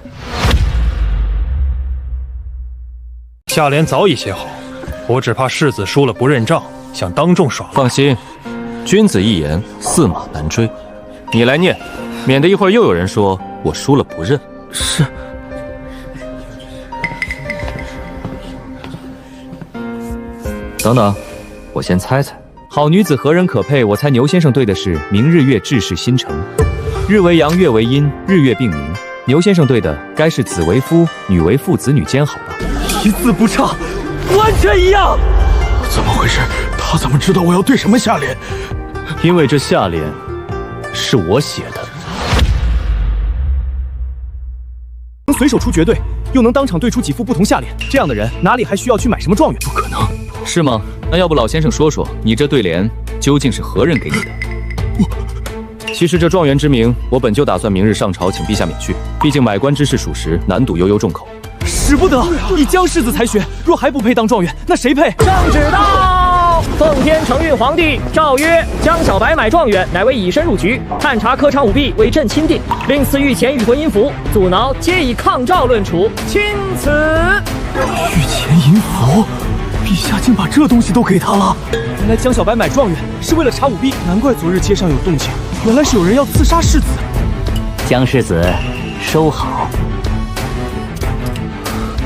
下联早已写好，我只怕世子输了不认账，想当众耍。放心，君子一言，驷马难追。你来念，免得一会儿又有人说我输了不认。是。等等，我先猜猜，好女子何人可配？我猜牛先生对的是明日月志士新城，日为阳，月为阴，日月并明。牛先生对的该是子为夫，女为父，子女兼好吧？一字不差，完全一样。怎么回事？他怎么知道我要对什么下联？因为这下联是我写的。能随手出绝对，又能当场对出几副不同下联，这样的人哪里还需要去买什么状元？不可能，是吗？那要不老先生说说，你这对联究竟是何人给你的？其实这状元之名，我本就打算明日上朝请陛下免去，毕竟买官之事属实，难堵悠悠众口。使不得！以江世子才学，若还不配当状元，那谁配？圣旨到！奉天承运皇帝诏曰：江小白买状元，乃为以身入局，探查科场舞弊，为朕钦定，令赐御前与婚姻符，阻挠皆以抗诏论处。钦此。御前银符，陛下竟把这东西都给他了。原来江小白买状元是为了查舞弊，难怪昨日街上有动静，原来是有人要刺杀世子。江世子，收好。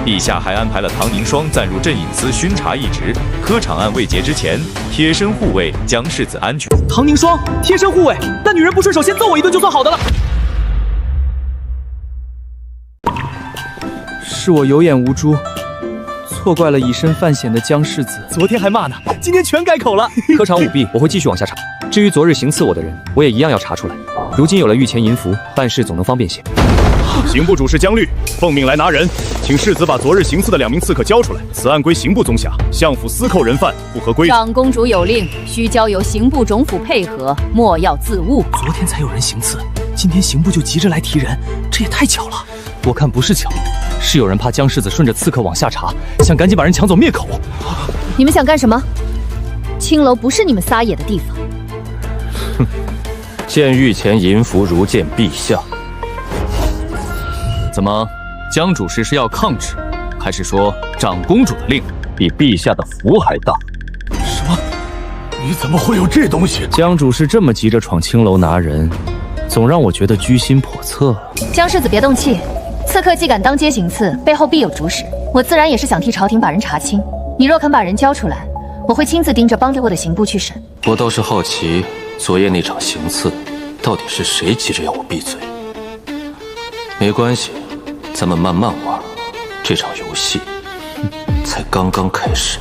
陛下还安排了唐宁霜暂入镇隐司巡查一职，科场案未结之前，贴身护卫江世子安全。唐宁霜贴身护卫，那女人不顺手先揍我一顿就算好的了。是我有眼无珠，错怪了以身犯险的江世子。昨天还骂呢，今天全改口了。科场舞弊，我会继续往下查。至于昨日行刺我的人，我也一样要查出来。如今有了御前银符，办事总能方便些。刑部主事江律奉命来拿人，请世子把昨日行刺的2名刺客交出来。此案归刑部宗辖，相府私扣人犯不合规矩。长公主有令，需交由刑部总府配合，莫要自误。昨天才有人行刺，今天刑部就急着来提人，这也太巧了。我看不是巧，是有人怕江世子顺着刺客往下查，想赶紧把人抢走灭口。你们想干什么？青楼不是你们撒野的地方。哼，见御前银符如见陛下。怎么，江主事是要抗旨，还是说长公主的令比陛下的符还大？什么？你怎么会有这东西？江主事这么急着闯青楼拿人，总让我觉得居心叵测。江世子别动气，刺客既敢当街行刺，背后必有主使。我自然也是想替朝廷把人查清。你若肯把人交出来，我会亲自盯着帮给我的刑部去审。我倒是好奇，昨夜那场行刺，到底是谁急着要我闭嘴？没关系，咱们慢慢玩，这场游戏才刚刚开始。